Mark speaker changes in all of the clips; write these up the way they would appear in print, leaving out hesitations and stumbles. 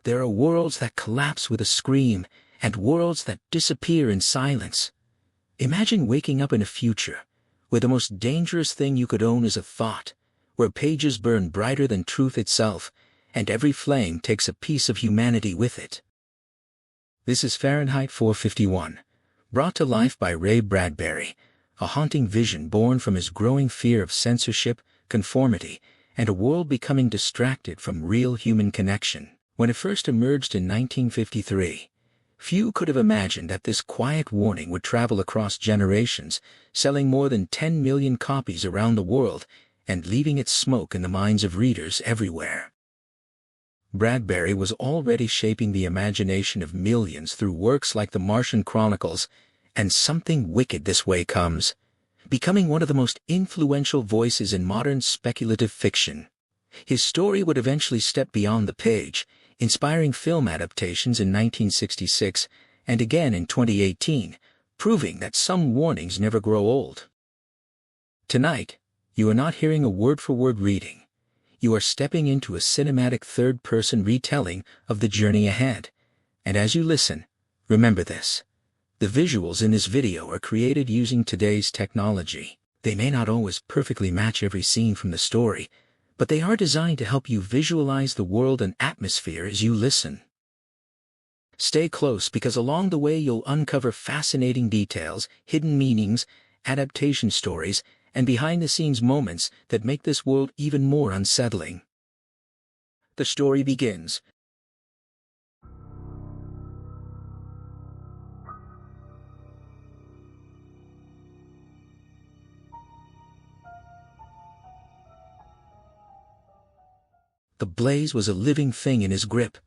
Speaker 1: There are worlds that collapse with a scream, and worlds that disappear in silence. Imagine waking up in a future where the most dangerous thing you could own is a thought, where pages burn brighter than truth itself, and every flame takes a piece of humanity with it. This is Fahrenheit 451, brought to life by Ray Bradbury, a haunting vision born from his growing fear of censorship, conformity, and a world becoming distracted from real human connection. When it first emerged in 1953, few could have imagined that this quiet warning would travel across generations, selling more than 10 million copies around the world and leaving its smoke in the minds of readers everywhere. Bradbury was already shaping the imagination of millions through works like The Martian Chronicles and Something Wicked This Way Comes, becoming one of the most influential voices in modern speculative fiction. His story would eventually step beyond the page, inspiring film adaptations in 1966 and again in 2018, proving that some warnings never grow old. Tonight, you are not hearing a word-for-word reading. You are stepping into a cinematic third-person retelling of the journey ahead. And as you listen, remember this. The visuals in this video are created using today's technology. They may not always perfectly match every scene from the story, but they are designed to help you visualize the world and atmosphere as you listen. Stay close because along the way you'll uncover fascinating details, hidden meanings, adaptation stories, and behind-the-scenes moments that make this world even more unsettling. The story begins. The blaze was a living thing in his grip,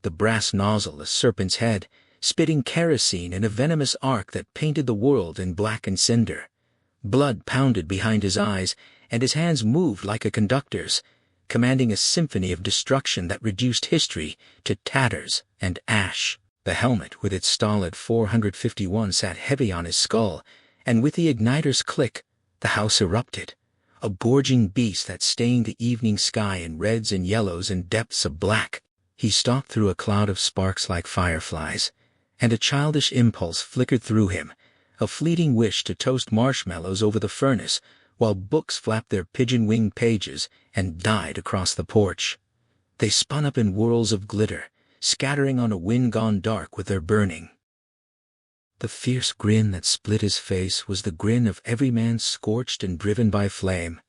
Speaker 1: the brass nozzle a serpent's head, spitting kerosene in a venomous arc that painted the world in blackened cinder. Blood pounded behind his eyes, and his hands moved like a conductor's, commanding a symphony of destruction that reduced history to tatters and ash. The helmet with its stolid 451 sat heavy on his skull, and with the igniter's click, the house erupted. A gorging beast that stained the evening sky in reds and yellows and depths of black. He stalked through a cloud of sparks like fireflies, and a childish impulse flickered through him, a fleeting wish to toast marshmallows over the furnace while books flapped their pigeon-winged pages and died across the porch. They spun up in whirls of glitter, scattering on a wind gone dark with their burning. The fierce grin that split his face was the grin of every man scorched and driven by flame.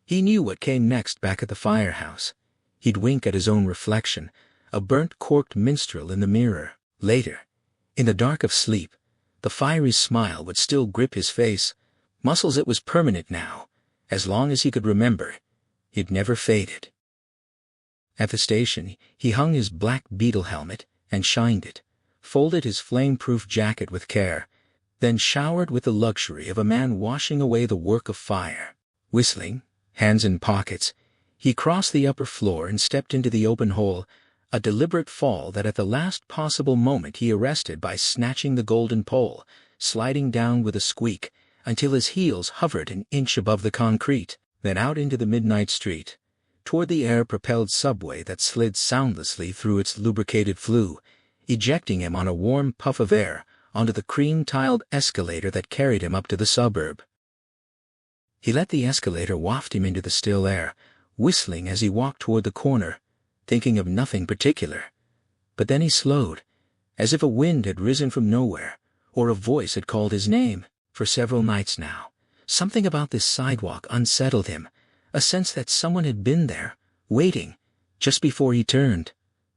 Speaker 1: He knew what came next back at the firehouse. He'd wink at his own reflection, a burnt-corked minstrel in the mirror. Later, in the dark of sleep, the fiery smile would still grip his face, muscles it was permanent now. As long as he could remember, it never faded. At the station, he hung his black beetle helmet and shined it, folded his flame-proof jacket with care, then showered with the luxury of a man washing away the work of fire. Whistling, hands in pockets, he crossed the upper floor and stepped into the open hole, a deliberate fall that at the last possible moment he arrested by snatching the golden pole, sliding down with a squeak until his heels hovered an inch above the concrete, then out into the midnight street, toward the air-propelled subway that slid soundlessly through its lubricated flue, ejecting him on a warm puff of air onto the cream-tiled escalator that carried him up to the suburb. He let the escalator waft him into the still air, whistling as he walked toward the corner, thinking of nothing particular. But then he slowed, as if a wind had risen from nowhere, or a voice had called his name. For several nights now, something about this sidewalk unsettled him, a sense that someone had been there, waiting, just before he turned.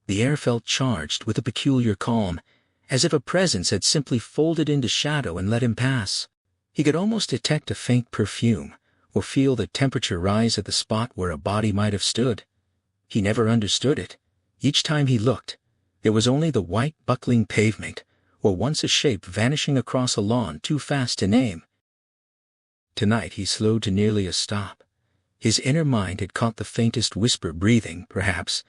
Speaker 1: The air felt charged with a peculiar calm, as if a presence had simply folded into shadow and let him pass. He could almost detect a faint perfume, or feel the temperature rise at the spot where a body might have stood. He never understood it. Each time he looked, there was only the white buckling pavement, or once a shape vanishing across a lawn too fast to name. Tonight he slowed to nearly a stop. His inner mind had caught the faintest whisper breathing, perhaps,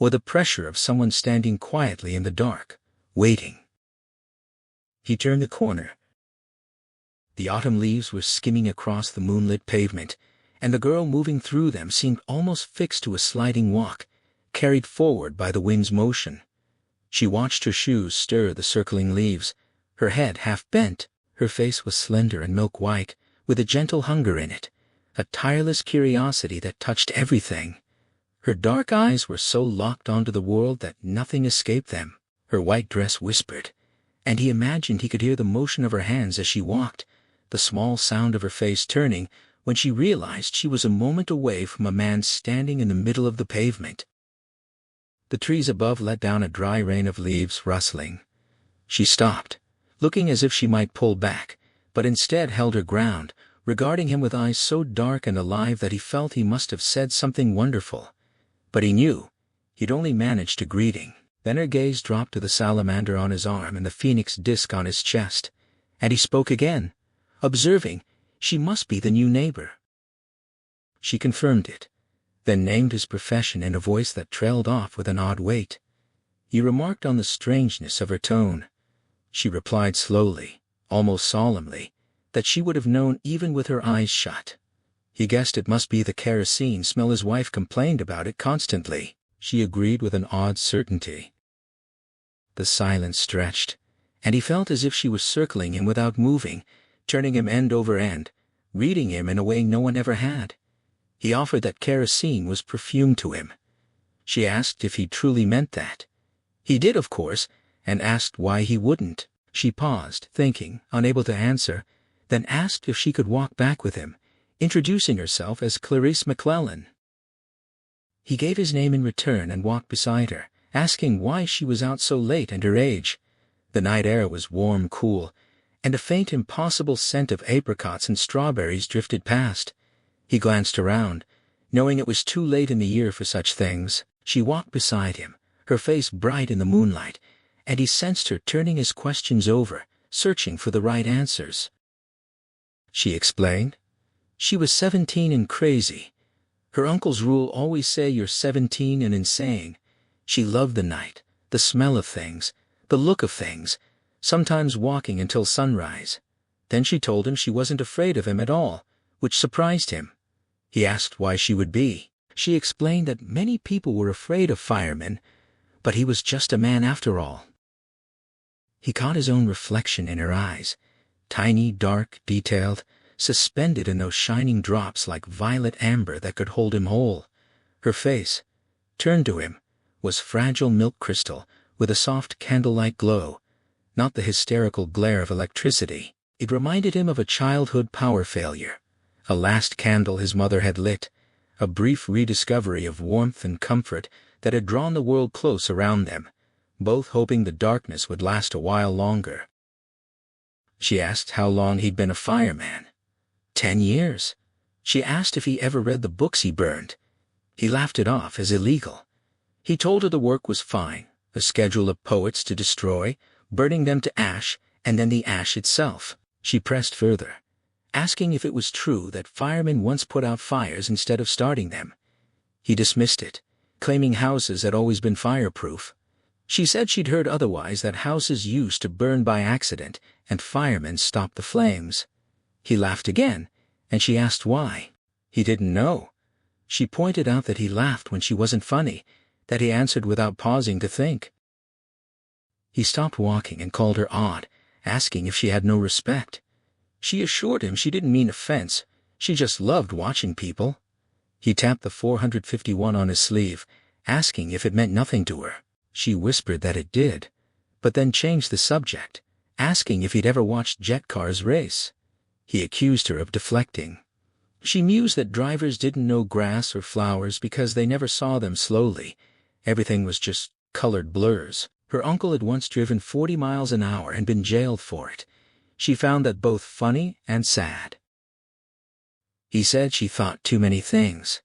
Speaker 1: or the pressure of someone standing quietly in the dark, waiting. He turned the corner. The autumn leaves were skimming across the moonlit pavement, and the girl moving through them seemed almost fixed to a sliding walk, carried forward by the wind's motion. She watched her shoes stir the circling leaves, her head half bent. Her face was slender and milk-white, with a gentle hunger in it, a tireless curiosity that touched everything. Her dark eyes were so locked onto the world that nothing escaped them. Her white dress whispered, and he imagined he could hear the motion of her hands as she walked, the small sound of her face turning when she realized she was a moment away from a man standing in the middle of the pavement. The trees above let down a dry rain of leaves rustling. She stopped, looking as if she might pull back, but instead held her ground, regarding him with eyes so dark and alive that he felt he must have said something wonderful. But he knew he'd only managed a greeting. Then her gaze dropped to the salamander on his arm and the phoenix disk on his chest, and he spoke again, observing she must be the new neighbor. She confirmed it, then named his profession in a voice that trailed off with an odd weight. He remarked on the strangeness of her tone. She replied slowly, almost solemnly, that she would have known even with her eyes shut. He guessed it must be the kerosene smell. His wife complained about it constantly. She agreed with an odd certainty. The silence stretched, and he felt as if she was circling him without moving, turning him end over end, reading him in a way no one ever had. He offered that kerosene was perfume to him. She asked if he truly meant that. He did, of course, and asked why he wouldn't. She paused, thinking, unable to answer, then asked if she could walk back with him, introducing herself as Clarice McClellan. He gave his name in return and walked beside her, asking why she was out so late and her age. The night air was warm, cool, and a faint, impossible scent of apricots and strawberries drifted past. He glanced around, knowing it was too late in the year for such things. She walked beside him, her face bright in the moonlight, and he sensed her turning his questions over, searching for the right answers. She explained. She was 17 and crazy. Her uncle's rule always say you're 17 and insane. She loved the night, the smell of things, the look of things, sometimes walking until sunrise. Then she told him she wasn't afraid of him at all, which surprised him. He asked why she would be. She explained that many people were afraid of firemen, but he was just a man after all. He caught his own reflection in her eyes, tiny, dark, detailed, suspended in those shining drops like violet amber that could hold him whole. Her face, turned to him, was fragile milk crystal with a soft candlelight glow, not the hysterical glare of electricity. It reminded him of a childhood power failure, a last candle his mother had lit, a brief rediscovery of warmth and comfort that had drawn the world close around them, both hoping the darkness would last a while longer. She asked how long he'd been a fireman. 10 years. She asked if he ever read the books he burned. He laughed it off as illegal. He told her the work was fine, a schedule of poets to destroy, burning them to ash, and then the ash itself. She pressed further, asking if it was true that firemen once put out fires instead of starting them. He dismissed it, claiming houses had always been fireproof. She said she'd heard otherwise, that houses used to burn by accident and firemen stopped the flames. He laughed again, and she asked why. He didn't know. She pointed out that he laughed when she wasn't funny, that he answered without pausing to think. He stopped walking and called her odd, asking if she had no respect. She assured him she didn't mean offense, she just loved watching people. He tapped the 451 on his sleeve, asking if it meant nothing to her. She whispered that it did, but then changed the subject, asking if he'd ever watched jet cars race. He accused her of deflecting. She mused that drivers didn't know grass or flowers because they never saw them slowly. Everything was just colored blurs. Her uncle had once driven 40 miles an hour and been jailed for it. She found that both funny and sad. He said she thought too many things.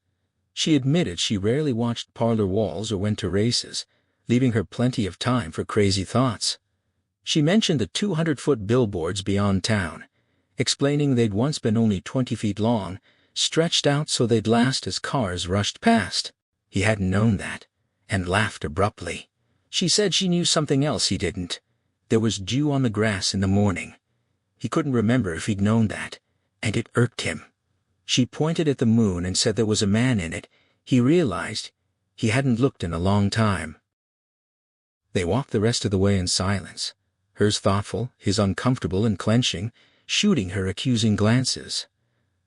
Speaker 1: She admitted she rarely watched parlor walls or went to races, leaving her plenty of time for crazy thoughts. She mentioned the 200-foot billboards beyond town, explaining they'd once been only 20 feet long, stretched out so they'd last as cars rushed past. He hadn't known that, and laughed abruptly. She said she knew something else he didn't. There was dew on the grass in the morning. He couldn't remember if he'd known that, and it irked him. She pointed at the moon and said there was a man in it. He realized He hadn't looked in a long time. They walked the rest of the way in silence, hers thoughtful, his uncomfortable and clenching, shooting her accusing glances.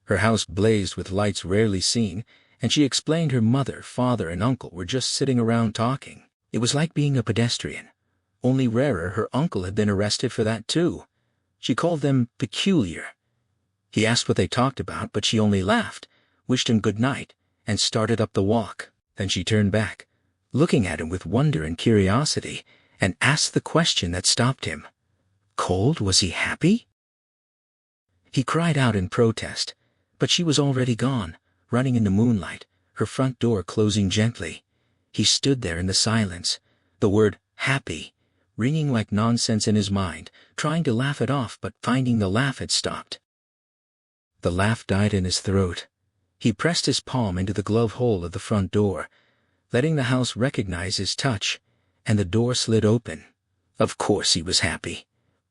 Speaker 1: Her house blazed with lights rarely seen, and she explained her mother, father, and uncle were just sitting around talking. It was like being a pedestrian. Only rarer, her uncle had been arrested for that too. She called them peculiar. He asked what they talked about, but she only laughed, wished him good night, and started up the walk. Then she turned back, looking at him with wonder and curiosity, and asked the question that stopped him. Cold? Was he happy? He cried out in protest, but she was already gone, running in the moonlight, her front door closing gently. He stood there in the silence, the word happy ringing like nonsense in his mind, trying to laugh it off but finding the laugh had stopped. The laugh died in his throat. He pressed his palm into the glove hole of the front door, letting the house recognize his touch, and the door slid open. Of course he was happy.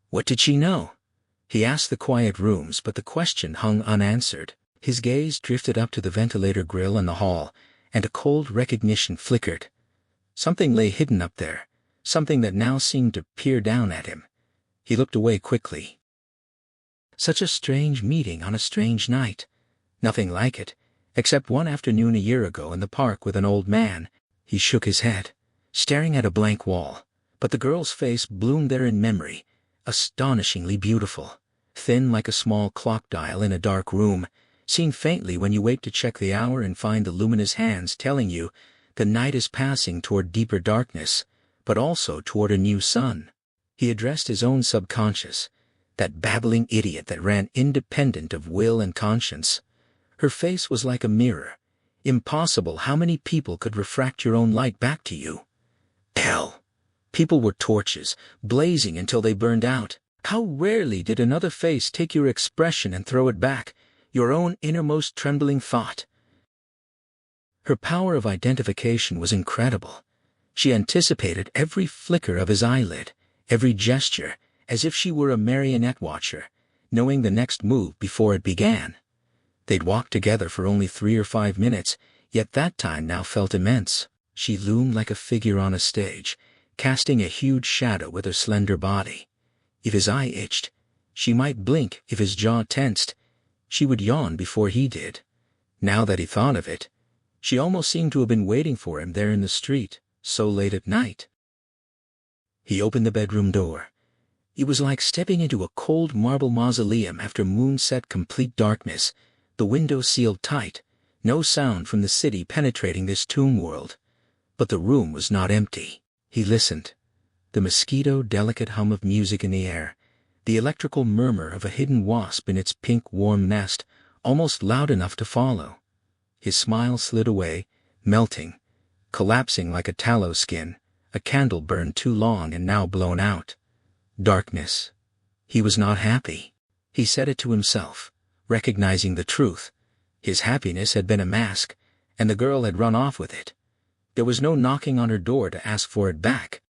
Speaker 1: What did she know? He asked the quiet rooms, but the question hung unanswered. His gaze drifted up to the ventilator grill in the hall, and a cold recognition flickered. Something lay hidden up there, something that now seemed to peer down at him. He looked away quickly. Such a strange meeting on a strange night. Nothing like it, except one afternoon a year ago in the park with an old man. He shook his head, staring at a blank wall, but the girl's face bloomed there in memory, astonishingly beautiful, thin like a small clock dial in a dark room, seen faintly when you wait to check the hour and find the luminous hands telling you the night is passing toward deeper darkness, but also toward a new sun. He addressed his own subconscious, that babbling idiot that ran independent of will and conscience. Her face was like a mirror. Impossible how many people could refract your own light back to you. Hell. People were torches, blazing until they burned out. How rarely did another face take your expression and throw it back, your own innermost trembling thought. Her power of identification was incredible. She anticipated every flicker of his eyelid, every gesture, as if she were a marionette watcher, knowing the next move before it began. They'd walked together for only 3 or 5 minutes, yet that time now felt immense. She loomed like a figure on a stage, casting a huge shadow with her slender body. If his eye itched, she might blink. If his jaw tensed, she would yawn before he did. Now that he thought of it, she almost seemed to have been waiting for him there in the street, so late at night. He opened the bedroom door. It was like stepping into a cold marble mausoleum after moonset complete darkness, the window sealed tight, no sound from the city penetrating this tomb world. But the room was not empty. He listened. The mosquito-delicate hum of music in the air, the electrical murmur of a hidden wasp in its pink warm nest, almost loud enough to follow. His smile slid away, melting, collapsing like a tallow skin, a candle burned too long and now blown out. Darkness. He was not happy. He said it to himself, recognizing the truth. His happiness had been a mask, and the girl had run off with it. There was no knocking on her door to ask for it back.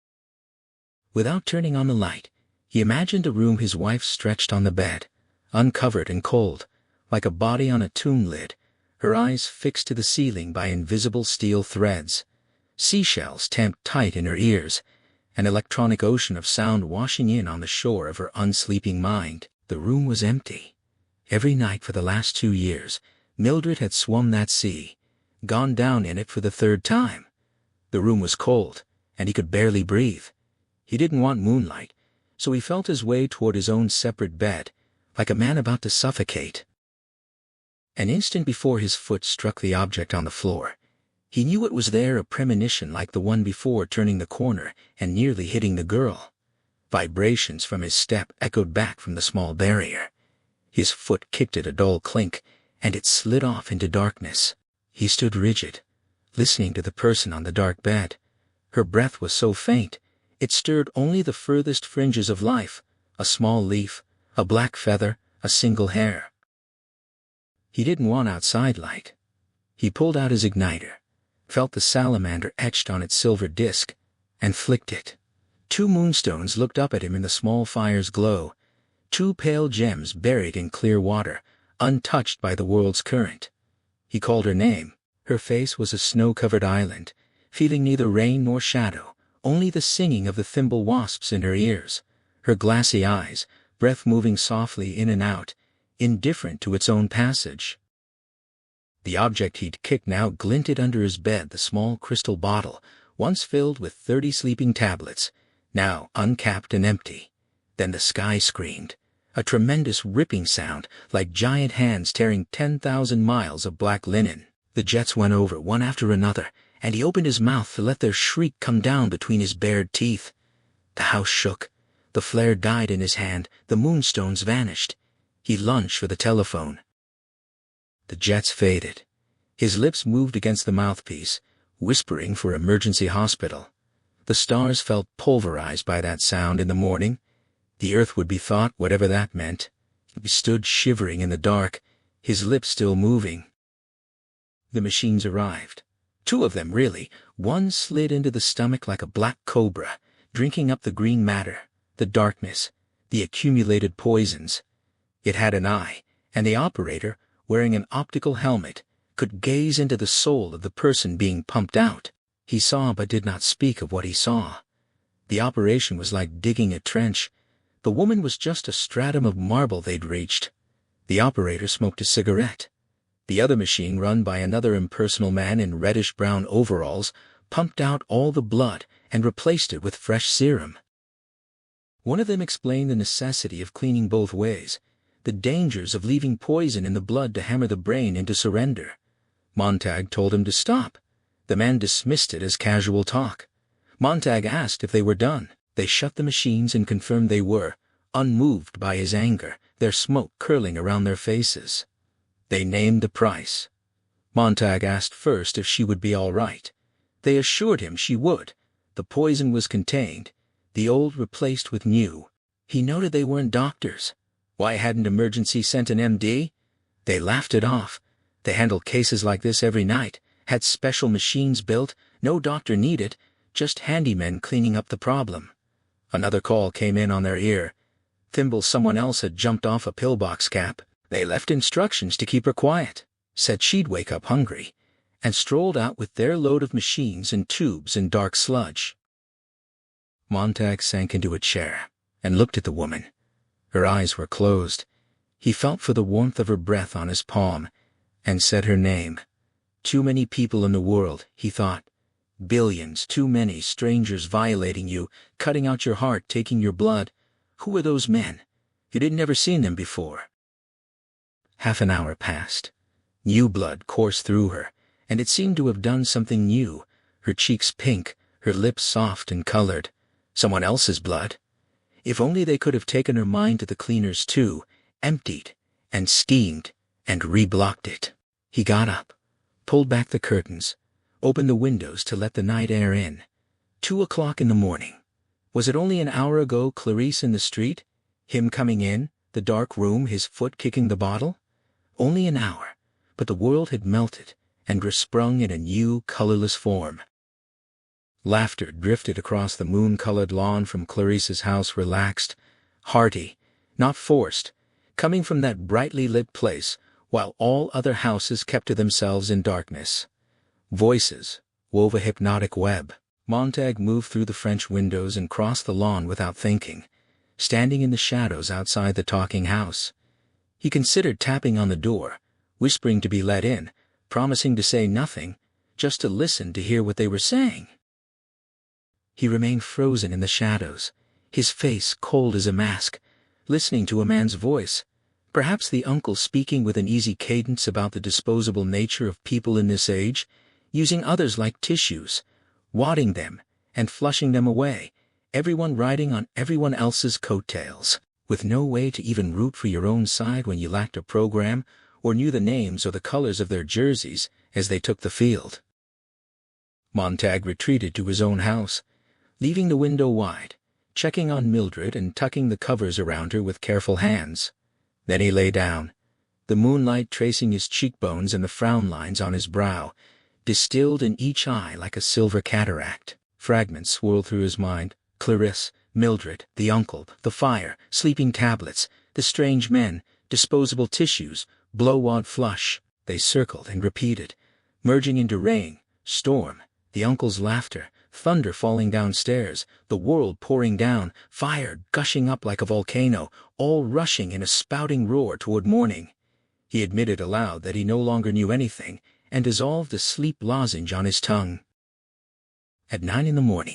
Speaker 1: Without turning on the light, he imagined a room his wife stretched on the bed, uncovered and cold, like a body on a tomb lid, her eyes fixed to the ceiling by invisible steel threads, seashells tamped tight in her ears, an electronic ocean of sound washing in on the shore of her unsleeping mind. The room was empty. Every night for the last 2 years, Mildred had swum that sea, gone down in it for the 3rd time. The room was cold, and he could barely breathe. He didn't want moonlight, so he felt his way toward his own separate bed, like a man about to suffocate. An instant before his foot struck the object on the floor, he knew it was there, a premonition like the one before turning the corner and nearly hitting the girl. Vibrations from his step echoed back from the small barrier. His foot kicked at a dull clink, and it slid off into darkness. He stood rigid, listening to the person on the dark bed. Her breath was so faint, it stirred only the furthest fringes of life, a small leaf, a black feather, a single hair. He didn't want outside light. He pulled out his igniter, felt the salamander etched on its silver disc, and flicked it. 2 moonstones looked up at him in the small fire's glow, 2 pale gems buried in clear water, untouched by the world's current. He called her name. Her face was a snow-covered island, feeling neither rain nor shadow, only the singing of the thimble wasps in her ears, her glassy eyes, breath moving softly in and out, indifferent to its own passage. The object he'd kicked now glinted under his bed, the small crystal bottle, once filled with 30 sleeping tablets, now uncapped and empty. Then the sky screamed, a tremendous ripping sound, like giant hands tearing 10,000 miles of black linen. The jets went over one after another, and he opened his mouth to let their shriek come down between his bared teeth. The house shook. The flare died in his hand, the moonstones vanished. He lunged for the telephone. The jets faded. His lips moved against the mouthpiece, whispering for emergency hospital. The stars felt pulverized by that sound in the morning. The earth would be thought, whatever that meant. He stood shivering in the dark, his lips still moving. The machines arrived. 2 of them, really. One slid into the stomach like a black cobra, drinking up the green matter, the darkness, the accumulated poisons. It had an eye, and the operator, wearing an optical helmet, could gaze into the soul of the person being pumped out. He saw but did not speak of what he saw. The operation was like digging a trench. The woman was just a stratum of marble they'd reached. The operator smoked a cigarette. The other machine, run by another impersonal man in reddish-brown overalls, pumped out all the blood and replaced it with fresh serum. One of them explained the necessity of cleaning both ways, the dangers of leaving poison in the blood to hammer the brain into surrender. Montag told him to stop. The man dismissed it as casual talk. Montag asked if they were done. They shut the machines and confirmed they were, unmoved by his anger, their smoke curling around their faces. They named the price. Montag asked first if she would be all right. They assured him she would. The poison was contained, the old replaced with new. He noted they weren't doctors. Why hadn't emergency sent an MD? They laughed it off. They handled cases like this every night, had special machines built, no doctor needed, just handymen cleaning up the problem. Another call came in on their ear. Thimble, someone else had jumped off a pillbox cap. They left instructions to keep her quiet, said she'd wake up hungry, and strolled out with their load of machines and tubes in dark sludge. Montag sank into a chair and looked at the woman. Her eyes were closed. He felt for the warmth of her breath on his palm and said her name. Too many people in the world, he thought. Billions, too many strangers violating you, cutting out your heart, taking your blood. Who were those men? You'd never seen them before. Half an hour passed. New blood coursed through her, and it seemed to have done something new, her cheeks pink, her lips soft and colored. Someone else's blood. If only they could have taken her mind to the cleaners too, emptied, and steamed, and reblocked it. He got up, pulled back the curtains, opened the windows to let the night air in. 2 o'clock in the morning. Was it only an hour ago Clarice in the street? Him coming in, the dark room, his foot kicking the bottle? Only an hour, but the world had melted and resprung in a new, colorless form. Laughter drifted across the moon-colored lawn from Clarice's house, relaxed, hearty, not forced, coming from that brightly lit place, while all other houses kept to themselves in darkness. Voices wove a hypnotic web. Montag moved through the French windows and crossed the lawn without thinking, standing in the shadows outside the talking house. He considered tapping on the door, whispering to be let in, promising to say nothing, just to listen to hear what they were saying. He remained frozen in the shadows, his face cold as a mask, listening to a man's voice, perhaps the uncle speaking with an easy cadence about the disposable nature of people in this age, using others like tissues, wadding them and flushing them away, everyone riding on everyone else's coattails, with no way to even root for your own side when you lacked a program or knew the names or the colors of their jerseys as they took the field. Montag retreated to his own house, leaving the window wide, checking on Mildred and tucking the covers around her with careful hands. Then he lay down, the moonlight tracing his cheekbones and the frown lines on his brow, distilled in each eye like a silver cataract. Fragments swirled through his mind. Clarisse, Mildred, the uncle, the fire, sleeping tablets, the strange men, disposable tissues, blow-wad flush. They circled and repeated, merging into rain, storm, The uncle's laughter, thunder falling downstairs, the world pouring down, fire gushing up like a volcano, all rushing in a spouting roar toward morning. He admitted aloud that he no longer knew anything, and dissolved a sleep lozenge on his tongue. At 9 a.m,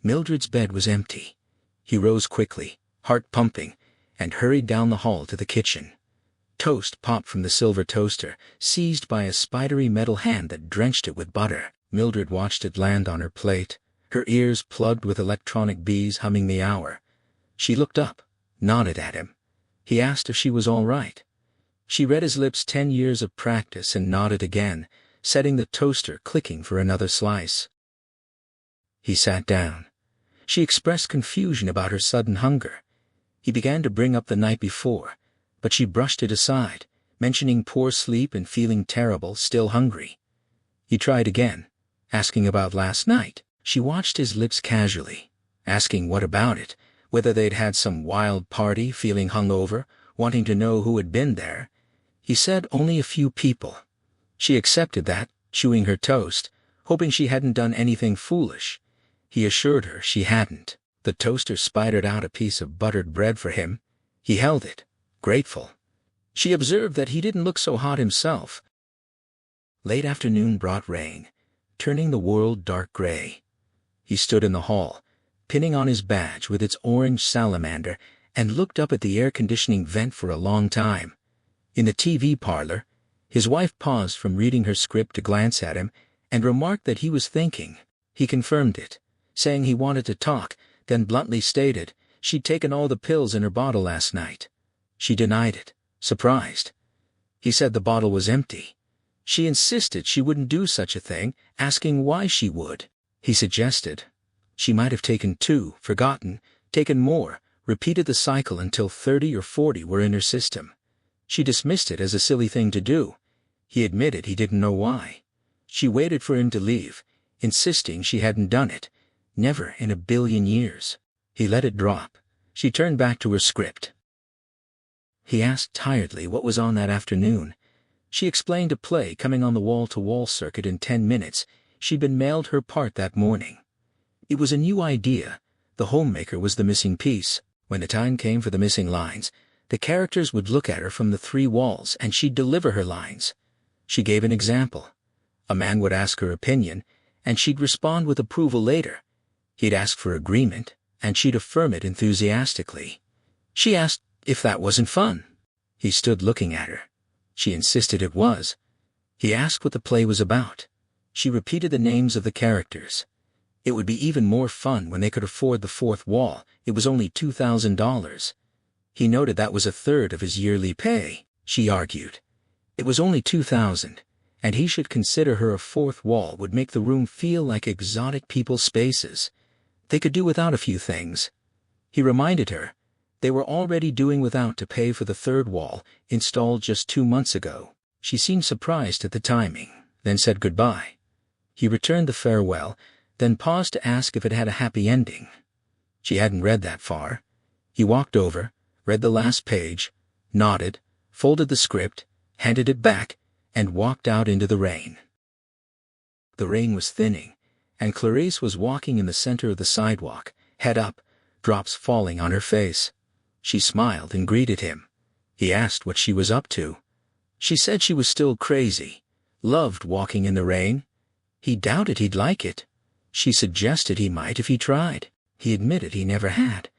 Speaker 1: Mildred's bed was empty. He rose quickly, heart pumping, and hurried down the hall to the kitchen. Toast popped from the silver toaster, seized by a spidery metal hand that drenched it with butter. Mildred watched it land on her plate, her ears plugged with electronic bees humming the hour. She looked up, nodded at him. He asked if she was all right. She read his lips 10 years of practice and nodded again, setting the toaster clicking for another slice. He sat down. She expressed confusion about her sudden hunger. He began to bring up the night before, but she brushed it aside, mentioning poor sleep and feeling terrible, still hungry. He tried again, asking about last night. She watched his lips casually, asking what about it, whether they'd had some wild party, feeling hungover, wanting to know who had been there. He said only a few people. She accepted that, chewing her toast, hoping she hadn't done anything foolish. He assured her she hadn't. The toaster spidered out a piece of buttered bread for him. He held it, grateful. She observed that he didn't look so hot himself. Late afternoon brought rain, turning the world dark gray. He stood in the hall, pinning on his badge with its orange salamander, and looked up at the air-conditioning vent for a long time. In the TV parlor, his wife paused from reading her script to glance at him, and remarked that he was thinking. He confirmed it, saying he wanted to talk, then bluntly stated she'd taken all the pills in her bottle last night. She denied it, surprised. He said the bottle was empty. She insisted she wouldn't do such a thing, asking why she would. He suggested she might have taken 2, forgotten, taken more, repeated the cycle until 30 or 40 were in her system. She dismissed it as a silly thing to do. He admitted he didn't know why. She waited for him to leave, insisting she hadn't done it. Never in a billion years. He let it drop. She turned back to her script. He asked tiredly what was on that afternoon. She explained a play coming on the wall-to-wall circuit in 10 minutes. She'd been mailed her part that morning. It was a new idea. The homemaker was the missing piece. When the time came for the missing lines, the characters would look at her from the 3 walls and she'd deliver her lines. She gave an example. A man would ask her opinion, and she'd respond with approval later. He'd ask for agreement, and she'd affirm it enthusiastically. She asked if that wasn't fun. He stood looking at her. She insisted it was. He asked what the play was about. She repeated the names of the characters. It would be even more fun when they could afford the 4th wall. It was only $2,000. He noted that was 1/3 of his yearly pay. She argued. It was only $2,000, and he should consider her a 4th wall would make the room feel like exotic people's spaces. They could do without a few things. He reminded her they were already doing without to pay for the 3rd wall, installed just 2 months ago. She seemed surprised at the timing, then said goodbye. He returned the farewell, then paused to ask if it had a happy ending. She hadn't read that far. He walked over, read the last page, nodded, folded the script, handed it back, and walked out into the rain. The rain was thinning, and Clarice was walking in the center of the sidewalk, head up, drops falling on her face. She smiled and greeted him. He asked what she was up to. She said she was still crazy, loved walking in the rain. He doubted he'd like it. She suggested he might if he tried. He admitted he never had.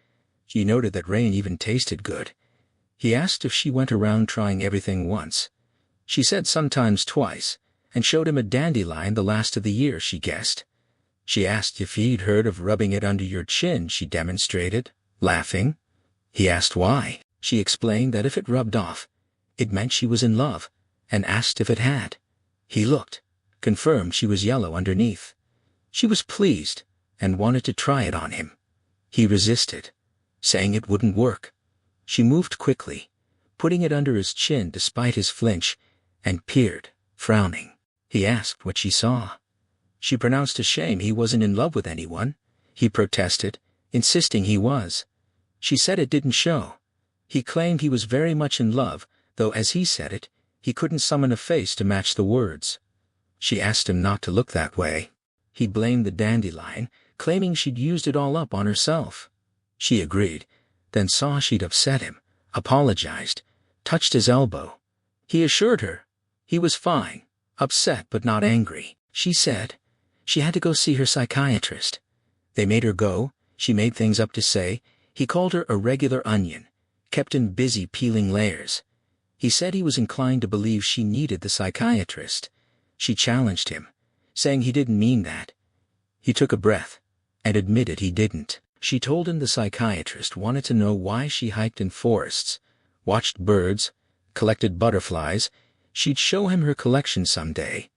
Speaker 1: She noted that rain even tasted good. He asked if she went around trying everything once. She said sometimes twice, and showed him a dandelion the last of the year, she guessed. She asked if he'd heard of rubbing it under your chin. She demonstrated, laughing. He asked why. She explained that if it rubbed off, it meant she was in love, and asked if it had. He looked, confirmed she was yellow underneath. She was pleased, and wanted to try it on him. He resisted, saying it wouldn't work. She moved quickly, putting it under his chin despite his flinch, and peered, frowning. He asked what she saw. She pronounced a shame he wasn't in love with anyone. He protested, insisting he was. She said it didn't show. He claimed he was very much in love, though as he said it, he couldn't summon a face to match the words. She asked him not to look that way. He blamed the dandelion, claiming she'd used it all up on herself. She agreed, then saw she'd upset him, apologized, touched his elbow. He assured her he was fine, upset but not angry. She said she had to go see her psychiatrist. They made her go, she made things up to say. He called her a regular onion, kept him busy peeling layers. He said he was inclined to believe she needed the psychiatrist. She challenged him, saying he didn't mean that. He took a breath and admitted he didn't. She told him the psychiatrist wanted to know why she hiked in forests, watched birds, collected butterflies. She'd show him her collection someday.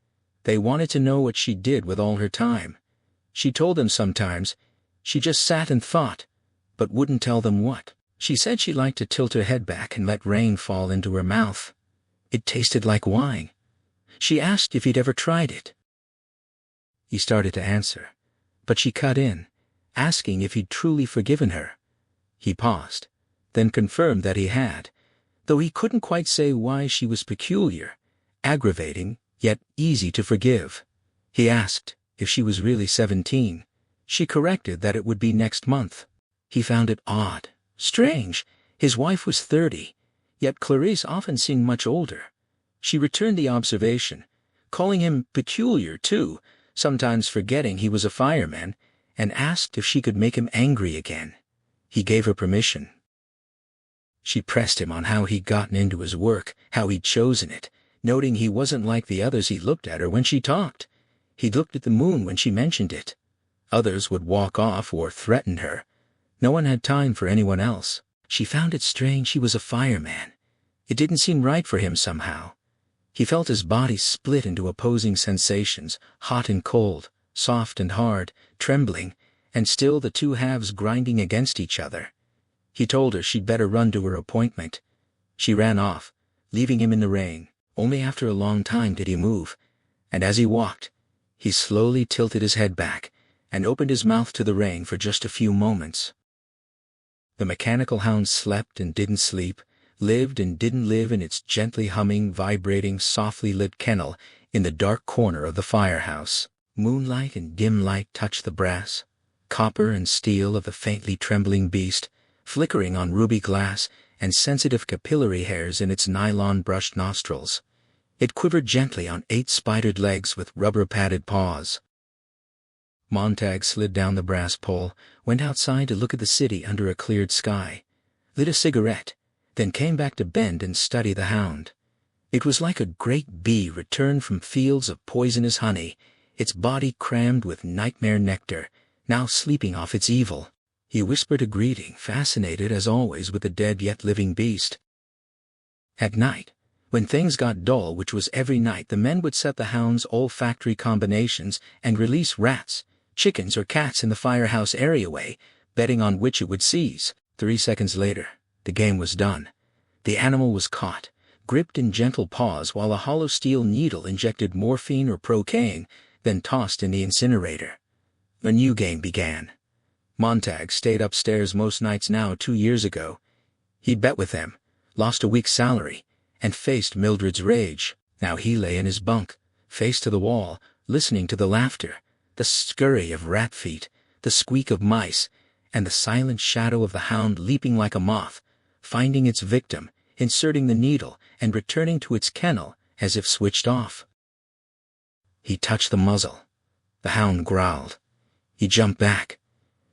Speaker 1: They wanted to know what she did with all her time. She told them sometimes she just sat and thought, but wouldn't tell them what. She said she liked to tilt her head back and let rain fall into her mouth. It tasted like wine. She asked if he'd ever tried it. He started to answer, but she cut in, asking if he'd truly forgiven her. He paused, then confirmed that he had, though he couldn't quite say why she was peculiar, aggravating, yet easy to forgive. He asked if she was really 17. She corrected that it would be next month. He found it odd, strange. His wife was 30, yet Clarice often seemed much older. She returned the observation, calling him peculiar too, sometimes forgetting he was a fireman, and asked if she could make him angry again. He gave her permission. She pressed him on how he'd gotten into his work, how he'd chosen it, noting he wasn't like the others. He looked at her when she talked. He looked at the moon when she mentioned it. Others would walk off or threaten her. No one had time for anyone else. She found it strange he was a fireman. It didn't seem right for him somehow. He felt his body split into opposing sensations, hot and cold, soft and hard, trembling, and still the two halves grinding against each other. He told her she'd better run to her appointment. She ran off, leaving him in the rain. Only after a long time did he move, and as he walked, he slowly tilted his head back and opened his mouth to the rain for just a few moments. The mechanical hound slept and didn't sleep, lived and didn't live in its gently humming, vibrating, softly lit kennel in the dark corner of the firehouse. Moonlight and dim light touched the brass, copper and steel of the faintly trembling beast, flickering on ruby glass and sensitive capillary hairs in its nylon-brushed nostrils. It quivered gently on 8 spidered legs with rubber-padded paws. Montag slid down the brass pole, went outside to look at the city under a cleared sky, lit a cigarette, then came back to bend and study the hound. It was like a great bee returned from fields of poisonous honey, its body crammed with nightmare nectar, now sleeping off its evil. He whispered a greeting, fascinated as always with the dead yet living beast. At night, when things got dull, which was every night, the men would set the hound's olfactory combinations and release rats, chickens or cats in the firehouse areaway, betting on which it would seize. 3 seconds later, the game was done. The animal was caught, gripped in gentle paws while a hollow steel needle injected morphine or procaine, then tossed in the incinerator. A new game began. Montag stayed upstairs most nights now. 2 years ago, he'd bet with them, lost a week's salary, and faced Mildred's rage. Now he lay in his bunk, face to the wall, listening to the laughter, the scurry of rat feet, the squeak of mice, and the silent shadow of the hound leaping like a moth, finding its victim, inserting the needle, and returning to its kennel as if switched off. He touched the muzzle. The hound growled. He jumped back.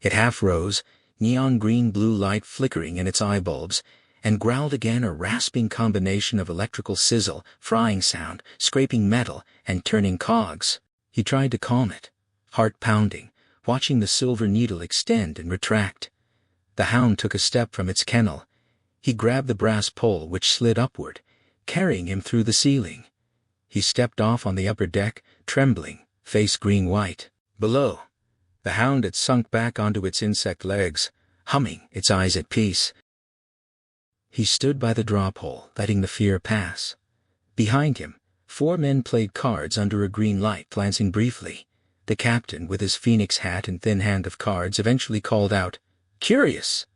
Speaker 1: It half rose, neon green blue light flickering in its eye bulbs, and growled again, a rasping combination of electrical sizzle, frying sound, scraping metal, and turning cogs. He tried to calm it, heart pounding, watching the silver needle extend and retract. The hound took a step from its kennel. He grabbed the brass pole which slid upward, carrying him through the ceiling. He stepped off on the upper deck, trembling, face green-white. Below, the hound had sunk back onto its insect legs, humming, its eyes at peace. He stood by the drop hole, letting the fear pass. Behind him, 4 men played cards under a green light, glancing briefly. The captain, with his phoenix hat and thin hand of cards, eventually called out, "Curious."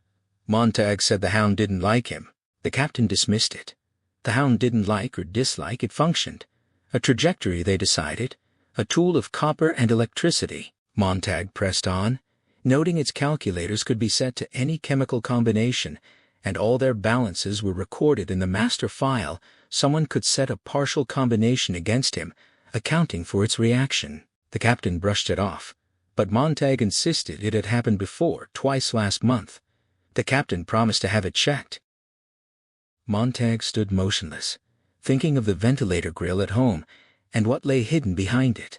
Speaker 1: Montag said the hound didn't like him. The captain dismissed it. The hound didn't like or dislike, it functioned. A trajectory, they decided. A tool of copper and electricity, Montag pressed on, noting its calculators could be set to any chemical combination, and all their balances were recorded in the master file. Someone could set a partial combination against him, accounting for its reaction. The captain brushed it off, but Montag insisted it had happened before, twice last month. The captain promised to have it checked. Montag stood motionless, thinking of the ventilator grill at home and what lay hidden behind it.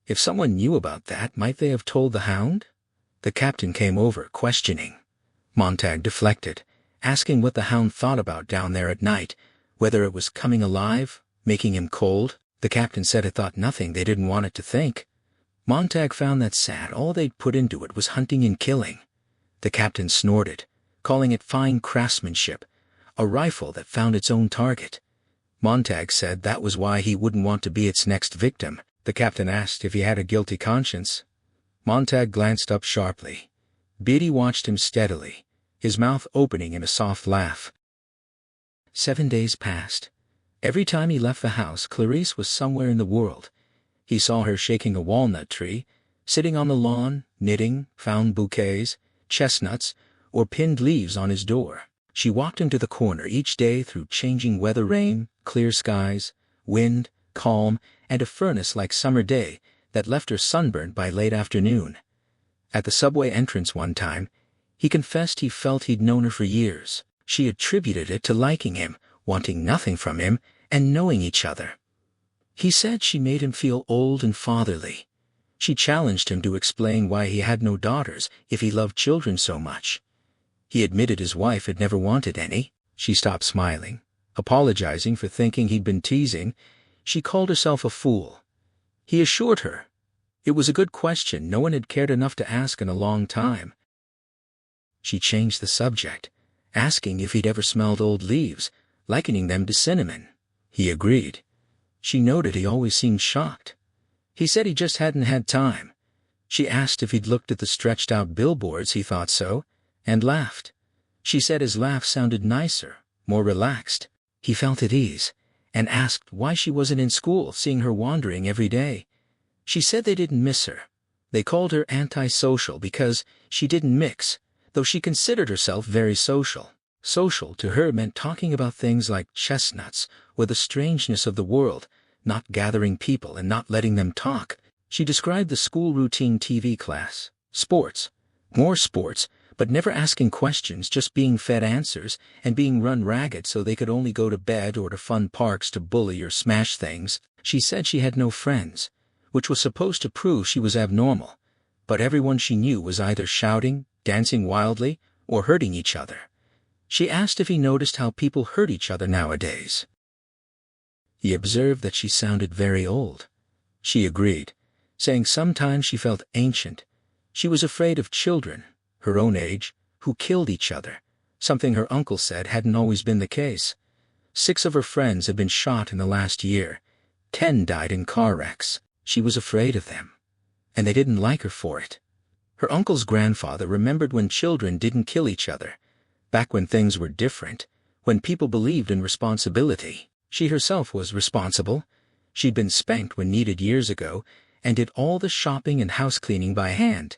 Speaker 1: If someone knew about that, might they have told the Hound? The captain came over, questioning. Montag deflected, asking what the Hound thought about down there at night, whether it was coming alive, making him cold. The captain said it thought nothing they didn't want it to think. Montag found that sad. All they'd put into it was hunting and killing. The captain snorted, calling it fine craftsmanship, a rifle that found its own target. Montag said that was why he wouldn't want to be its next victim. The captain asked if he had a guilty conscience. Montag glanced up sharply. Beatty watched him steadily, his mouth opening in a soft laugh. 7 days passed. Every time he left the house, Clarice was somewhere in the world. He saw her shaking a walnut tree, sitting on the lawn, knitting, found bouquets, chestnuts, or pinned leaves on his door. She walked him to the corner each day through changing weather, rain, clear skies, wind, calm, and a furnace-like summer day that left her sunburned by late afternoon. At the subway entrance one time, he confessed he felt he'd known her for years. She attributed it to liking him, wanting nothing from him, and knowing each other. He said she made him feel old and fatherly. She challenged him to explain why he had no daughters if he loved children so much. He admitted his wife had never wanted any. She stopped smiling, apologizing for thinking he'd been teasing. She called herself a fool. He assured her it was a good question no one had cared enough to ask in a long time. She changed the subject, asking if he'd ever smelled old leaves, likening them to cinnamon. He agreed. She noted he always seemed shocked. He said he just hadn't had time. She asked if he'd looked at the stretched-out billboards. He thought so, and laughed. She said his laugh sounded nicer, more relaxed. He felt at ease, and asked why she wasn't in school, seeing her wandering every day. She said they didn't miss her. They called her antisocial because she didn't mix, though she considered herself very social. Social to her meant talking about things like chestnuts or the strangeness of the world, not gathering people and not letting them talk. She described the school routine: TV class, sports, more sports, but never asking questions, just being fed answers and being run ragged so they could only go to bed or to fun parks to bully or smash things. She said she had no friends, which was supposed to prove she was abnormal, but everyone she knew was either shouting, dancing wildly, or hurting each other. She asked if he noticed how people hurt each other nowadays. He observed that she sounded very old. She agreed, saying sometimes she felt ancient. She was afraid of children, her own age, who killed each other, something her uncle said hadn't always been the case. 6 of her friends had been shot in the last year. 10 died in car wrecks. She was afraid of them, and they didn't like her for it. Her uncle's grandfather remembered when children didn't kill each other, back when things were different, when people believed in responsibility. She herself was responsible. She'd been spanked when needed years ago, and did all the shopping and house cleaning by hand.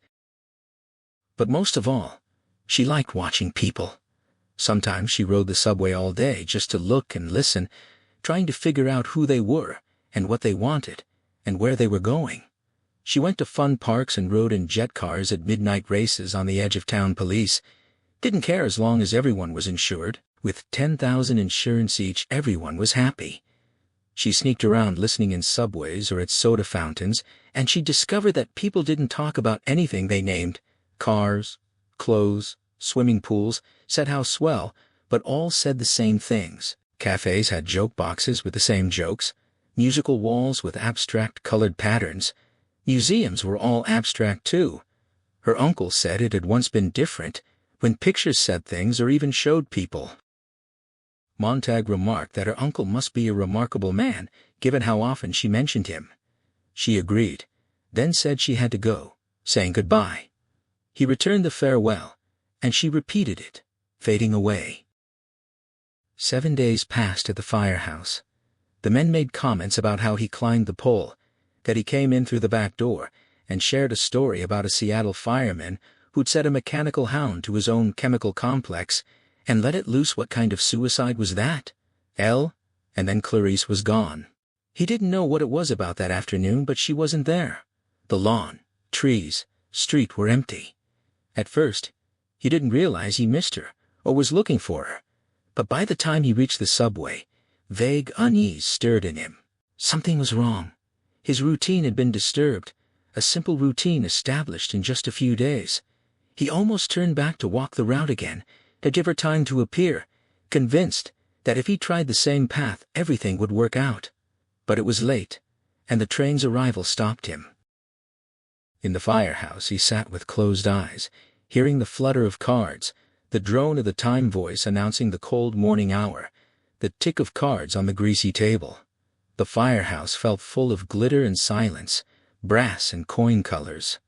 Speaker 1: But most of all, she liked watching people. Sometimes she rode the subway all day just to look and listen, trying to figure out who they were and what they wanted and where they were going. She went to fun parks and rode in jet cars at midnight races on the edge of town. Police didn't care as long as everyone was insured. With 10,000 insurance each, everyone was happy. She sneaked around listening in subways or at soda fountains, and she discovered that people didn't talk about anything they named: cars, clothes, swimming pools, said how swell, but all said the same things. Cafes had joke boxes with the same jokes, musical walls with abstract colored patterns. Museums were all abstract too. Her uncle said it had once been different, when pictures said things or even showed people. Montag remarked that her uncle must be a remarkable man, given how often she mentioned him. She agreed, then said she had to go, saying goodbye. He returned the farewell, and she repeated it, fading away. 7 days passed at the firehouse. The men made comments about how he climbed the pole, that he came in through the back door and shared a story about a Seattle fireman who'd set a mechanical hound to his own chemical complex and let it loose. What kind of suicide was that? And then Clarice was gone. He didn't know what it was about that afternoon, but she wasn't there. The lawn, trees, street were empty. At first, he didn't realize he missed her or was looking for her. But by the time he reached the subway, vague unease stirred in him. Something was wrong. His routine had been disturbed, a simple routine established in just a few days. He almost turned back to walk the route again, to give her time to appear, convinced that if he tried the same path, everything would work out. But it was late, and the train's arrival stopped him. In the firehouse, he sat with closed eyes, hearing the flutter of cards, the drone of the time voice announcing the cold morning hour, the tick of cards on the greasy table. The firehouse felt full of glitter and silence, brass and coin colors.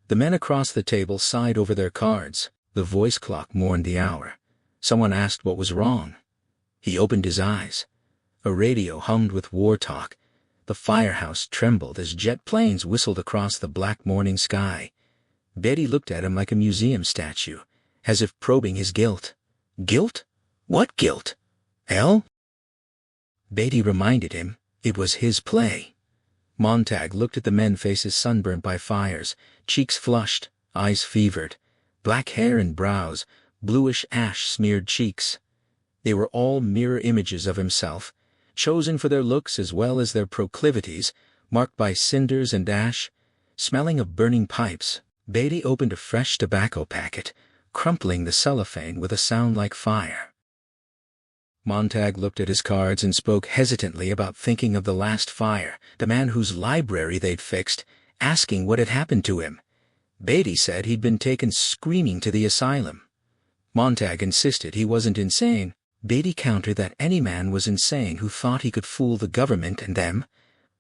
Speaker 1: The men across the table sighed over their cards. The voice clock mourned the hour. Someone asked what was wrong. He opened his eyes. A radio hummed with war talk. The firehouse trembled as jet planes whistled across the black morning sky. Betty looked at him like a museum statue, as if probing his guilt. Guilt? What guilt? Beatty reminded him it was his play. Montag looked at the men, faces sunburnt by fires, cheeks flushed, eyes fevered, black hair and brows, bluish ash-smeared cheeks. They were all mirror images of himself, chosen for their looks as well as their proclivities, marked by cinders and ash, smelling of burning pipes. Beatty opened a fresh tobacco packet, crumpling the cellophane with a sound like fire. Montag looked at his cards and spoke hesitantly about thinking of the last fire, the man whose library they'd fixed, asking what had happened to him. Beatty said he'd been taken screaming to the asylum. Montag insisted he wasn't insane. Beatty countered that any man was insane who thought he could fool the government and them.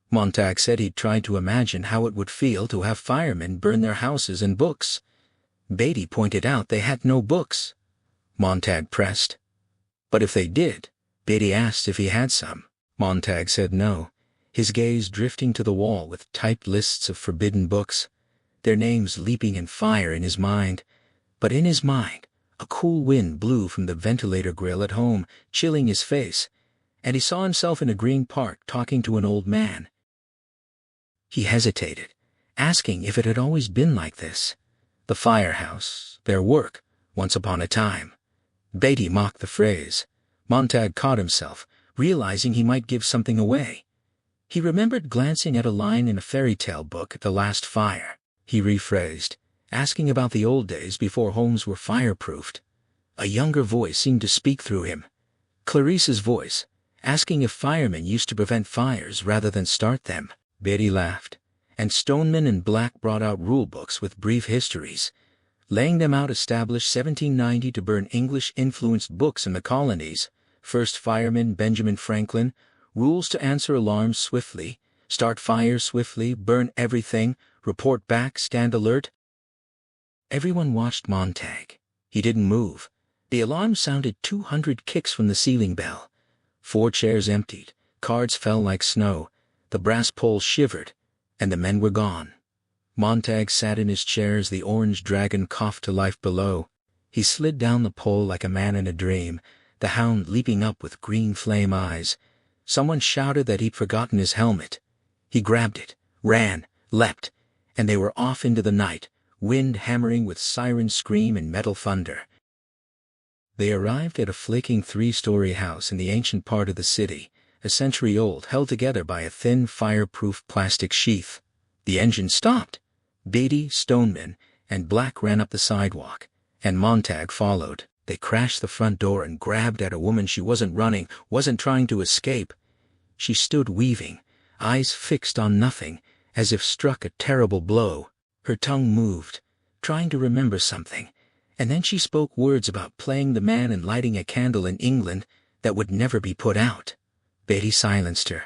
Speaker 1: Montag said he'd tried to imagine how it would feel to have firemen burn their houses and books. Beatty pointed out they had no books. Montag pressed. But if they did, Beatty asked if he had some. Montag said no, his gaze drifting to the wall with typed lists of forbidden books, their names leaping in fire in his mind. But in his mind, a cool wind blew from the ventilator grill at home, chilling his face, and he saw himself in a green park talking to an old man. He hesitated, asking if it had always been like this. The firehouse, their work, once upon a time. Beatty mocked the phrase. Montag caught himself, realizing he might give something away. He remembered glancing at a line in a fairy tale book at the last fire. He rephrased, asking about the old days before homes were fireproofed. A younger voice seemed to speak through him. Clarice's voice, asking if firemen used to prevent fires rather than start them. Beatty laughed, and Stoneman and Black brought out rule books with brief histories. Laying them out established 1790 to burn English-influenced books in the colonies. First fireman Benjamin Franklin, rules to answer alarms swiftly, start fires swiftly, burn everything, report back, stand alert. Everyone watched Montag. He didn't move. The alarm sounded 200 kicks from the ceiling bell. 4 chairs emptied, cards fell like snow, the brass pole shivered, and the men were gone. Montag sat in his chair as the orange dragon coughed to life below. He slid down the pole like a man in a dream, the hound leaping up with green flame eyes. Someone shouted that he'd forgotten his helmet. He grabbed it, ran, leapt, and they were off into the night, wind hammering with siren scream and metal thunder. They arrived at a flaking 3-story house in the ancient part of the city, a century old, held together by a thin fireproof plastic sheath. The engine stopped. Beatty, Stoneman, and Black ran up the sidewalk, and Montag followed. They crashed the front door and grabbed at a woman. She wasn't running, wasn't trying to escape. She stood weaving, eyes fixed on nothing, as if struck a terrible blow. Her tongue moved, trying to remember something, and then she spoke words about playing the man and lighting a candle in England that would never be put out. Beatty silenced her,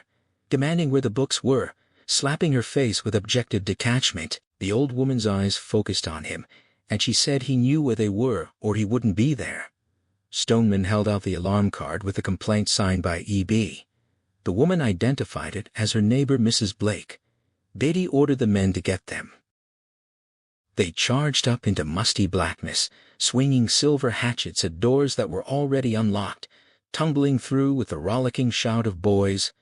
Speaker 1: demanding where the books were, slapping her face with objective detachment. The old woman's eyes focused on him, and she said he knew where they were or he wouldn't be there. Stoneman held out the alarm card with a complaint signed by E.B. The woman identified it as her neighbor Mrs. Blake. Beatty ordered the men to get them. They charged up into musty blackness, swinging silver hatchets at doors that were already unlocked, tumbling through with a rollicking shout of boys.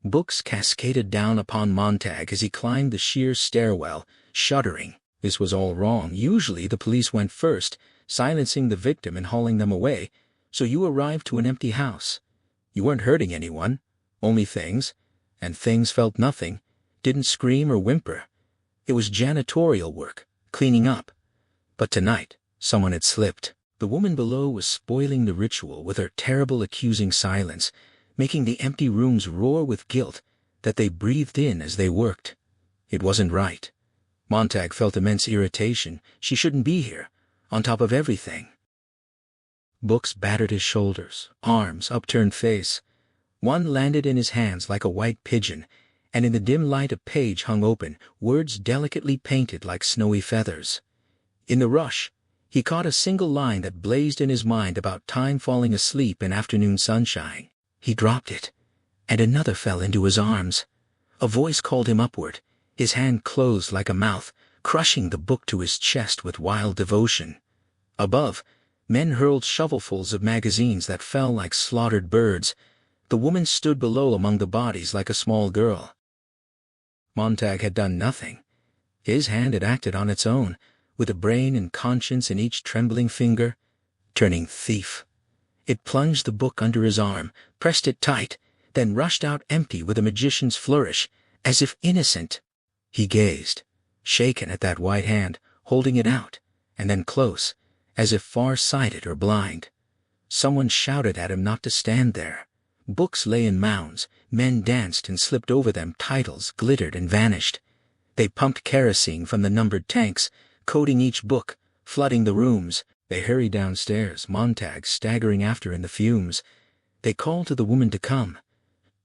Speaker 1: Books cascaded down upon Montag as he climbed the sheer stairwell, shuddering. This was all wrong. Usually the police went first, silencing the victim and hauling them away, so you arrived to an empty house. You weren't hurting anyone, only things, and things felt nothing, didn't scream or whimper. It was janitorial work, cleaning up. But tonight, someone had slipped. The woman below was spoiling the ritual with her terrible accusing silence, making the empty rooms roar with guilt that they breathed in as they worked. It wasn't right. Montag felt immense irritation. She shouldn't be here, on top of everything. Books battered his shoulders, arms, upturned face. One landed in his hands like a white pigeon, and in the dim light a page hung open, words delicately painted like snowy feathers. In the rush, he caught a single line that blazed in his mind about time falling asleep in afternoon sunshine. He dropped it, and another fell into his arms. A voice called him upward, his hand closed like a mouth, crushing the book to his chest with wild devotion. Above, men hurled shovelfuls of magazines that fell like slaughtered birds. The woman stood below among the bodies like a small girl. Montag had done nothing. His hand had acted on its own, with a brain and conscience in each trembling finger, turning thief. It plunged the book under his arm, pressed it tight, then rushed out empty with a magician's flourish, as if innocent. He gazed, shaken at that white hand, holding it out, and then close, as if far-sighted or blind. Someone shouted at him not to stand there. Books lay in mounds, men danced and slipped over them, titles glittered and vanished. They pumped kerosene from the numbered tanks, coating each book, flooding the rooms. They hurried downstairs, Montag staggering after in the fumes. They called to the woman to come.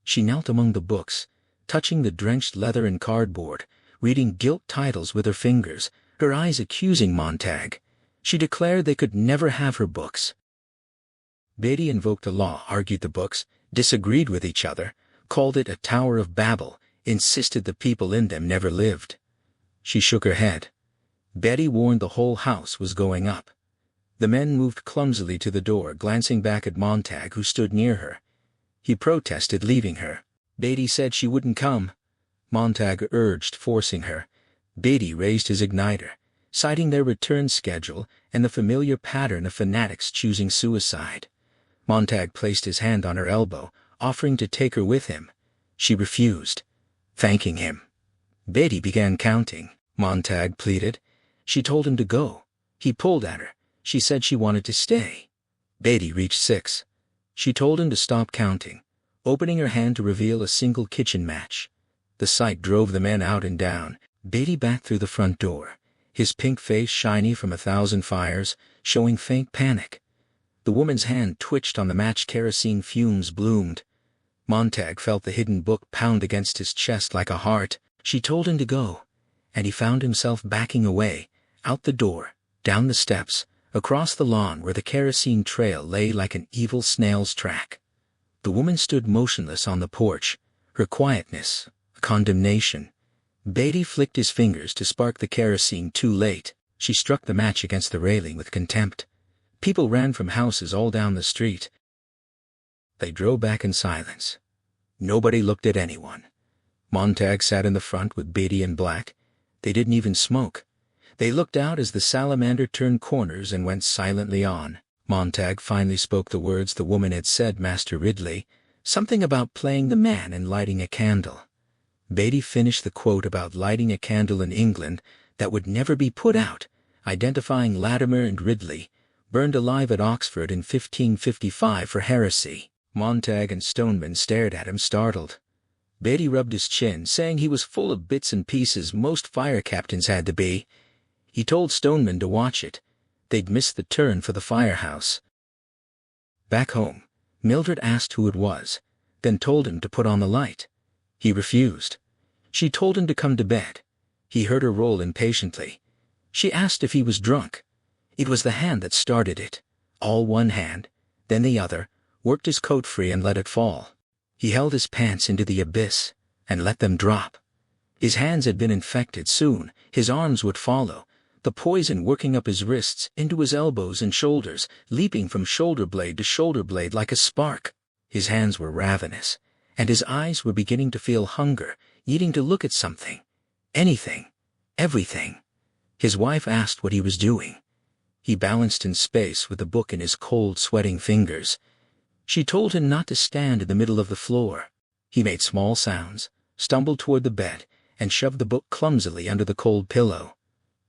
Speaker 1: She knelt among the books, touching the drenched leather and cardboard, reading gilt titles with her fingers, her eyes accusing Montag. She declared they could never have her books. Beatty invoked the law, argued the books, disagreed with each other, called it a Tower of Babel, insisted the people in them never lived. She shook her head. Beatty warned the whole house was going up. The men moved clumsily to the door, glancing back at Montag, who stood near her. He protested, leaving her. Beatty said she wouldn't come. Montag urged, forcing her. Beatty raised his igniter, citing their return schedule and the familiar pattern of fanatics choosing suicide. Montag placed his hand on her elbow, offering to take her with him. She refused, thanking him. Beatty began counting. Montag pleaded. She told him to go. He pulled at her. She said she wanted to stay. Beatty reached 6. She told him to stop counting, opening her hand to reveal a single kitchen match. The sight drove the men out and down. Beatty backed through the front door, his pink face shiny from 1,000 fires, showing faint panic. The woman's hand twitched on the match, kerosene fumes bloomed. Montag felt the hidden book pound against his chest like a heart. She told him to go, and he found himself backing away, out the door, down the steps, across the lawn where the kerosene trail lay like an evil snail's track. The woman stood motionless on the porch, her quietness a condemnation. Beatty flicked his fingers to spark the kerosene too late. She struck the match against the railing with contempt. People ran from houses all down the street. They drove back in silence. Nobody looked at anyone. Montag sat in the front with Beatty and Black. They didn't even smoke. They looked out as the salamander turned corners and went silently on. Montag finally spoke the words the woman had said, Master Ridley, something about playing the man and lighting a candle. Beatty finished the quote about lighting a candle in England that would never be put out, identifying Latimer and Ridley, burned alive at Oxford in 1555 for heresy. Montag and Stoneman stared at him, startled. Beatty rubbed his chin, saying he was full of bits and pieces most fire captains had to be. He told Stoneman to watch it. They'd missed the turn for the firehouse. Back home, Mildred asked who it was, then told him to put on the light. He refused. She told him to come to bed. He heard her roll impatiently. She asked if he was drunk. It was the hand that started it. All one hand, then the other, worked his coat free and let it fall. He held his pants into the abyss and let them drop. His hands had been infected. Soon his arms would follow, the poison working up his wrists, into his elbows and shoulders, leaping from shoulder blade to shoulder blade like a spark. His hands were ravenous, and his eyes were beginning to feel hunger, needing to look at something. Anything. Everything. His wife asked what he was doing. He balanced in space with the book in his cold, sweating fingers. She told him not to stand in the middle of the floor. He made small sounds, stumbled toward the bed, and shoved the book clumsily under the cold pillow.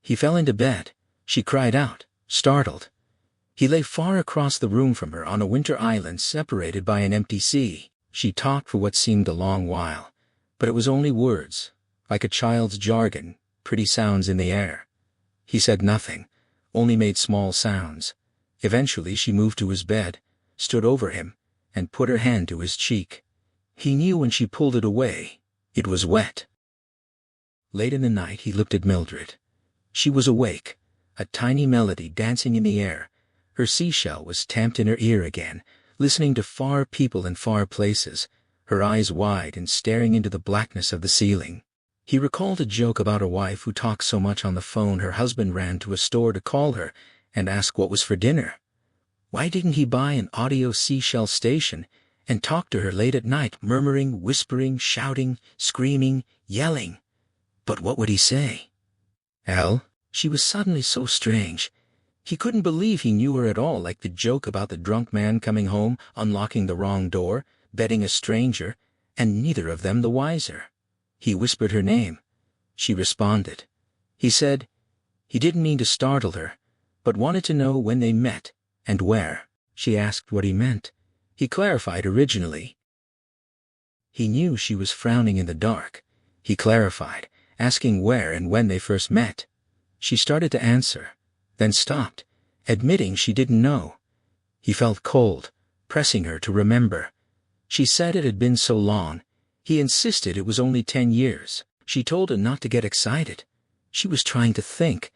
Speaker 1: He fell into bed. She cried out, startled. He lay far across the room from her on a winter island separated by an empty sea. She talked for what seemed a long while, but it was only words, like a child's jargon, pretty sounds in the air. He said nothing, only made small sounds. Eventually she moved to his bed, stood over him, and put her hand to his cheek. He knew when she pulled it away. It was wet. Late in the night he looked at Mildred. She was awake, a tiny melody dancing in the air. Her seashell was tamped in her ear again, listening to far people in far places, her eyes wide and staring into the blackness of the ceiling. He recalled a joke about a wife who talked so much on the phone her husband ran to a store to call her and ask what was for dinner. Why didn't he buy an audio seashell station and talk to her late at night, murmuring, whispering, shouting, screaming, yelling? But what would he say? Elle? She was suddenly so strange. He couldn't believe he knew her at all, like the joke about the drunk man coming home, unlocking the wrong door, betting a stranger, and neither of them the wiser. He whispered her name. She responded. He said he didn't mean to startle her, but wanted to know when they met and where. She asked what he meant. He clarified originally. He knew she was frowning in the dark. He clarified, asking where and when they first met. She started to answer, then stopped, admitting she didn't know. He felt cold, pressing her to remember. She said it had been so long. He insisted it was only 10 years. She told him not to get excited. She was trying to think,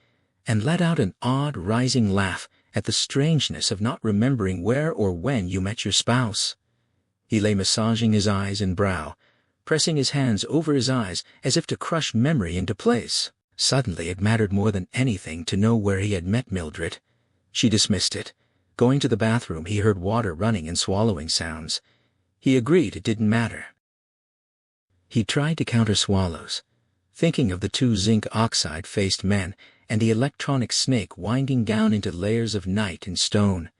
Speaker 1: and let out an odd, rising laugh at the strangeness of not remembering where or when you met your spouse. He lay massaging his eyes and brow, pressing his hands over his eyes as if to crush memory into place. Suddenly it mattered more than anything to know where he had met Mildred. She dismissed it. Going to the bathroom, he heard water running and swallowing sounds. He agreed it didn't matter. He tried to count her swallows, thinking of the 2 zinc oxide-faced men and the electronic snake winding down into layers of night and stone.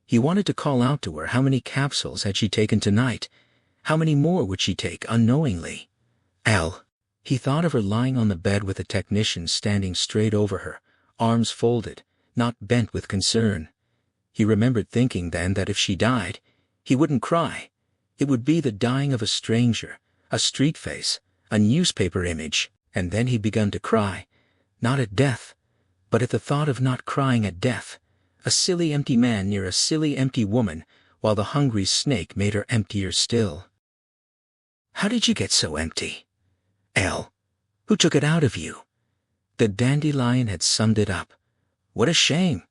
Speaker 1: He wanted to call out to her how many capsules had she taken tonight. How many more would she take unknowingly? Elle. He thought of her lying on the bed with the technician standing straight over her, arms folded, not bent with concern. He remembered thinking then that if she died, he wouldn't cry. It would be the dying of a stranger, a street face, a newspaper image, and then he'd begun to cry, not at death, but at the thought of not crying at death, a silly empty man near a silly empty woman, while the hungry snake made her emptier still. How did you get so empty? Elle. Who took it out of you? The dandelion had summed it up. What a shame.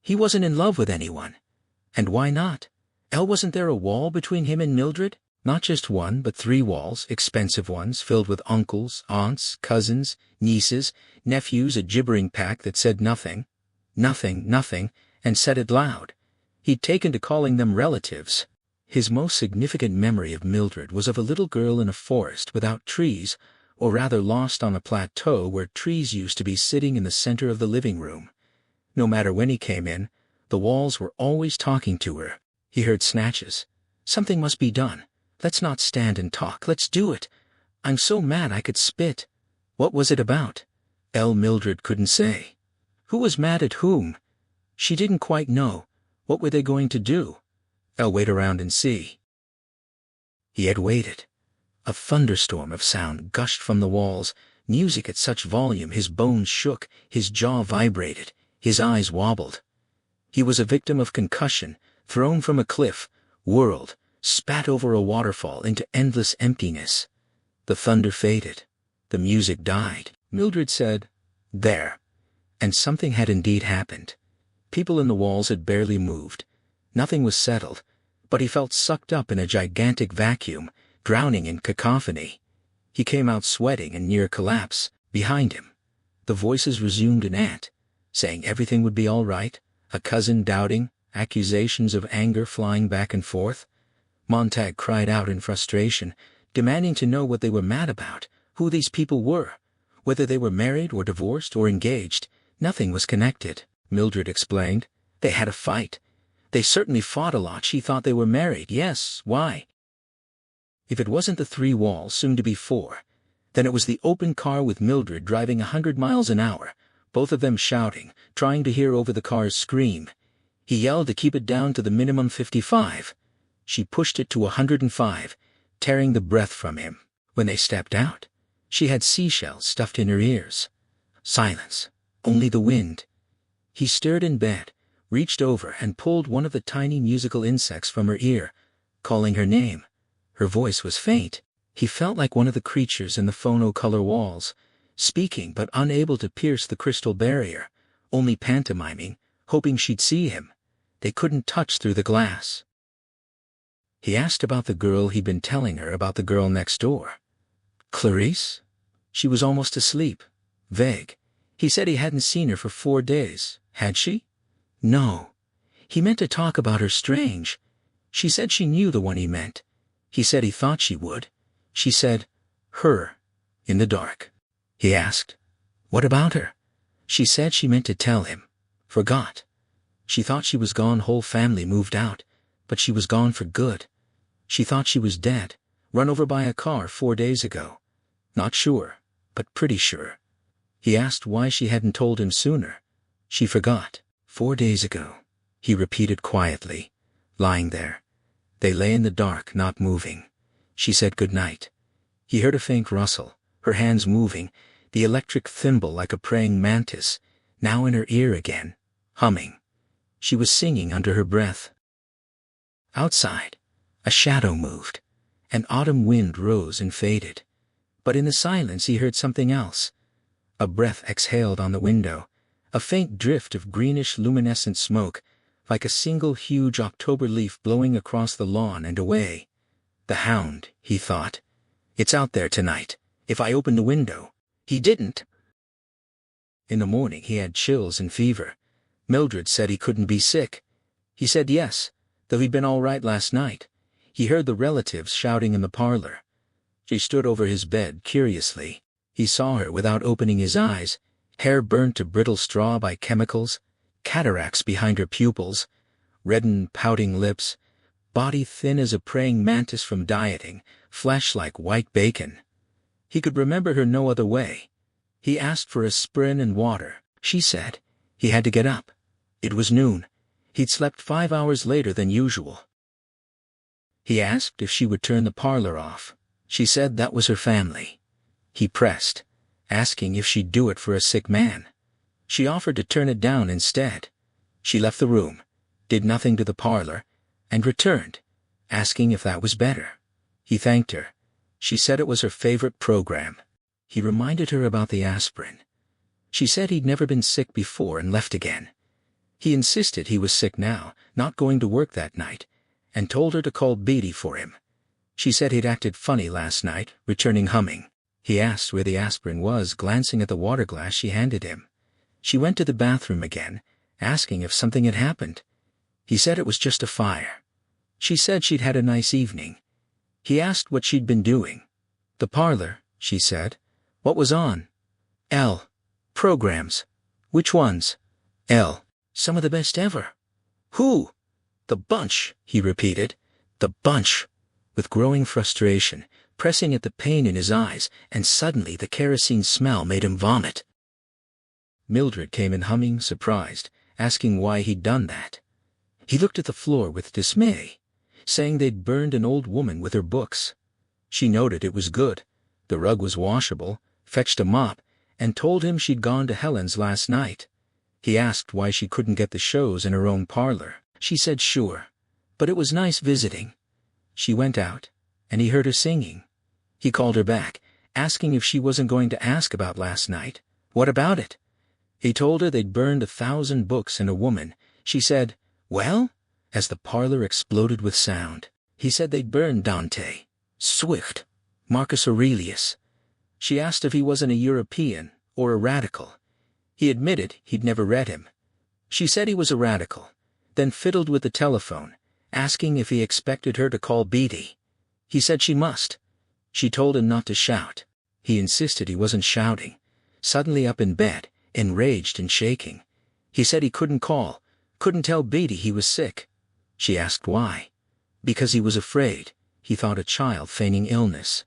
Speaker 1: He wasn't in love with anyone. And why not? Elle, wasn't there a wall between him and Mildred? Not just one, but 3 walls, expensive ones, filled with uncles, aunts, cousins, nieces, nephews, a gibbering pack that said nothing, and said it loud. He'd taken to calling them relatives. His most significant memory of Mildred was of a little girl in a forest without trees, or rather lost on a plateau where trees used to be, sitting in the center of the living room. No matter when he came in, the walls were always talking to her. He heard snatches. Something must be done. Let's not stand and talk. Let's do it. I'm so mad I could spit. What was it about? Mildred couldn't say. Who was mad at whom? She didn't quite know. What were they going to do? Wait around and see. He had waited. A thunderstorm of sound gushed from the walls, music at such volume his bones shook, his jaw vibrated, his eyes wobbled. He was a victim of concussion, thrown from a cliff, whirled, spat over a waterfall into endless emptiness. The thunder faded. The music died. Mildred said, "There." And something had indeed happened. People in the walls had barely moved. Nothing was settled, but he felt sucked up in a gigantic vacuum, drowning in cacophony. He came out sweating and near collapse. Behind him, the voices resumed an aunt, saying everything would be all right, a cousin doubting, accusations of anger flying back and forth. Montag cried out in frustration, demanding to know what they were mad about, who these people were, whether they were married or divorced or engaged. Nothing was connected, Mildred explained. They had a fight. They certainly fought a lot. She thought they were married. Yes, why? If it wasn't the 3 walls, soon to be 4, then it was the open car with Mildred driving 100 miles an hour, both of them shouting, trying to hear over the car's scream. He yelled to keep it down to the minimum 55. She pushed it to 105, tearing the breath from him. When they stepped out, she had seashells stuffed in her ears. Silence. Only the wind. He stirred in bed, reached over and pulled one of the tiny musical insects from her ear, calling her name. Her voice was faint. He felt like one of the creatures in the phono-color walls, speaking but unable to pierce the crystal barrier, only pantomiming, hoping she'd see him. They couldn't touch through the glass. He asked about the girl he'd been telling her about, the girl next door. Clarice? She was almost asleep. Vague. He said he hadn't seen her for 4 days. Had she? No. He meant to talk about her. Strange. She said she knew the one he meant. He said he thought she would. She said, her, in the dark. He asked, what about her? She said she meant to tell him. Forgot. She thought she was gone. Whole family moved out, but she was gone for good. She thought she was dead, run over by a car 4 days ago. Not sure, but pretty sure. He asked why she hadn't told him sooner. She forgot. 4 days ago, he repeated quietly, lying there. They lay in the dark, not moving. She said good night. He heard a faint rustle, her hands moving, the electric thimble like a praying mantis, now in her ear again, humming. She was singing under her breath. Outside, a shadow moved. An autumn wind rose and faded. But in the silence he heard something else. A breath exhaled on the window, a faint drift of greenish luminescent smoke, like a single huge October leaf blowing across the lawn and away. The hound, he thought. It's out there tonight, if I open the window. He didn't. In the morning he had chills and fever. Mildred said he couldn't be sick. He said yes, though he'd been all right last night. He heard the relatives shouting in the parlor. She stood over his bed curiously. He saw her without opening his eyes, hair burnt to brittle straw by chemicals, cataracts behind her pupils, reddened pouting lips, body thin as a praying mantis from dieting, flesh like white bacon. He could remember her no other way. He asked for aspirin and water. She said he had to get up. It was noon. He'd slept 5 hours later than usual. He asked if she would turn the parlor off. She said that was her family. He pressed, asking if she'd do it for a sick man. She offered to turn it down instead. She left the room, did nothing to the parlor, and returned, asking if that was better. He thanked her. She said it was her favorite program. He reminded her about the aspirin. She said he'd never been sick before and left again. He insisted he was sick now, not going to work that night, and told her to call Beatty for him. She said he'd acted funny last night, returning humming. He asked where the aspirin was, glancing at the water glass she handed him. She went to the bathroom again, asking if something had happened. He said it was just a fire. She said she'd had a nice evening. He asked what she'd been doing. The parlor, she said. What was on? L. Programs. Which ones? L. Some of the best ever. Who? The bunch, he repeated. The bunch. With growing frustration, pressing at the pain in his eyes, and suddenly the kerosene smell made him vomit. Mildred came in humming, surprised, asking why he'd done that. He looked at the floor with dismay, saying they'd burned an old woman with her books. She noted it was good. The rug was washable, fetched a mop, and told him she'd gone to Helen's last night. He asked why she couldn't get the shows in her own parlor. She said sure, but it was nice visiting. She went out, and he heard her singing. He called her back, asking if she wasn't going to ask about last night. What about it? He told her they'd burned 1,000 books and a woman. She said, well? As the parlor exploded with sound. He said they'd burned Dante, Swift, Marcus Aurelius, She asked if he wasn't a European or a radical. He admitted he'd never read him. She said he was a radical, then fiddled with the telephone, asking if he expected her to call Beatty. He said she must. She told him not to shout. He insisted he wasn't shouting. Suddenly up in bed, enraged and shaking. He said he couldn't call, couldn't tell Beatty he was sick. She asked why. Because he was afraid. He thought a child feigning illness.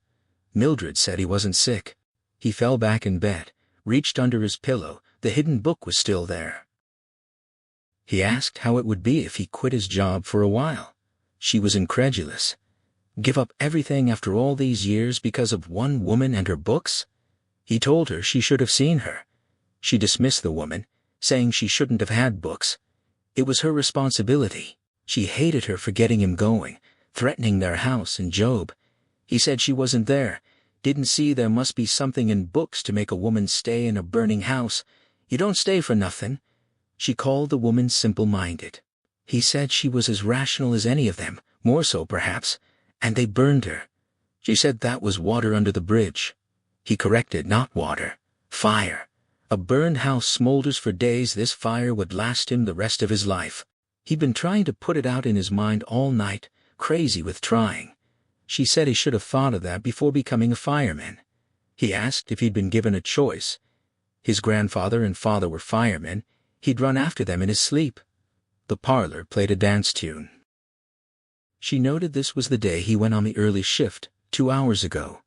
Speaker 1: Mildred said he wasn't sick. He fell back in bed, reached under his pillow. The hidden book was still there. He asked how it would be if he quit his job for a while. She was incredulous. Give up everything after all these years because of one woman and her books? He told her she should have seen her. She dismissed the woman, saying she shouldn't have had books. It was her responsibility. She hated her for getting him going, threatening their house and Job. He said she wasn't there, didn't see there must be something in books to make a woman stay in a burning house. You don't stay for nothing. She called the woman simple-minded. He said she was as rational as any of them, more so perhaps, and they burned her. She said that was water under the bridge. He corrected, not water, fire. A burned house smolders for days. This fire would last him the rest of his life. He'd been trying to put it out in his mind all night, crazy with trying. She said he should have thought of that before becoming a fireman. He asked if he'd been given a choice. His grandfather and father were firemen. He'd run after them in his sleep. The parlor played a dance tune. She noted this was the day he went on the early shift, 2 hours ago.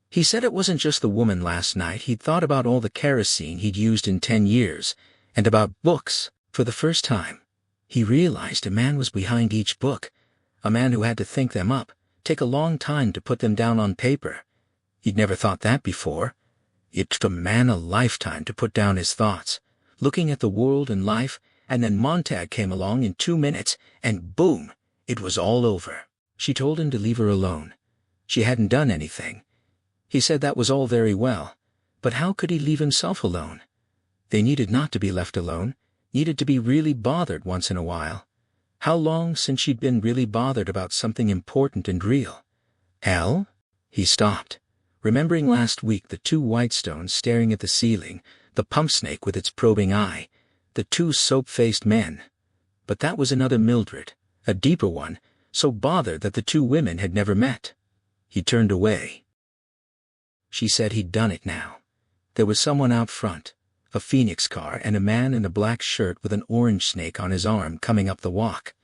Speaker 1: He said it wasn't just the woman last night. He'd thought about all the kerosene he'd used in 10 years, and about books. For the first time, he realized a man was behind each book, a man who had to think them up, take a long time to put them down on paper. He'd never thought that before. It took a man a lifetime to put down his thoughts, looking at the world and life, and then Montag came along in 2 minutes, and boom, it was all over. She told him to leave her alone. She hadn't done anything. He said that was all very well, but how could he leave himself alone? They needed not to be left alone, needed to be really bothered once in a while. How long since she'd been really bothered about something important and real? Hell? He stopped, remembering last week the 2 white stones staring at the ceiling, the pump snake with its probing eye, the 2 soap-faced men. But that was another Mildred, a deeper one, so bothered that the 2 women had never met. He turned away. She said he'd done it now. There was someone out front, a Phoenix car and a man in a black shirt with an orange snake on his arm coming up the walk.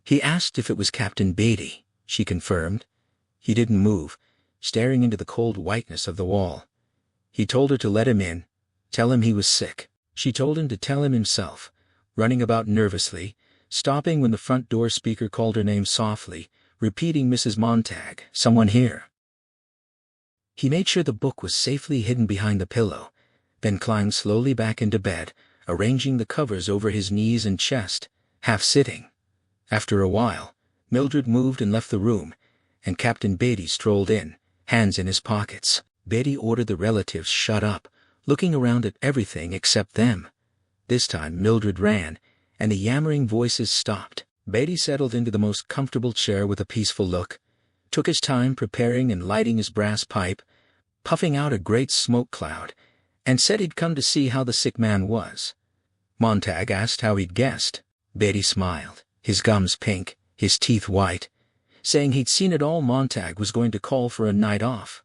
Speaker 1: He asked if it was Captain Beatty. She confirmed. He didn't move, staring into the cold whiteness of the wall. He told her to let him in, tell him he was sick. She told him to tell him himself, running about nervously, stopping when the front door speaker called her name softly, repeating Mrs. Montag, someone here. He made sure the book was safely hidden behind the pillow, then climbed slowly back into bed, arranging the covers over his knees and chest, half sitting. After a while, Mildred moved and left the room, and Captain Beatty strolled in, hands in his pockets. Beatty ordered the relatives shut up, looking around at everything except them. This time Mildred ran, and the yammering voices stopped. Beatty settled into the most comfortable chair with a peaceful look, took his time preparing and lighting his brass pipe, puffing out a great smoke cloud, and said he'd come to see how the sick man was. Montag asked how he'd guessed. Beatty smiled, his gums pink, his teeth white, saying he'd seen it all. Montag was going to call for a night off.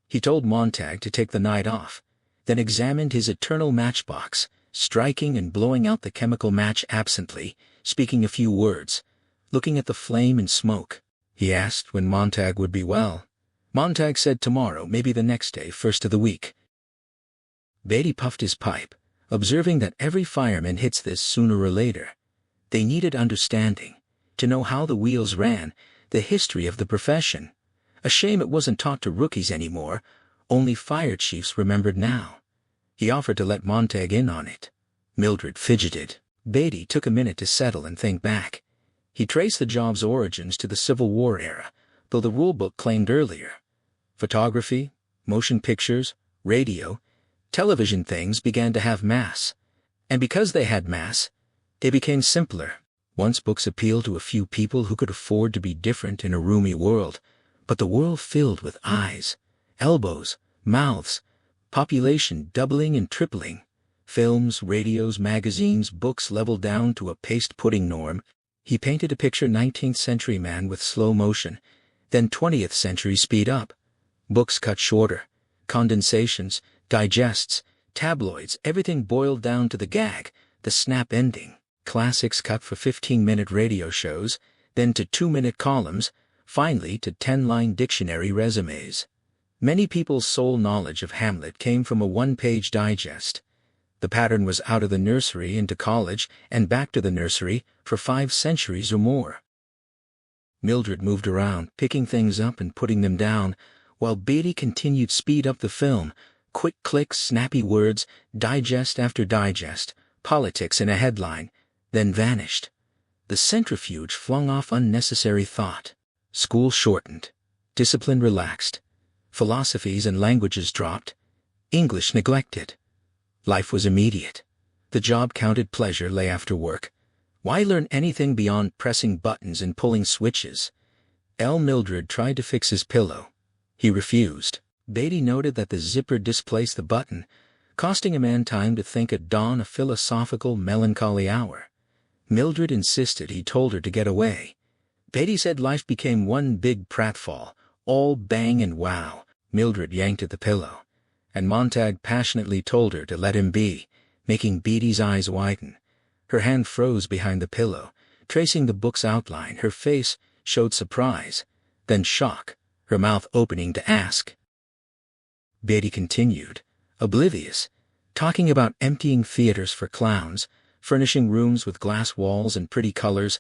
Speaker 1: He told Montag to take the night off, then examined his eternal matchbox, striking and blowing out the chemical match absently, speaking a few words, looking at the flame and smoke. He asked when Montag would be well. Montag said tomorrow, maybe the next day, first of the week. Beatty puffed his pipe, observing that every fireman hits this sooner or later. They needed understanding, to know how the wheels ran, the history of the profession. A shame it wasn't taught to rookies anymore, only fire chiefs remembered now. He offered to let Montag in on it. Mildred fidgeted. Beatty took a minute to settle and think back. He traced the job's origins to the Civil War era, though the rulebook claimed earlier. Photography, motion pictures, radio, television things began to have mass. And because they had mass, they became simpler. Once books appealed to a few people who could afford to be different in a roomy world, but the world filled with eyes, elbows, Mouths, population doubling and tripling. Films, radios, magazines, books leveled down to a paste pudding norm. He painted a picture 19th century man with slow motion, then 20th century speed up. Books cut shorter. Condensations, digests, tabloids, everything boiled down to the gag, the snap ending. Classics cut for 15-minute radio shows, then to 2-minute columns, finally to 10-line dictionary resumes. Many people's sole knowledge of Hamlet came from a one-page digest. The pattern was out of the nursery into college and back to the nursery for 5 centuries or more. Mildred moved around, picking things up and putting them down, while Beatty continued speed up the film, quick clicks, snappy words, digest after digest, politics in a headline, then vanished. The centrifuge flung off unnecessary thought. School shortened. Discipline relaxed. Philosophies and languages dropped. English neglected. Life was immediate. The job counted, pleasure lay after work. Why learn anything beyond pressing buttons and pulling switches? Mildred tried to fix his pillow. He refused. Beatty noted that the zipper displaced the button, costing a man time to think at dawn, a philosophical, melancholy hour. Mildred insisted. He told her to get away. Beatty said life became one big pratfall, all bang and wow. Mildred yanked at the pillow, and Montag passionately told her to let him be, making Beatty's eyes widen. Her hand froze behind the pillow, tracing the book's outline. Her face showed surprise, then shock, her mouth opening to ask. Beatty continued, oblivious, talking about emptying theaters for clowns, furnishing rooms with glass walls and pretty colors,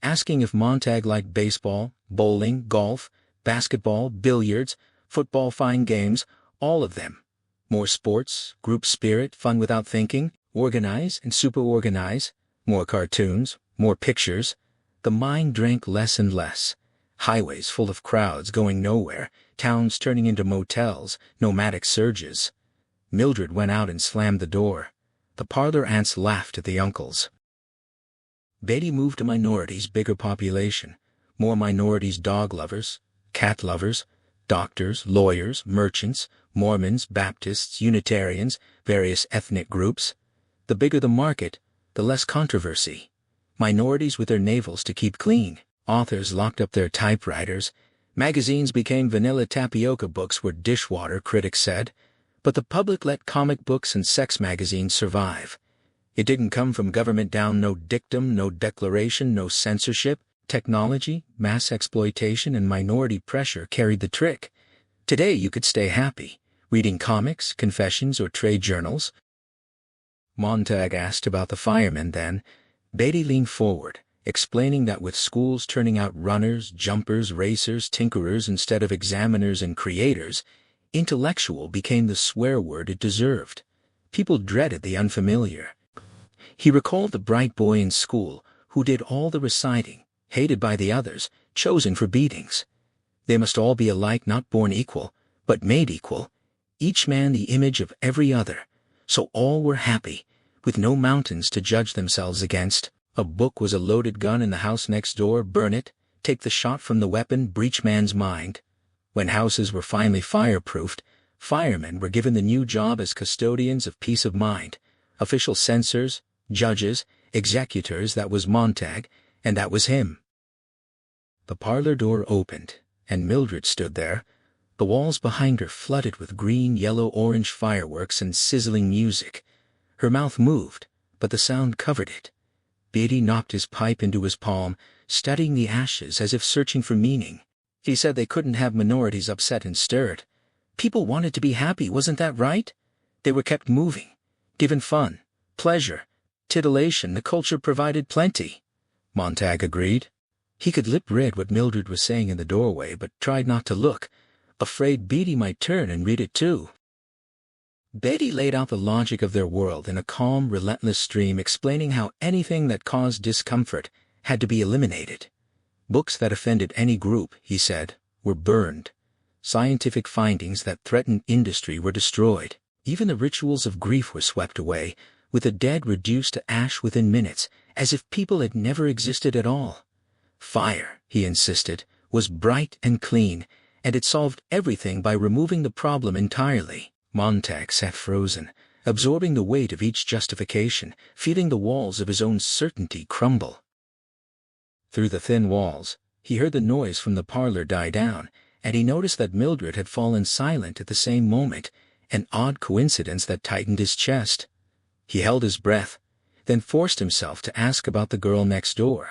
Speaker 1: asking if Montag liked baseball, bowling, golf, basketball, billiards, football, fine games, all of them. More sports, group spirit, fun without thinking, organize and super-organize, more cartoons, more pictures. The mind drank less and less. Highways full of crowds going nowhere, towns turning into motels, nomadic surges. Mildred went out and slammed the door. The parlor aunts laughed at the uncles. Beatty moved to minorities, bigger population, more minorities, dog lovers, cat lovers, doctors, lawyers, merchants, Mormons, Baptists, Unitarians, various ethnic groups. The bigger the market, the less controversy. Minorities with their navels to keep clean. Authors locked up their typewriters. Magazines became vanilla tapioca books were dishwater, critics said. But the public let comic books and sex magazines survive. It didn't come from government down, no dictum, no declaration, no censorship. Technology, mass exploitation, and minority pressure carried the trick. Today you could stay happy, reading comics, confessions, or trade journals. Montag asked about the firemen then. Beatty leaned forward, explaining that with schools turning out runners, jumpers, racers, tinkerers instead of examiners and creators, intellectual became the swear word it deserved. People dreaded the unfamiliar. He recalled the bright boy in school who did all the reciting, hated by the others, chosen for beatings. They must all be alike, not born equal, but made equal, each man the image of every other, so all were happy, with no mountains to judge themselves against. A book was a loaded gun in the house next door. Burn it, take the shot from the weapon, breach man's mind. When houses were finally fireproofed, firemen were given the new job as custodians of peace of mind, official censors, judges, executors. That was Montag, and that was him. The parlor door opened, and Mildred stood there, the walls behind her flooded with green, yellow, orange fireworks and sizzling music. Her mouth moved, but the sound covered it. Beatty knocked his pipe into his palm, studying the ashes as if searching for meaning. He said they couldn't have minorities upset and stirred. People wanted to be happy, wasn't that right? They were kept moving, given fun, pleasure, titillation. The culture provided plenty. Montag agreed. He could lip-read what Mildred was saying in the doorway, but tried not to look, afraid Beatty might turn and read it too. Beatty laid out the logic of their world in a calm, relentless stream, explaining how anything that caused discomfort had to be eliminated. Books that offended any group, he said, were burned. Scientific findings that threatened industry were destroyed. Even the rituals of grief were swept away, with the dead reduced to ash within minutes, as if people had never existed at all. Fire, he insisted, was bright and clean, and it solved everything by removing the problem entirely. Montag sat frozen, absorbing the weight of each justification, feeling the walls of his own certainty crumble. Through the thin walls, he heard the noise from the parlor die down, and he noticed that Mildred had fallen silent at the same moment, an odd coincidence that tightened his chest. He held his breath, then forced himself to ask about the girl next door.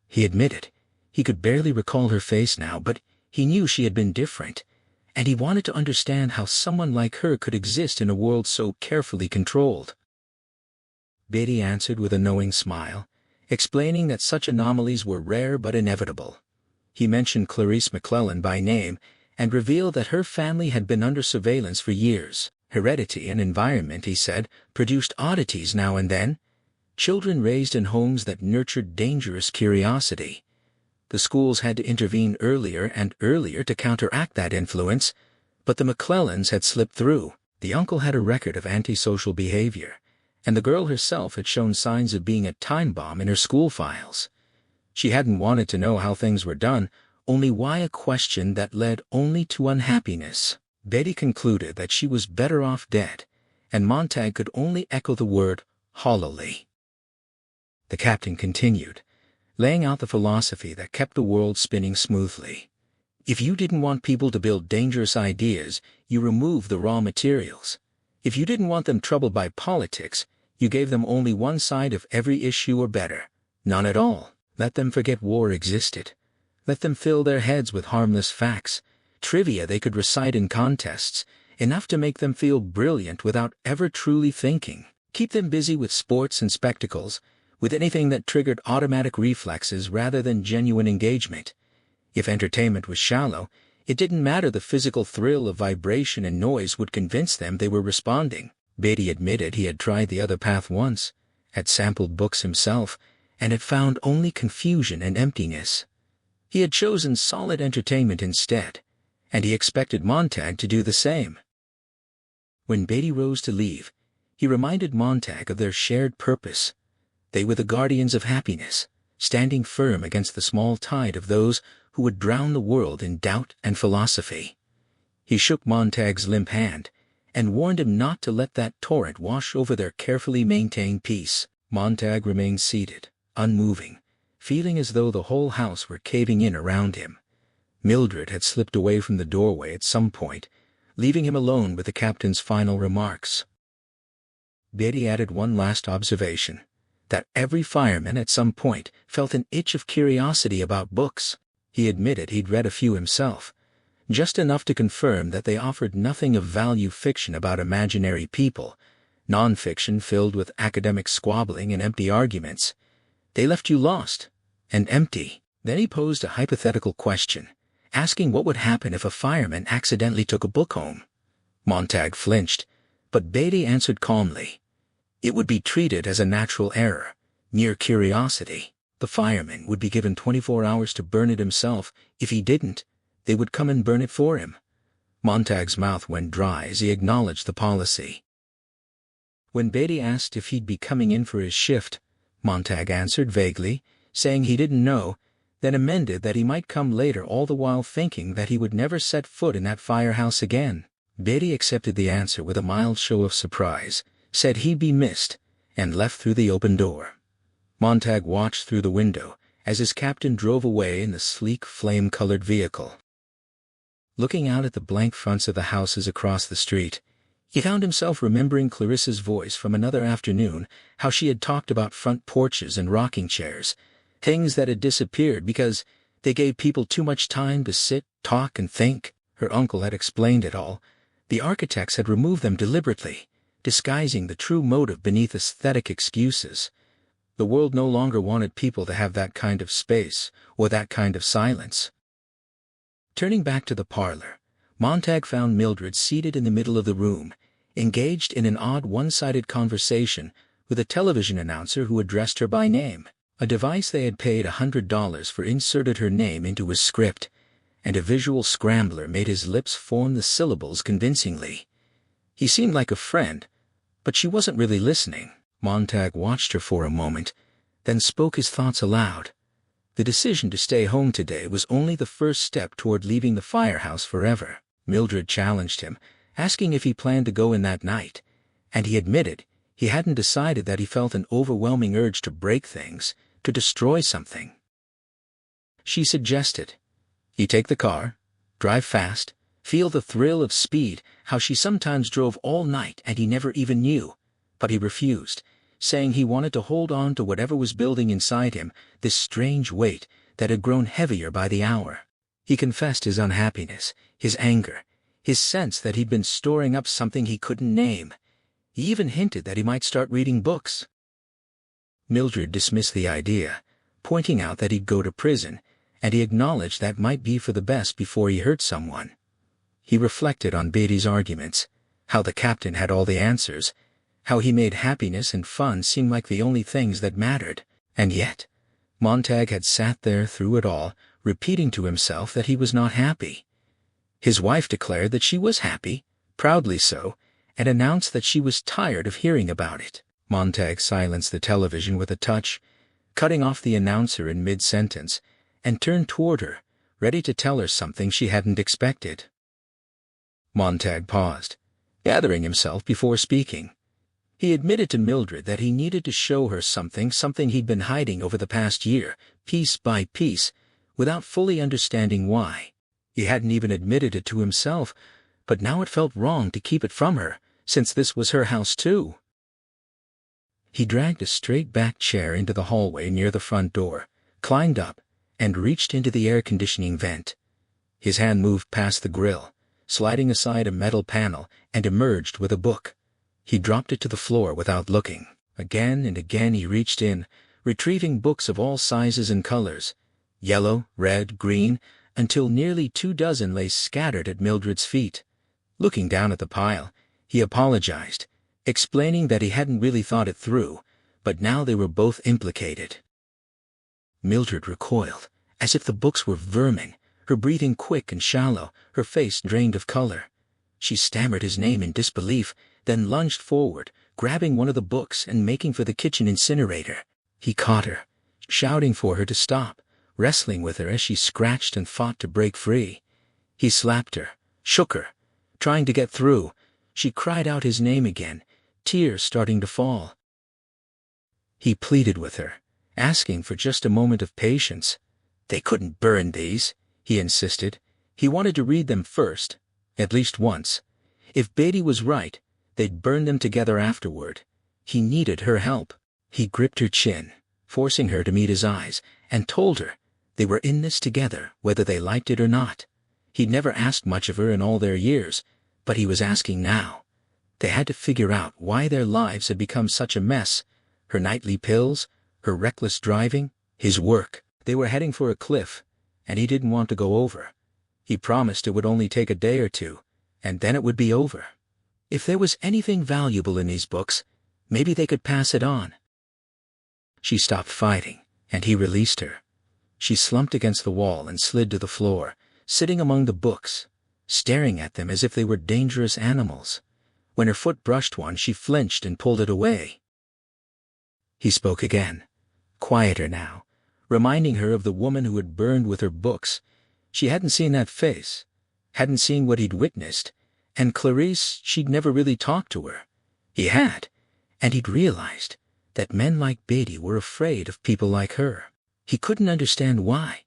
Speaker 1: He admitted he could barely recall her face now, but he knew she had been different, and he wanted to understand how someone like her could exist in a world so carefully controlled. Beatty answered with a knowing smile, explaining that such anomalies were rare but inevitable. He mentioned Clarice McClellan by name and revealed that her family had been under surveillance for years. Heredity and environment, he said, produced oddities now and then. Children raised in homes that nurtured dangerous curiosity. The schools had to intervene earlier and earlier to counteract that influence, but the McClellans had slipped through. The uncle had a record of antisocial behavior, and the girl herself had shown signs of being a time bomb in her school files. She hadn't wanted to know how things were done, only why a question that led only to unhappiness. Betty concluded that she was better off dead, and Montag could only echo the word hollowly. The captain continued, laying out the philosophy that kept the world spinning smoothly. If you didn't want people to build dangerous ideas, you removed the raw materials. If you didn't want them troubled by politics, you gave them only one side of every issue or better, none at all. Let them forget war existed. Let them fill their heads with harmless facts, trivia they could recite in contests, enough to make them feel brilliant without ever truly thinking. Keep them busy with sports and spectacles, with anything that triggered automatic reflexes rather than genuine engagement. If entertainment was shallow, it didn't matter. The physical thrill of vibration and noise would convince them they were responding. Beatty admitted he had tried the other path once, had sampled books himself, and had found only confusion and emptiness. He had chosen solid entertainment instead, and he expected Montag to do the same. When Beatty rose to leave, he reminded Montag of their shared purpose. They were the guardians of happiness, standing firm against the small tide of those who would drown the world in doubt and philosophy. He shook Montag's limp hand and warned him not to let that torrent wash over their carefully maintained peace. Montag remained seated, unmoving, feeling as though the whole house were caving in around him. Mildred had slipped away from the doorway at some point, leaving him alone with the captain's final remarks. Beatty added one last observation, that every fireman at some point felt an itch of curiosity about books. He admitted he'd read a few himself, just enough to confirm that they offered nothing of value. Fiction about imaginary people, non-fiction filled with academic squabbling and empty arguments. They left you lost and empty. Then he posed a hypothetical question, asking what would happen if a fireman accidentally took a book home. Montag flinched, but Beatty answered calmly. It would be treated as a natural error, mere curiosity. The fireman would be given 24 hours to burn it himself. If he didn't, they would come and burn it for him. Montag's mouth went dry as he acknowledged the policy. When Beatty asked if he'd be coming in for his shift, Montag answered vaguely, saying he didn't know, then amended that he might come later, all the while thinking that he would never set foot in that firehouse again. Beatty accepted the answer with a mild show of surprise, said he'd be missed, and left through the open door. Montag watched through the window as his captain drove away in the sleek flame-colored vehicle. Looking out at the blank fronts of the houses across the street, he found himself remembering Clarissa's voice from another afternoon, how she had talked about front porches and rocking chairs, things that had disappeared because they gave people too much time to sit, talk, and think. Her uncle had explained it all. The architects had removed them deliberately, disguising the true motive beneath aesthetic excuses. The world no longer wanted people to have that kind of space or that kind of silence. Turning back to the parlor, Montag found Mildred seated in the middle of the room, engaged in an odd one-sided conversation with a television announcer who addressed her by name. A device they had paid $100 for inserted her name into his script, and a visual scrambler made his lips form the syllables convincingly. He seemed like a friend, but she wasn't really listening. Montag watched her for a moment, then spoke his thoughts aloud. The decision to stay home today was only the first step toward leaving the firehouse forever. Mildred challenged him, asking if he planned to go in that night, and he admitted he hadn't decided that he felt an overwhelming urge to break things, to destroy something. She suggested, "You take the car, drive fast, feel the thrill of speed," how she sometimes drove all night and he never even knew. But he refused, saying he wanted to hold on to whatever was building inside him, this strange weight that had grown heavier by the hour. He confessed his unhappiness, his anger, his sense that he'd been storing up something he couldn't name. He even hinted that he might start reading books. Mildred dismissed the idea, pointing out that he'd go to prison, and he acknowledged that might be for the best before he hurt someone. He reflected on Beatty's arguments, how the captain had all the answers, how he made happiness and fun seem like the only things that mattered, and yet Montag had sat there through it all, repeating to himself that he was not happy. His wife declared that she was happy, proudly so, and announced that she was tired of hearing about it. Montag silenced the television with a touch, cutting off the announcer in mid-sentence, and turned toward her, ready to tell her something she hadn't expected. Montag paused, gathering himself before speaking. He admitted to Mildred that he needed to show her something he'd been hiding over the past year, piece by piece, without fully understanding why. He hadn't even admitted it to himself, but now it felt wrong to keep it from her, since this was her house too. He dragged a straight-back chair into the hallway near the front door, climbed up, and reached into the air-conditioning vent. His hand moved past the grill, sliding aside a metal panel, and emerged with a book. He dropped it to the floor without looking. Again and again he reached in, retrieving books of all sizes and colors, yellow, red, green, until nearly 24 lay scattered at Mildred's feet. Looking down at the pile, he apologized, explaining that he hadn't really thought it through, but now they were both implicated. Mildred recoiled, as if the books were vermin, her breathing quick and shallow, her face drained of color. She stammered his name in disbelief, then lunged forward, grabbing one of the books and making for the kitchen incinerator. He caught her, shouting for her to stop, wrestling with her as she scratched and fought to break free. He slapped her, shook her, trying to get through. She cried out his name again, tears starting to fall. He pleaded with her, asking for just a moment of patience. They couldn't burn these, he insisted. He wanted to read them first, at least once. If Beatty was right, they'd burn them together afterward. He needed her help. He gripped her chin, forcing her to meet his eyes, and told her they were in this together whether they liked it or not. He'd never asked much of her in all their years, but he was asking now. They had to figure out why their lives had become such a mess. Her nightly pills, her reckless driving, his work. They were heading for a cliff, and he didn't want to go over. He promised it would only take a day or two, and then it would be over. If there was anything valuable in these books, maybe they could pass it on. She stopped fighting, and he released her. She slumped against the wall and slid to the floor, sitting among the books, staring at them as if they were dangerous animals. When her foot brushed one, she flinched and pulled it away. He spoke again, quieter now, reminding her of the woman who had burned with her books. She hadn't seen that face, hadn't seen what he'd witnessed, and Clarice, she'd never really talked to her. He had, and he'd realized that men like Beatty were afraid of people like her. He couldn't understand why,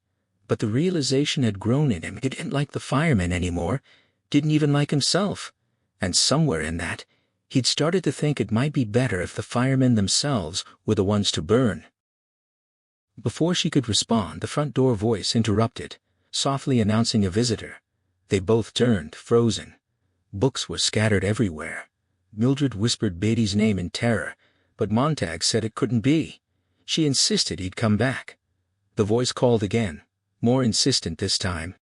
Speaker 1: but the realization had grown in him. He didn't like the firemen anymore, didn't even like himself, and somewhere in that, he'd started to think it might be better if the firemen themselves were the ones to burn. Before she could respond, the front door voice interrupted, softly announcing a visitor. They both turned, frozen. Books were scattered everywhere. Mildred whispered Beatty's name in terror, but Montag said it couldn't be. She insisted he'd come back. The voice called again, more insistent this time.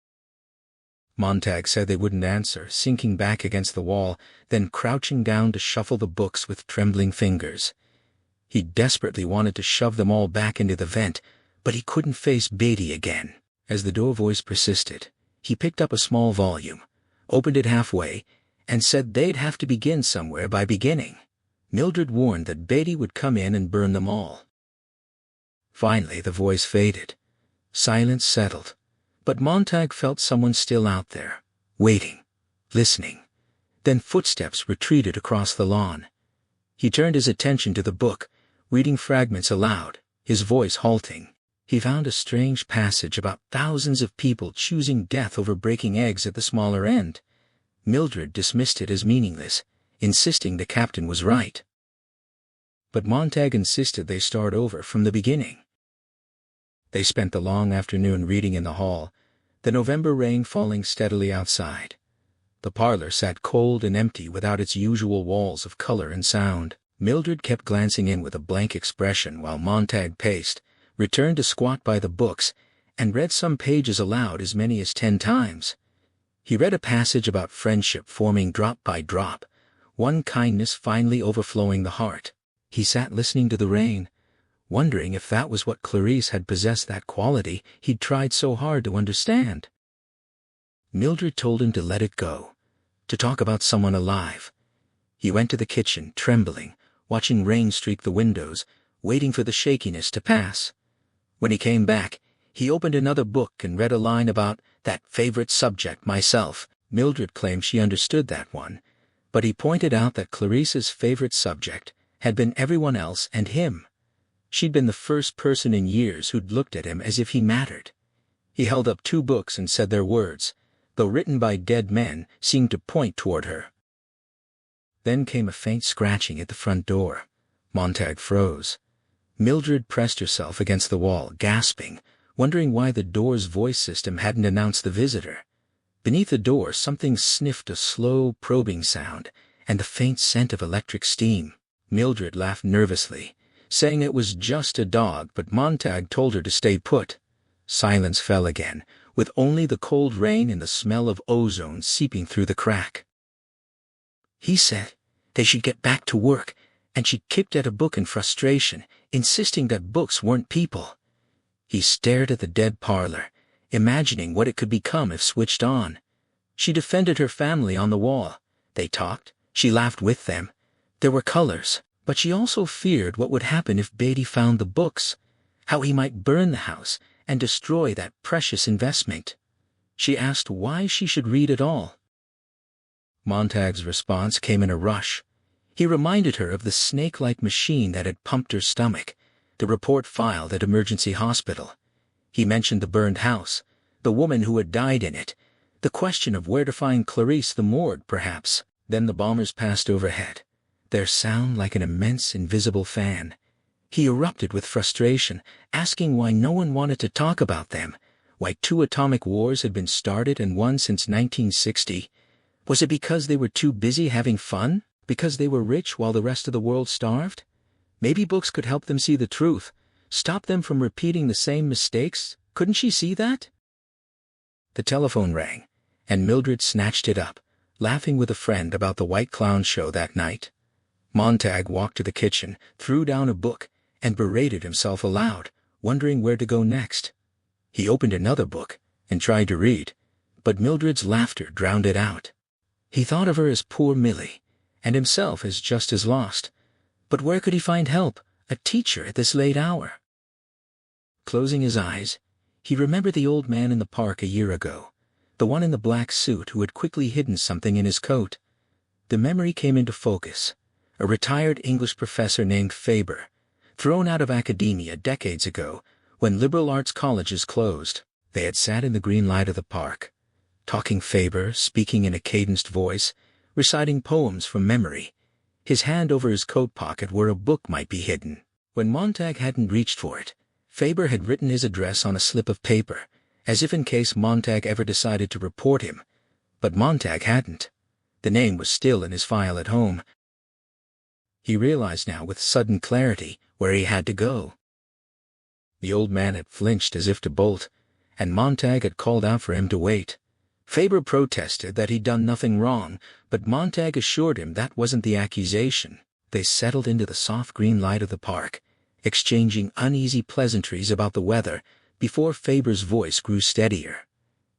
Speaker 1: Montag said they wouldn't answer, sinking back against the wall, then crouching down to shuffle the books with trembling fingers. He desperately wanted to shove them all back into the vent, but he couldn't face Beatty again. As the door voice persisted, he picked up a small volume, opened it halfway, and said they'd have to begin somewhere by beginning. Mildred warned that Beatty would come in and burn them all. Finally the voice faded. Silence settled, but Montag felt someone still out there, waiting, listening. Then footsteps retreated across the lawn. He turned his attention to the book, reading fragments aloud, his voice halting. He found a strange passage about thousands of people choosing death over breaking eggs at the smaller end. Mildred dismissed it as meaningless, insisting the captain was right. But Montag insisted they start over from the beginning. They spent the long afternoon reading in the hall, the November rain falling steadily outside. The parlor sat cold and empty without its usual walls of color and sound. Mildred kept glancing in with a blank expression while Montag paced, returned to squat by the books, and read some pages aloud as many as 10 times. He read a passage about friendship forming drop by drop, one kindness finally overflowing the heart. He sat listening to the rain, wondering if that was what Clarice had possessed, that quality he'd tried so hard to understand. Mildred told him to let it go, to talk about someone alive. He went to the kitchen, trembling, watching rain streak the windows, waiting for the shakiness to pass. When he came back, he opened another book and read a line about that favorite subject, myself. Mildred claimed she understood that one, but he pointed out that Clarice's favorite subject had been everyone else and him. She'd been the first person in years who'd looked at him as if he mattered. He held up 2 books and said their words, though written by dead men, seemed to point toward her. Then came a faint scratching at the front door. Montag froze. Mildred pressed herself against the wall, gasping, wondering why the door's voice system hadn't announced the visitor. Beneath the door, something sniffed a slow, probing sound, and the faint scent of electric steam. Mildred laughed nervously, saying it was just a dog, but Montag told her to stay put. Silence fell again, with only the cold rain and the smell of ozone seeping through the crack. He said they should get back to work, and she kicked at a book in frustration, insisting that books weren't people. He stared at the dead parlor, imagining what it could become if switched on. She defended her family on the wall. They talked, she laughed with them. There were colors, but she also feared what would happen if Beatty found the books, how he might burn the house and destroy that precious investment. She asked why she should read at all. Montag's response came in a rush. He reminded her of the snake-like machine that had pumped her stomach, the report filed at emergency hospital. He mentioned the burned house, the woman who had died in it, the question of where to find Clarice, the morgue, perhaps. Then the bombers passed overhead, their sound like an immense invisible fan. He erupted with frustration, asking why no one wanted to talk about them, why 2 atomic wars had been started and one since 1960. Was it because they were too busy having fun? Because they were rich while the rest of the world starved? Maybe books could help them see the truth, stop them from repeating the same mistakes. Couldn't she see that? The telephone rang, and Mildred snatched it up, laughing with a friend about the White Clown show that night. Montag walked to the kitchen, threw down a book, and berated himself aloud, wondering where to go next. He opened another book and tried to read, but Mildred's laughter drowned it out. He thought of her as poor Millie, and himself as just as lost. But where could he find help, a teacher at this late hour? Closing his eyes, he remembered the old man in the park a year ago, the one in the black suit who had quickly hidden something in his coat. The memory came into focus. A retired English professor named Faber, thrown out of academia decades ago when liberal arts colleges closed. They had sat in the green light of the park, talking. Faber, speaking in a cadenced voice, reciting poems from memory, his hand over his coat pocket where a book might be hidden. When Montag hadn't reached for it, Faber had written his address on a slip of paper, as if in case Montag ever decided to report him. But Montag hadn't. The name was still in his file at home. He realized now with sudden clarity where he had to go. The old man had flinched as if to bolt, and Montag had called out for him to wait. Faber protested that he'd done nothing wrong, but Montag assured him that wasn't the accusation. They settled into the soft green light of the park, exchanging uneasy pleasantries about the weather before Faber's voice grew steadier.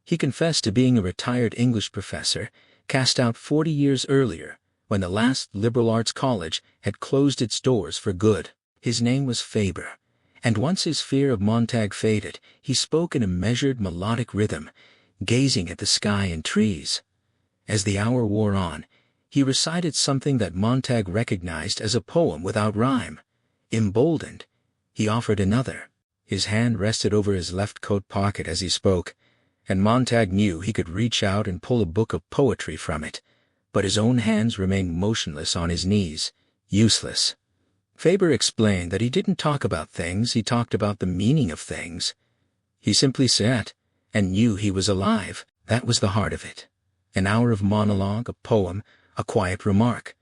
Speaker 1: He confessed to being a retired English professor, cast out 40 years earlier, when the last liberal arts college had closed its doors for good. His name was Faber, And once his fear of Montag faded, he spoke in a measured melodic rhythm, gazing at the sky and trees. As the hour wore on, he recited something that Montag recognized as a poem without rhyme. Emboldened, he offered another. His hand rested over his left coat pocket as he spoke, and Montag knew he could reach out and pull a book of poetry from it, but his own hands remained motionless on his knees, useless. Faber explained that he didn't talk about things, he talked about the meaning of things. He simply sat, and knew he was alive. That was the heart of it. An hour of monologue, a poem, a quiet remark.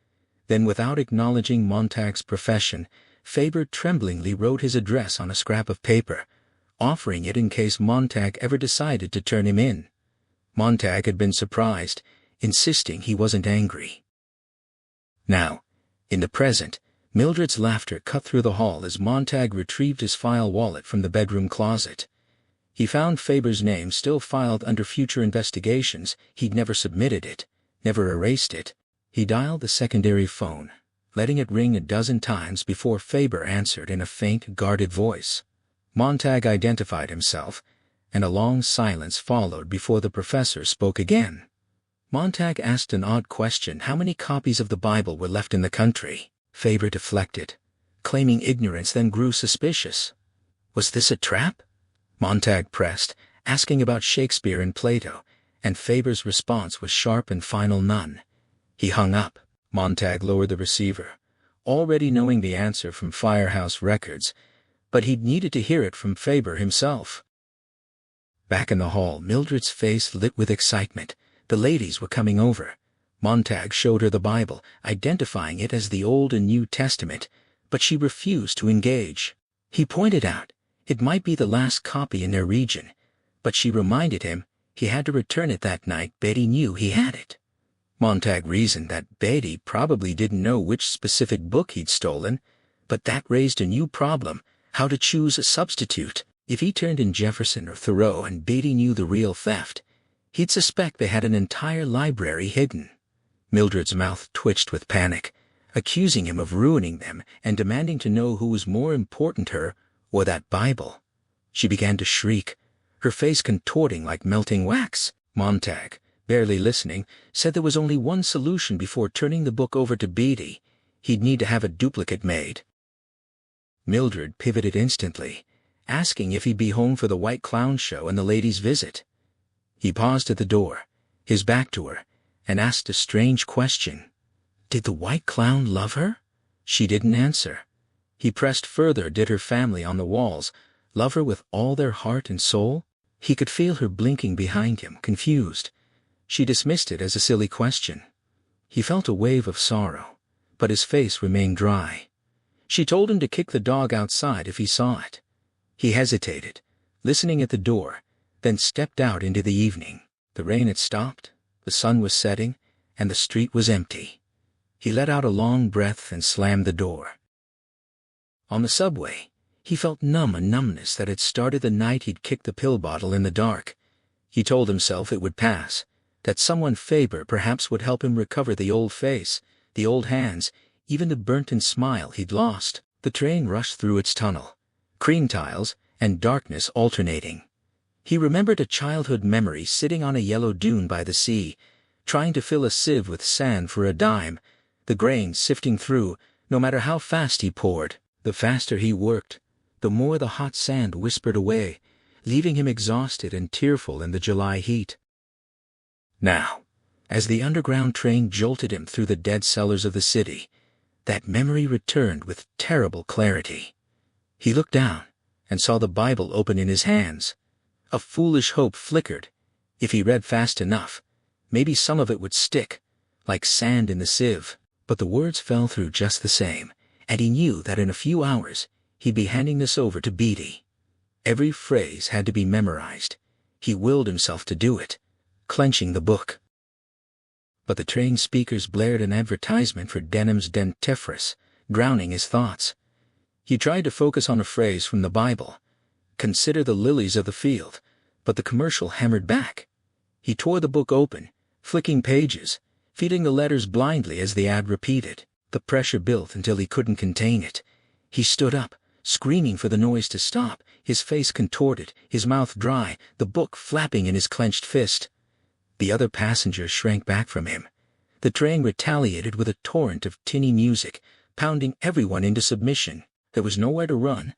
Speaker 1: Then, without acknowledging Montag's profession, Faber tremblingly wrote his address on a scrap of paper, offering it in case Montag ever decided to turn him in. Montag had been surprised, insisting he wasn't angry. Now, in the present, Mildred's laughter cut through the hall as Montag retrieved his file wallet from the bedroom closet. He found Faber's name still filed under future investigations. He'd never submitted it, never erased it. He dialed the secondary phone, letting it ring a dozen times before Faber answered in a faint, guarded voice. Montag identified himself, and a long silence followed before the professor spoke again. Montag asked an odd question: how many copies of the Bible were left in the country? Faber deflected, claiming ignorance, then grew suspicious. Was this a trap? Montag pressed, asking about Shakespeare and Plato, and Faber's response was sharp and final: none. He hung up. Montag lowered the receiver, already knowing the answer from Firehouse Records, but he'd needed to hear it from Faber himself. Back in the hall, Mildred's face lit with excitement. The ladies were coming over. Montag showed her the Bible, identifying it as the Old and New Testament, but she refused to engage. He pointed out it might be the last copy in their region, but she reminded him he had to return it that night. Betty knew he had it. Montag reasoned that Betty probably didn't know which specific book he'd stolen, but that raised a new problem: how to choose a substitute. If he turned in Jefferson or Thoreau and Betty knew the real theft, he'd suspect they had an entire library hidden. Mildred's mouth twitched with panic, accusing him of ruining them and demanding to know who was more important, her or that Bible. She began to shriek, her face contorting like melting wax. Montag, barely listening, said there was only one solution before turning the book over to Betty. He'd need to have a duplicate made. Mildred pivoted instantly, asking if he'd be home for the White Clown show and the ladies' visit. He paused at the door, his back to her, and asked a strange question. Did the White Clown love her? She didn't answer. He pressed further. Did her family on the walls love her with all their heart and soul? He could feel her blinking behind him, confused. She dismissed it as a silly question. He felt a wave of sorrow, but his face remained dry. She told him to kick the dog outside if he saw it. He hesitated, listening at the door, then stepped out into the evening. The rain had stopped, the sun was setting, and the street was empty. He let out a long breath and slammed the door. On the subway, he felt a numbness that had started the night he'd kicked the pill bottle in the dark. He told himself it would pass, that someone, Faber perhaps, would help him recover the old face, the old hands, even the burnt-in smile he'd lost. The train rushed through its tunnel, cream tiles and darkness alternating. He remembered a childhood memory, sitting on a yellow dune by the sea, trying to fill a sieve with sand for a dime, the grain sifting through, no matter how fast he poured. The faster he worked, the more the hot sand whispered away, leaving him exhausted and tearful in the July heat. Now, as the underground train jolted him through the dead cellars of the city, that memory returned with terrible clarity. He looked down and saw the Bible open in his hands. A foolish hope flickered. If he read fast enough, maybe some of it would stick, like sand in the sieve. But the words fell through just the same, and he knew that in a few hours he'd be handing this over to Betty. Every phrase had to be memorized. He willed himself to do it, clenching the book. But the train speakers blared an advertisement for Denham's dentifrice, drowning his thoughts. He tried to focus on a phrase from the Bible, "Consider the lilies of the field," but the commercial hammered back. He tore the book open, flicking pages, feeding the letters blindly as the ad repeated. The pressure built until he couldn't contain it. He stood up, screaming for the noise to stop, his face contorted, his mouth dry, the book flapping in his clenched fist. The other passengers shrank back from him. The train retaliated with a torrent of tinny music, pounding everyone into submission. There was nowhere to run.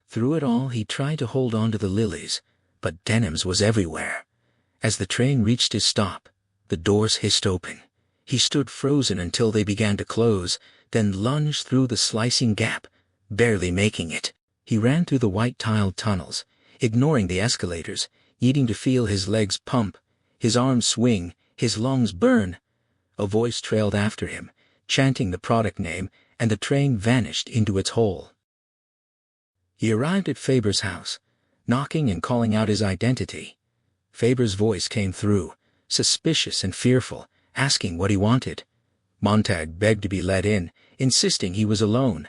Speaker 1: Through it all, he tried to hold on to the lilies, but Denham's was everywhere. As the train reached his stop, the doors hissed open. He stood frozen until they began to close, then lunged through the slicing gap, barely making it. He ran through the white-tiled tunnels, ignoring the escalators, needing to feel his legs pump, his arms swing, his lungs burn. A voice trailed after him, chanting the product name, and the train vanished into its hole. He arrived at Faber's house, knocking and calling out his identity. Faber's voice came through, suspicious and fearful, asking what he wanted. Montag begged to be let in, insisting he was alone.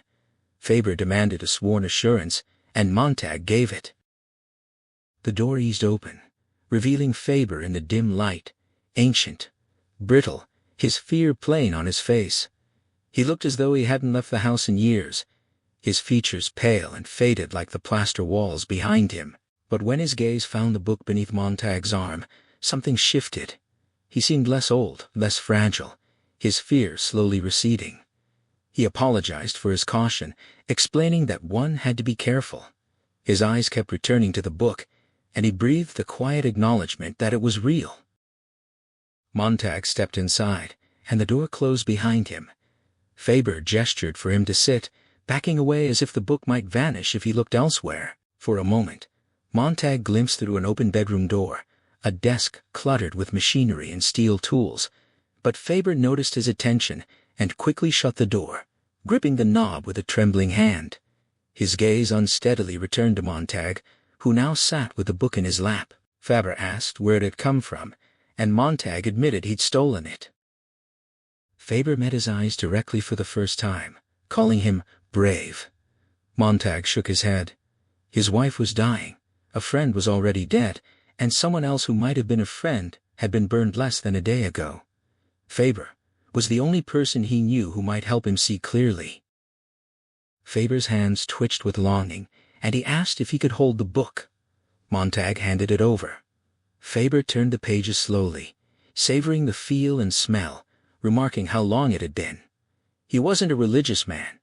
Speaker 1: Faber demanded a sworn assurance, and Montag gave it. The door eased open, revealing Faber in the dim light, ancient, brittle, his fear plain on his face. He looked as though he hadn't left the house in years, his features pale and faded like the plaster walls behind him. But when his gaze found the book beneath Montag's arm, something shifted. He seemed less old, less fragile, his fear slowly receding. He apologized for his caution, explaining that one had to be careful. His eyes kept returning to the book, and he breathed a quiet acknowledgement that it was real. Montag stepped inside, and the door closed behind him. Faber gestured for him to sit, backing away as if the book might vanish if he looked elsewhere. For a moment, Montag glimpsed through an open bedroom door, a desk cluttered with machinery and steel tools. But Faber noticed his attention and quickly shut the door, gripping the knob with a trembling hand. His gaze unsteadily returned to Montag, who now sat with the book in his lap. Faber asked where it had come from, and Montag admitted he'd stolen it. Faber met his eyes directly for the first time, calling him brave. Montag shook his head. His wife was dying, a friend was already dead, and someone else who might have been a friend had been burned less than a day ago. Faber was the only person he knew who might help him see clearly. Faber's hands twitched with longing, and he asked if he could hold the book. Montag handed it over. Faber turned the pages slowly, savoring the feel and smell, remarking how long it had been. He wasn't a religious man,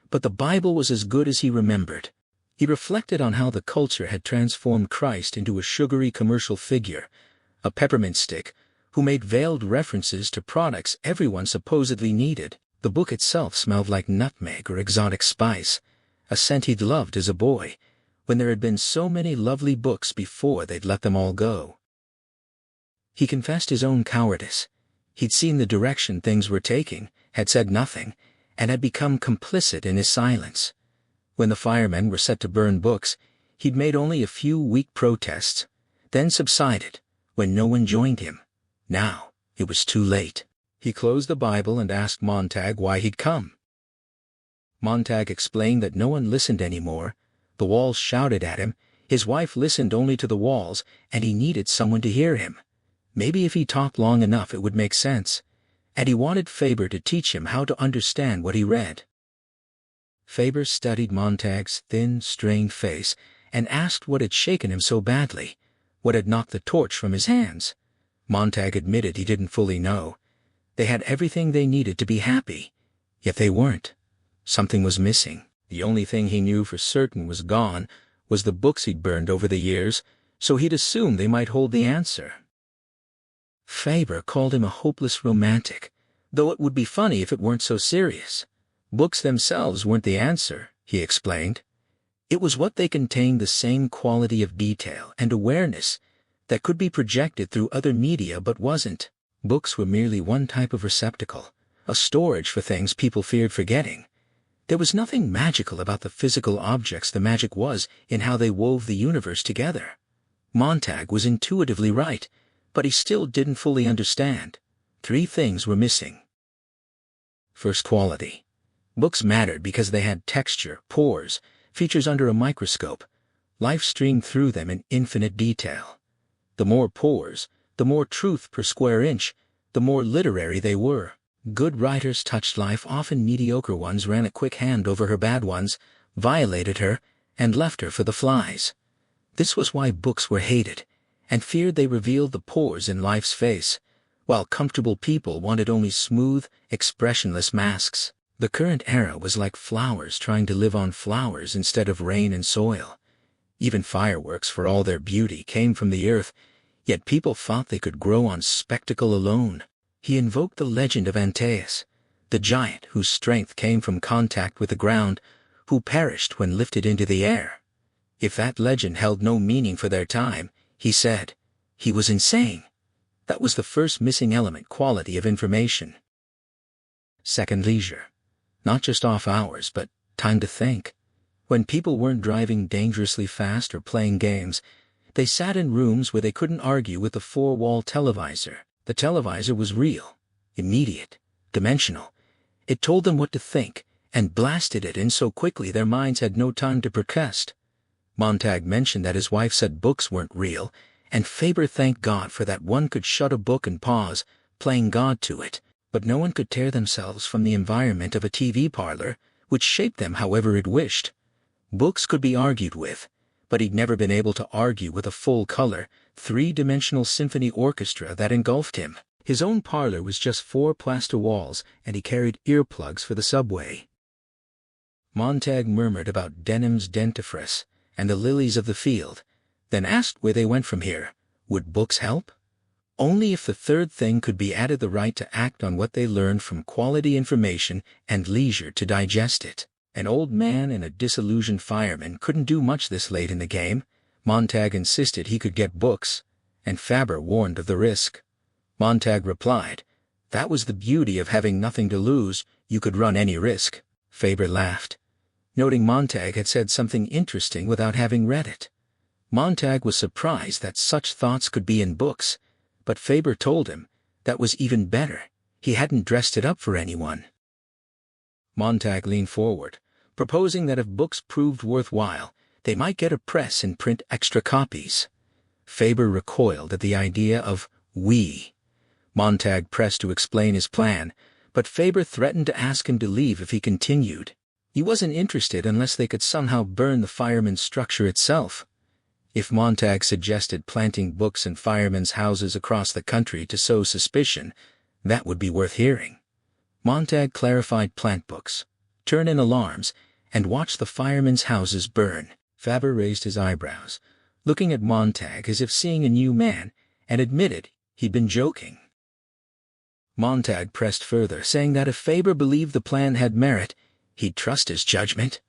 Speaker 1: but the Bible was as good as he remembered. He reflected on how the culture had transformed Christ into a sugary commercial figure, a peppermint stick, who made veiled references to products everyone supposedly needed. The book itself smelled like nutmeg or exotic spice, a scent he'd loved as a boy, when there had been so many lovely books before they'd let them all go. He confessed his own cowardice. He'd seen the direction things were taking, had said nothing, and had become complicit in his silence. When the firemen were set to burn books, he'd made only a few weak protests, then subsided, when no one joined him. Now, it was too late. He closed the Bible and asked Montag why he'd come. Montag explained that no one listened anymore. The walls shouted at him, his wife listened only to the walls, and he needed someone to hear him. Maybe if he talked long enough it would make sense, and he wanted Faber to teach him how to understand what he read. Faber studied Montag's thin, strained face and asked what had shaken him so badly, what had knocked the torch from his hands. Montag admitted he didn't fully know. They had everything they needed to be happy, yet they weren't. Something was missing. The only thing he knew for certain was gone was the books he'd burned over the years, so he'd assumed they might hold the answer. Faber called him a hopeless romantic, though it would be funny if it weren't so serious. Books themselves weren't the answer, he explained. It was what they contained, the same quality of detail and awareness that could be projected through other media but wasn't. Books were merely one type of receptacle, a storage for things people feared forgetting. There was nothing magical about the physical objects. The magic was in how they wove the universe together. Montag was intuitively right, but he still didn't fully understand. 3 things were missing. First, quality. Books mattered because they had texture, pores, features under a microscope. Life streamed through them in infinite detail. The more pores, the more truth per square inch, the more literary they were. Good writers touched life, often mediocre ones ran a quick hand over her bad ones. violated her, and left her for the flies. This was why books were hated, and feared they revealed the pores in life's face, while comfortable people wanted only smooth, expressionless masks. The current era was like flowers trying to live on flowers instead of rain and soil. Even fireworks, for all their beauty, came from the earth, yet people thought they could grow on spectacle alone. He invoked the legend of Antaeus, the giant whose strength came from contact with the ground, who perished when lifted into the air. If that legend held no meaning for their time, he said, he was insane. That was the first missing element quality of information. Second, leisure. Not just off hours, but time to think. When people weren't driving dangerously fast or playing games, they sat in rooms where they couldn't argue with the four-wall televisor. The televisor was real, immediate, dimensional. It told them what to think, and blasted it in so quickly their minds had no time to protest. Montag mentioned that his wife said books weren't real, and Faber thanked God for that. One could shut a book and pause, playing God to it, but no one could tear themselves from the environment of a TV parlor, which shaped them however it wished. Books could be argued with, but he'd never been able to argue with a full-color, three-dimensional symphony orchestra that engulfed him. His own parlor was just 4 plaster walls, and he carried earplugs for the subway. Montag murmured about Denham's dentifrice and the lilies of the field, then asked where they went from here. Would books help? Only if the third thing could be added, the right to act on what they learned from quality information and leisure to digest it. An old man and a disillusioned fireman couldn't do much this late in the game. Montag insisted he could get books, and Faber warned of the risk. Montag replied, that was the beauty of having nothing to lose, you could run any risk. Faber laughed, noting Montag had said something interesting without having read it. Montag was surprised that such thoughts could be in books, but Faber told him that was even better. He hadn't dressed it up for anyone. Montag leaned forward, proposing that if books proved worthwhile, they might get a press and print extra copies. Faber recoiled at the idea of we. Montag pressed to explain his plan, but Faber threatened to ask him to leave if he continued. He wasn't interested unless they could somehow burn the firemen's structure itself. If Montag suggested planting books in firemen's houses across the country to sow suspicion, that would be worth hearing. Montag clarified: plant books, turn in alarms, and watch the firemen's houses burn. Faber raised his eyebrows, looking at Montag as if seeing a new man, and admitted he'd been joking. Montag pressed further, saying that if Faber believed the plan had merit, he'd trust his judgment.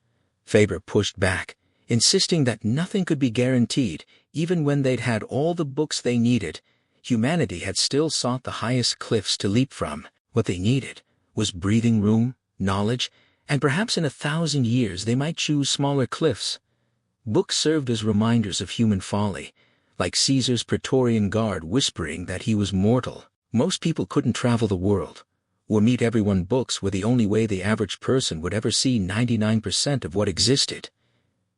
Speaker 1: Faber pushed back, insisting that nothing could be guaranteed. Even when they'd had all the books they needed, humanity had still sought the highest cliffs to leap from. What they needed was breathing room, knowledge, and perhaps in 1,000 years they might choose smaller cliffs. Books served as reminders of human folly, like Caesar's Praetorian Guard whispering that he was mortal. Most people couldn't travel the world, or meet everyone. Books were the only way the average person would ever see 99% of what existed.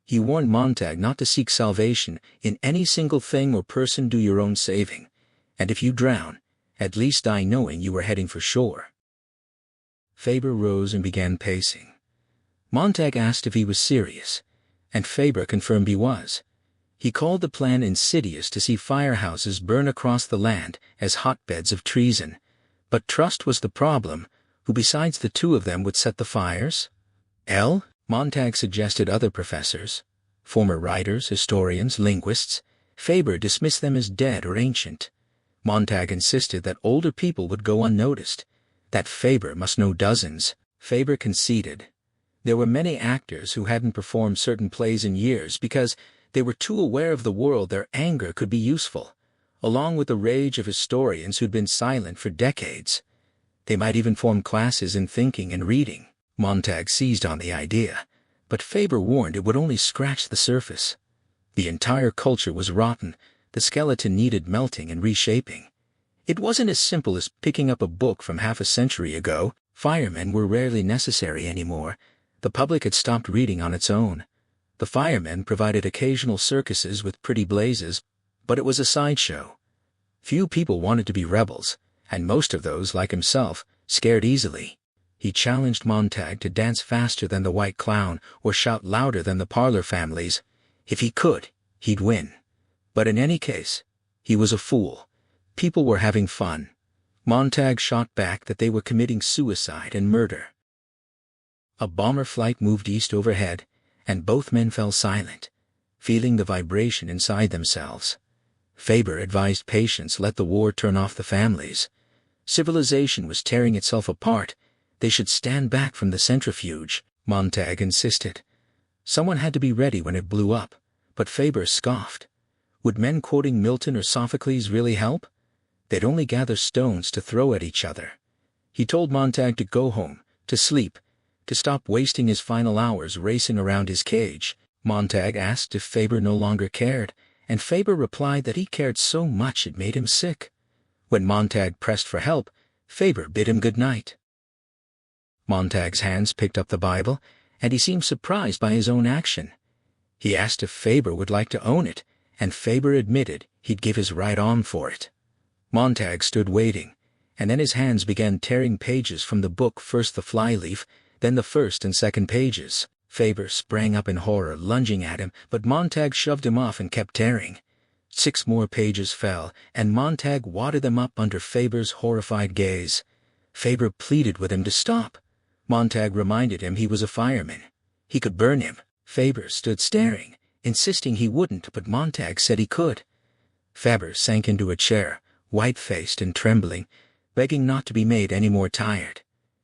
Speaker 1: He warned Montag not to seek salvation in any single thing or person. Do your own saving, and if you drown, at least die knowing you were heading for shore. Faber rose and began pacing. Montag asked if he was serious, and Faber confirmed he was. He called the plan insidious to see firehouses burn across the land as hotbeds of treason. But trust was the problem. Who besides the two of them would set the fires? Montag suggested other professors, former writers, historians, linguists. Faber dismissed them as dead or ancient. Montag insisted that older people would go unnoticed, that Faber must know dozens. Faber conceded. There were many actors who hadn't performed certain plays in years because they were too aware of the world. Their anger could be useful, along with the rage of historians who'd been silent for decades. They might even form classes in thinking and reading. Montag seized on the idea, but Faber warned it would only scratch the surface. The entire culture was rotten. The skeleton needed melting and reshaping. It wasn't as simple as picking up a book from half a century ago. Firemen were rarely necessary anymore. The public had stopped reading on its own. The firemen provided occasional circuses with pretty blazes, but it was a sideshow. Few people wanted to be rebels, and most of those, like himself, scared easily. He challenged Montag to dance faster than the White Clown or shout louder than the parlor families. If he could, he'd win. But in any case, he was a fool. People were having fun. Montag shot back that they were committing suicide and murder. A bomber flight moved east overhead, and both men fell silent, feeling the vibration inside themselves. Faber advised patience, let the war turn off the families. Civilization was tearing itself apart. They should stand back from the centrifuge, Montag insisted. Someone had to be ready when it blew up, but Faber scoffed. Would men quoting Milton or Sophocles really help? They'd only gather stones to throw at each other. He told Montag to go home, to sleep, to stop wasting his final hours racing around his cage. Montag asked if Faber no longer cared, and Faber replied that he cared so much it made him sick. When Montag pressed for help, Faber bid him good night. Montag's hands picked up the Bible, and he seemed surprised by his own action. He asked if Faber would like to own it, and Faber admitted he'd give his right arm for it. Montag stood waiting, and then his hands began tearing pages from the book, first the flyleaf, then the first and second pages. Faber sprang up in horror, lunging at him, but Montag shoved him off and kept tearing. 6 more pages fell, and Montag wadded them up under Faber's horrified gaze. Faber pleaded with him to stop. Montag reminded him he was a fireman. He could burn him. Faber stood staring, insisting he wouldn't, but Montag said he could. Faber sank into a chair, white-faced and trembling, begging not to be made any more tired.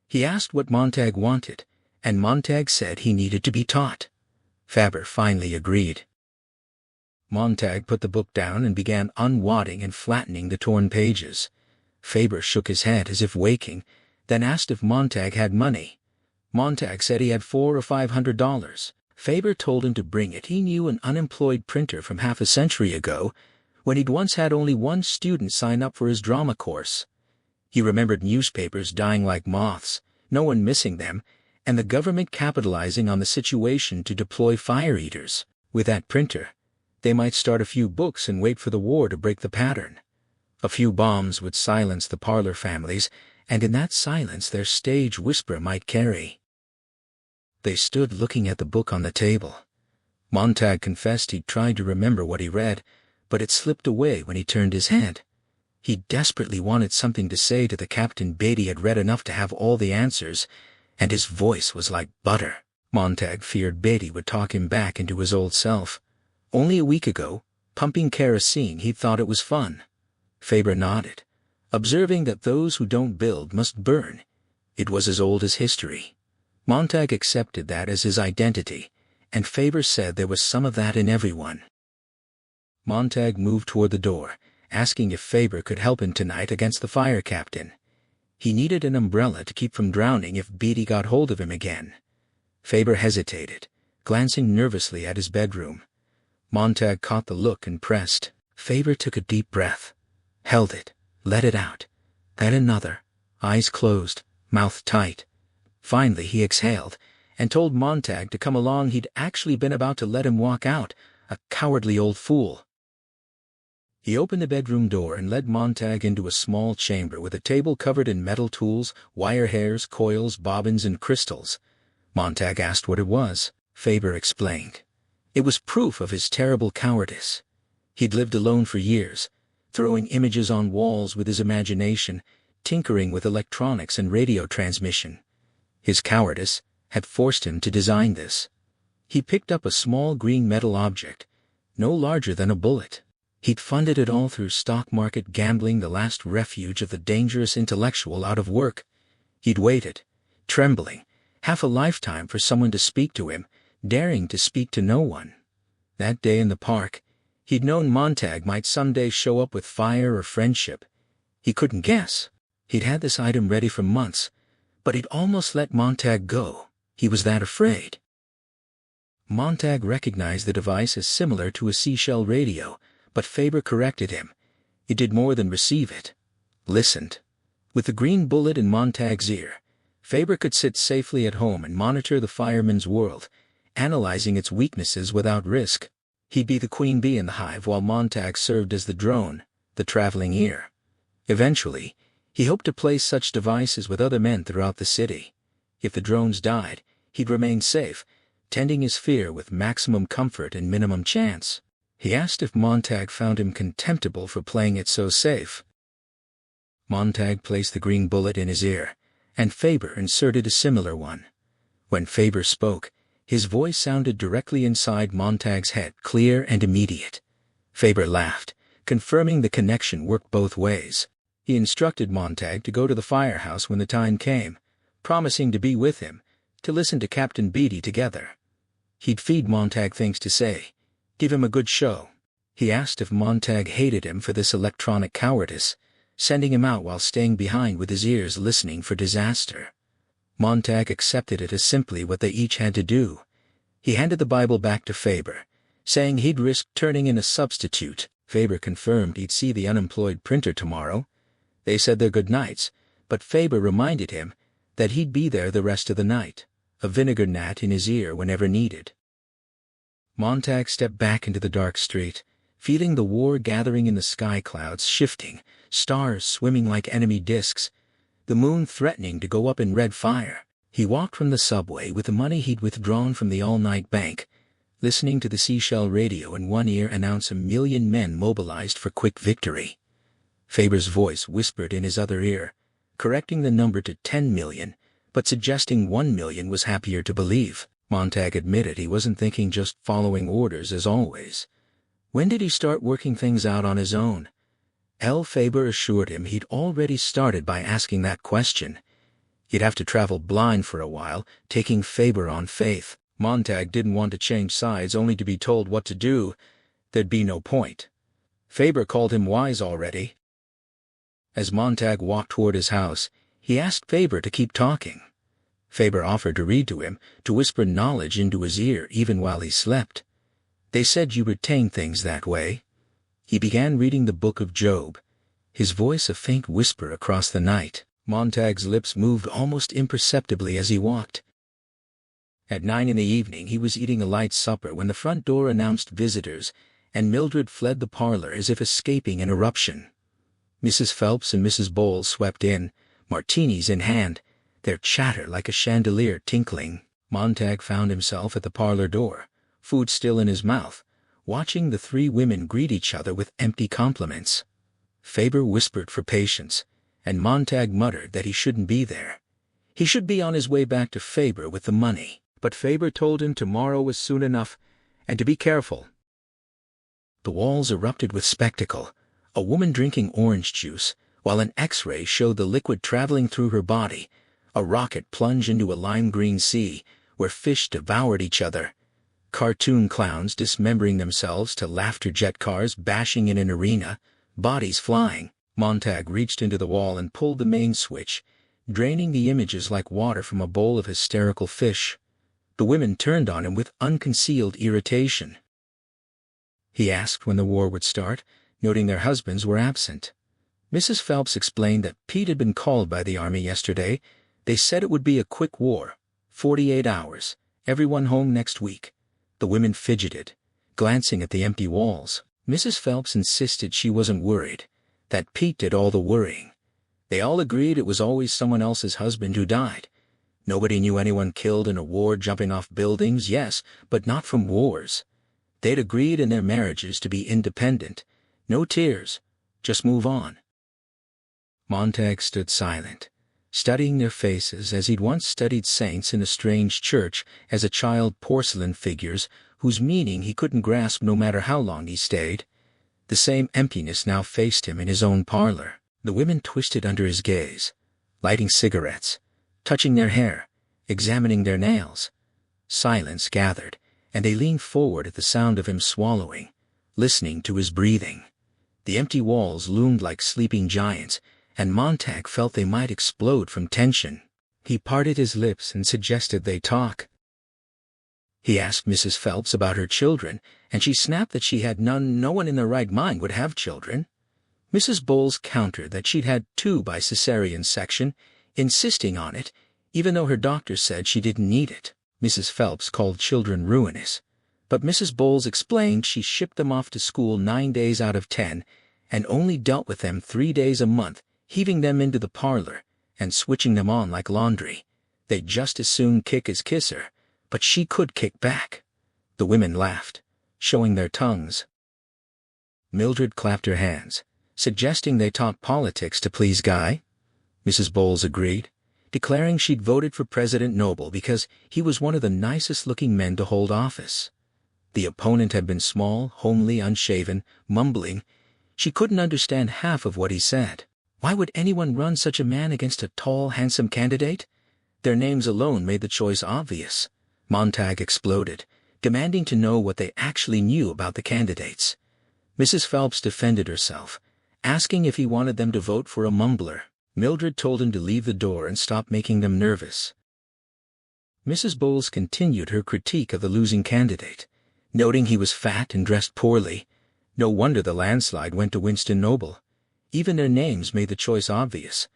Speaker 1: He asked what Montag wanted, and Montag said he needed to be taught. Faber finally agreed. Montag put the book down and began unwadding and flattening the torn pages. Faber shook his head as if waking, then asked if Montag had money. Montag said he had $400 or $500. Faber told him to bring it. He knew an unemployed printer from half a century ago, when he'd once had only one student sign up for his drama course. He remembered newspapers dying like moths, no one missing them, and the government capitalizing on the situation to deploy fire eaters. With that printer, they might start a few books and wait for the war to break the pattern. A few bombs would silence the parlor families, and in that silence their stage whisper might carry. They stood looking at the book on the table. Montag confessed he'd tried to remember what he read, but it slipped away when he turned his head. He desperately wanted something to say to the captain. Beatty had read enough to have all the answers, and his voice was like butter. Montag feared Beatty would talk him back into his old self. Only a week ago, pumping kerosene, he'd thought it was fun. Faber nodded, observing that those who don't build must burn. It was as old as history. Montag accepted that as his identity, and Faber said there was some of that in everyone. Montag moved toward the door, asking if Faber could help him tonight against the fire captain. He needed an umbrella to keep from drowning if Beatty got hold of him again. Faber hesitated, glancing nervously at his bedroom. Montag caught the look and pressed. Faber took a deep breath, held it, let it out, then another, eyes closed, mouth tight. Finally he exhaled, and told Montag to come along. He'd actually been about to let him walk out, a cowardly old fool. He opened the bedroom door and led Montag into a small chamber with a table covered in metal tools, wire hairs, coils, bobbins, and crystals. Montag asked what it was. Faber explained. It was proof of his terrible cowardice. He'd lived alone for years, throwing images on walls with his imagination, tinkering with electronics and radio transmission. His cowardice had forced him to design this. He picked up a small green metal object, no larger than a bullet. He'd funded it all through stock market gambling, the last refuge of the dangerous intellectual out of work. He'd waited, trembling, half a lifetime for someone to speak to him, daring to speak to no one. That day in the park, he'd known Montag might someday show up with fire or friendship. He couldn't guess. He'd had this item ready for months, but he'd almost let Montag go. He was that afraid. Montag recognized the device as similar to a seashell radio, but Faber corrected him. It did more than receive it. Listened. With the green bullet in Montag's ear, Faber could sit safely at home and monitor the fireman's world, analyzing its weaknesses without risk. He'd be the queen bee in the hive while Montag served as the drone, the traveling ear. Eventually, he hoped to place such devices with other men throughout the city. If the drones died, he'd remain safe, tending his fear with maximum comfort and minimum chance. He asked if Montag found him contemptible for playing it so safe. Montag placed the green bullet in his ear, and Faber inserted a similar one. When Faber spoke, his voice sounded directly inside Montag's head, clear and immediate. Faber laughed, confirming the connection worked both ways. He instructed Montag to go to the firehouse when the time came, promising to be with him, to listen to Captain Beatty together. He'd feed Montag things to say, give him a good show. He asked if Montag hated him for this electronic cowardice, sending him out while staying behind with his ears listening for disaster. Montag accepted it as simply what they each had to do. He handed the Bible back to Faber, saying he'd risk turning in a substitute. Faber confirmed he'd see the unemployed printer tomorrow. They said their good nights, but Faber reminded him that he'd be there the rest of the night, a vinegar gnat in his ear whenever needed. Montag stepped back into the dark street, feeling the war gathering in the sky clouds shifting, stars swimming like enemy disks, the moon threatening to go up in red fire. He walked from the subway with the money he'd withdrawn from the all-night bank, listening to the seashell radio in one ear announce 1,000,000 men mobilized for quick victory. Faber's voice whispered in his other ear, correcting the number to 10 million, but suggesting 1 million was happier to believe. Montag admitted he wasn't thinking, just following orders as always. When did he start working things out on his own? Faber assured him he'd already started by asking that question. He'd have to travel blind for a while, taking Faber on faith. Montag didn't want to change sides only to be told what to do. There'd be no point. Faber called him wise already. As Montag walked toward his house, he asked Faber to keep talking. Faber offered to read to him, to whisper knowledge into his ear even while he slept. They said you retain things that way. He began reading the book of Job, his voice a faint whisper across the night. Montag's lips moved almost imperceptibly as he walked. At 9 in the evening he was eating a light supper when the front door announced visitors, and Mildred fled the parlor as if escaping an eruption. Mrs. Phelps and Mrs. Bowles swept in, martinis in hand, their chatter like a chandelier tinkling. Montag found himself at the parlor door, food still in his mouth, watching the three women greet each other with empty compliments. Faber whispered for patience, and Montag muttered that he shouldn't be there. He should be on his way back to Faber with the money, but Faber told him tomorrow was soon enough, and to be careful. The walls erupted with spectacle, a woman drinking orange juice, while an X-ray showed the liquid traveling through her body, a rocket plunged into a lime-green sea, where fish devoured each other, cartoon clowns dismembering themselves to laughter jet cars bashing in an arena, bodies flying. Montag reached into the wall and pulled the main switch, draining the images like water from a bowl of hysterical fish. The women turned on him with unconcealed irritation. He asked when the war would start, noting their husbands were absent. Mrs. Phelps explained that Pete had been called by the army yesterday. They said it would be a quick war, 48 hours, everyone home next week. The women fidgeted, glancing at the empty walls. Mrs. Phelps insisted she wasn't worried, that Pete did all the worrying. They all agreed it was always someone else's husband who died. Nobody knew anyone killed in a war jumping off buildings, yes, but not from wars. They'd agreed in their marriages to be independent. No tears, just move on. Montag stood silent, studying their faces as he'd once studied saints in a strange church as a child, porcelain figures whose meaning he couldn't grasp no matter how long he stayed. The same emptiness now faced him in his own parlor. The women twisted under his gaze, lighting cigarettes, touching their hair, examining their nails. Silence gathered, and they leaned forward at the sound of him swallowing, listening to his breathing. The empty walls loomed like sleeping giants, and Montag felt they might explode from tension. He parted his lips and suggested they talk. He asked Mrs. Phelps about her children, and she snapped that she had none. No one in their right mind would have children. Mrs. Bowles countered that she'd had 2 by cesarean section, insisting on it, even though her doctor said she didn't need it. Mrs. Phelps called children ruinous, but Mrs. Bowles explained she shipped them off to school 9 days out of 10, and only dealt with them 3 days a month, heaving them into the parlor and switching them on like laundry. They'd just as soon kick as kiss her, but she could kick back. The women laughed, showing their tongues. Mildred clapped her hands, suggesting they taught politics to please Guy. Mrs. Bowles agreed, declaring she'd voted for President Noble because he was one of the nicest-looking men to hold office. The opponent had been small, homely, unshaven, mumbling. She couldn't understand half of what he said. Why would anyone run such a man against a tall, handsome candidate? Their names alone made the choice obvious. Montag exploded, demanding to know what they actually knew about the candidates. Mrs. Phelps defended herself, asking if he wanted them to vote for a mumbler. Mildred told him to leave the door and stop making them nervous. Mrs. Bowles continued her critique of the losing candidate, noting he was fat and dressed poorly. No wonder the landslide went to Winston Noble. Even their names made the choice obvious.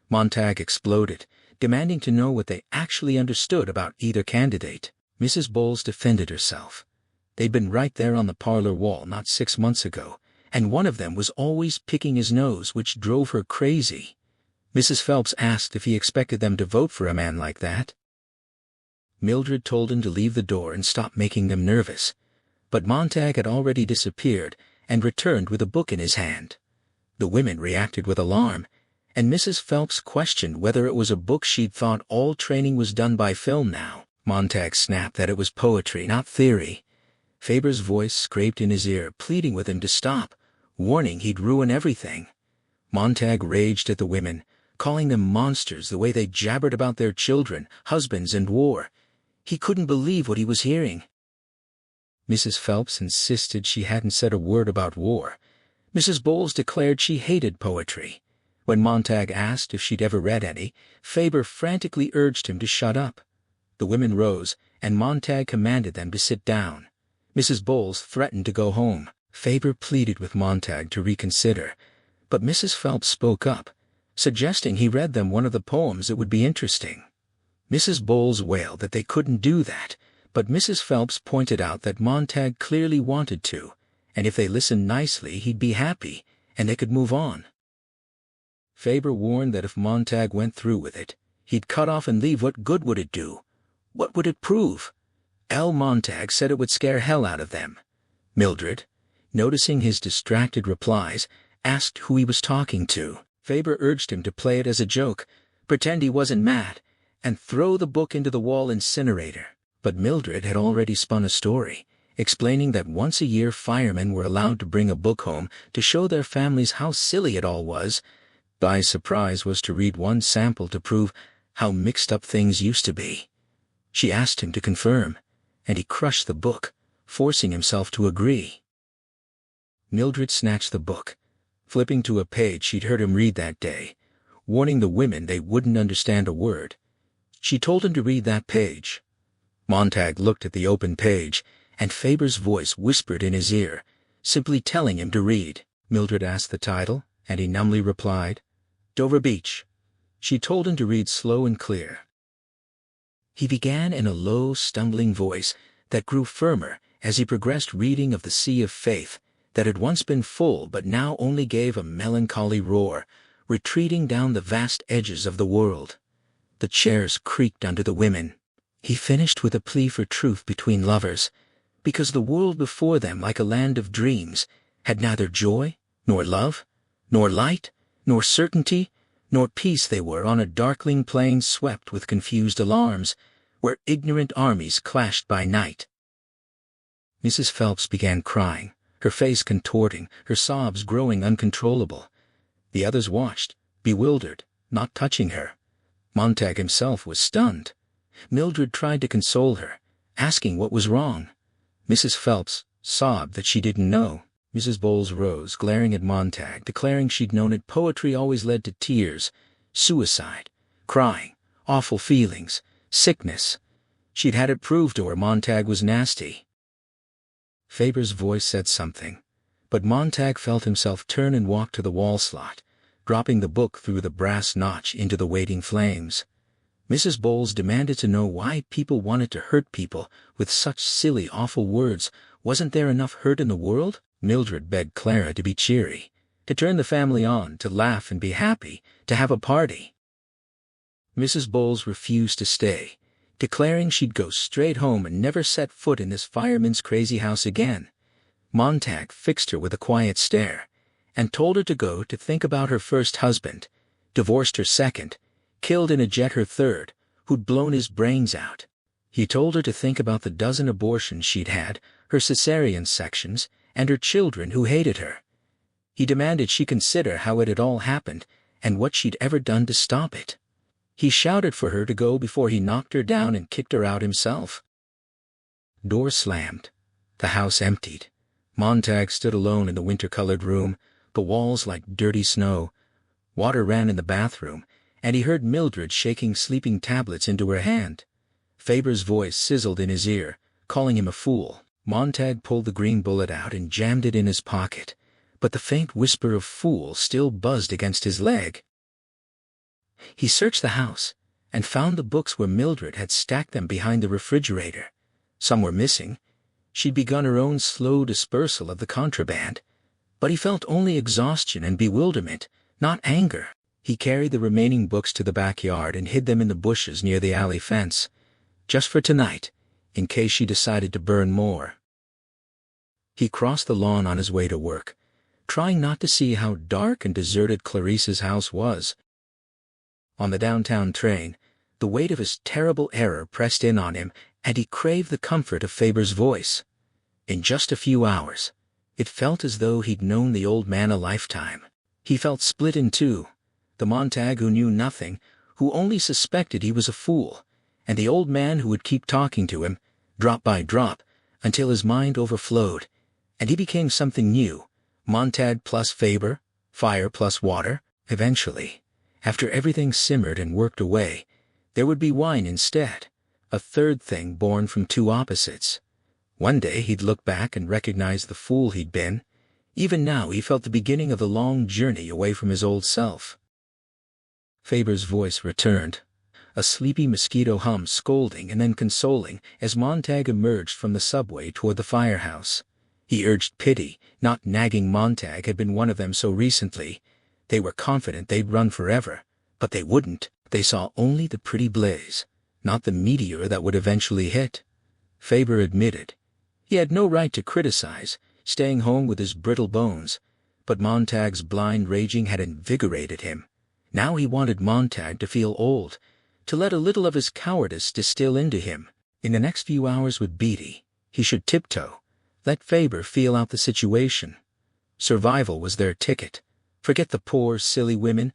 Speaker 1: Montag exploded, demanding to know what they actually understood about either candidate. Mrs. Bowles defended herself. They'd been right there on the parlor wall not 6 months ago, and one of them was always picking his nose, which drove her crazy. Mrs. Phelps asked if he expected them to vote for a man like that. Mildred told him to leave the door and stop making them nervous, but Montag had already disappeared and returned with a book in his hand. The women reacted with alarm, and Mrs. Phelps questioned whether it was a book she'd thought all training was done by film now. Montag snapped that it was poetry, not theory. Faber's voice scraped in his ear, pleading with him to stop, warning he'd ruin everything. Montag raged at the women, calling them monsters the way they jabbered about their children, husbands, and war. He couldn't believe what he was hearing. Mrs. Phelps insisted she hadn't said a word about war. Mrs. Bowles declared she hated poetry. When Montag asked if she'd ever read any, Faber frantically urged him to shut up. The women rose, and Montag commanded them to sit down. Mrs. Bowles threatened to go home. Faber pleaded with Montag to reconsider, but Mrs. Phelps spoke up, suggesting he read them one of the poems that would be interesting. Mrs. Bowles wailed that they couldn't do that, but Mrs. Phelps pointed out that Montag clearly wanted to, and if they listened nicely he'd be happy, and they could move on. Faber warned that if Montag went through with it, he'd cut off and leave. What good would it do? What would it prove? Montag said it would scare hell out of them. Mildred, noticing his distracted replies, asked who he was talking to. Faber urged him to play it as a joke, pretend he wasn't mad, and throw the book into the wall incinerator. But Mildred had already spun a story, explaining that once a year firemen were allowed to bring a book home to show their families how silly it all was. Guy's surprise was to read one sample to prove how mixed up things used to be. She asked him to confirm, and he crushed the book, forcing himself to agree. Mildred snatched the book, flipping to a page she'd heard him read that day, warning the women they wouldn't understand a word. She told him to read that page. Montag looked at the open page, and Faber's voice whispered in his ear, simply telling him to read. Mildred asked the title, and he numbly replied, "Dover Beach." She told him to read slow and clear. He began in a low, stumbling voice that grew firmer as he progressed, reading of the sea of faith that had once been full but now only gave a melancholy roar, retreating down the vast edges of the world. The chairs creaked under the women. He finished with a plea for truth between lovers, because the world before them, like a land of dreams, had neither joy, nor love, nor light, nor certainty, nor peace. They were on a darkling plain swept with confused alarms, where ignorant armies clashed by night. Mrs. Phelps began crying, her face contorting, her sobs growing uncontrollable. The others watched, bewildered, not touching her. Montag himself was stunned. Mildred tried to console her, asking what was wrong. Mrs. Phelps sobbed that she didn't know. Mrs. Bowles rose, glaring at Montag, declaring she'd known it. Poetry always led to tears, suicide, crying, awful feelings, sickness. She'd had it proved to her Montag was nasty. Faber's voice said something, but Montag felt himself turn and walk to the wall slot, dropping the book through the brass notch into the waiting flames. Mrs. Bowles demanded to know why people wanted to hurt people with such silly, awful words. Wasn't there enough hurt in the world? Mildred begged Clara to be cheery, to turn the family on, to laugh and be happy, to have a party. Mrs. Bowles refused to stay, declaring she'd go straight home and never set foot in this fireman's crazy house again. Montag fixed her with a quiet stare, and told her to go to think about her first husband, divorced her second, killed in a jet her third, who'd blown his brains out. He told her to think about the dozen abortions she'd had, her cesarean sections, and her children who hated her. He demanded she consider how it had all happened and what she'd ever done to stop it. He shouted for her to go before he knocked her down and kicked her out himself. Door slammed. The house emptied. Montag stood alone in the winter-colored room, the walls like dirty snow. Water ran in the bathroom, and he heard Mildred shaking sleeping tablets into her hand. Faber's voice sizzled in his ear, calling him a fool. Montag pulled the green bullet out and jammed it in his pocket, but the faint whisper of fool still buzzed against his leg. He searched the house, and found the books where Mildred had stacked them behind the refrigerator. Some were missing. She'd begun her own slow dispersal of the contraband, but he felt only exhaustion and bewilderment, not anger. He carried the remaining books to the backyard and hid them in the bushes near the alley fence, just for tonight, in case she decided to burn more. He crossed the lawn on his way to work, trying not to see how dark and deserted Clarice's house was. On the downtown train, the weight of his terrible error pressed in on him, and he craved the comfort of Faber's voice. In just a few hours, it felt as though he'd known the old man a lifetime. He felt split in two, the Montag who knew nothing, who only suspected he was a fool, and the old man who would keep talking to him, drop by drop, until his mind overflowed, and he became something new, Montag plus Faber, fire plus water. Eventually, after everything simmered and worked away, there would be wine instead, a third thing born from two opposites. One day he'd look back and recognize the fool he'd been. Even now he felt the beginning of the long journey away from his old self. Faber's voice returned, a sleepy mosquito hum scolding and then consoling as Montag emerged from the subway toward the firehouse. He urged pity, not nagging. Montag had been one of them so recently. They were confident they'd run forever, but they wouldn't. They saw only the pretty blaze, not the meteor that would eventually hit. Faber admitted he had no right to criticize, staying home with his brittle bones, but Montag's blind raging had invigorated him. Now he wanted Montag to feel old, to let a little of his cowardice distill into him. In the next few hours with Beatty, he should tiptoe, let Faber feel out the situation. Survival was their ticket. Forget the poor, silly women.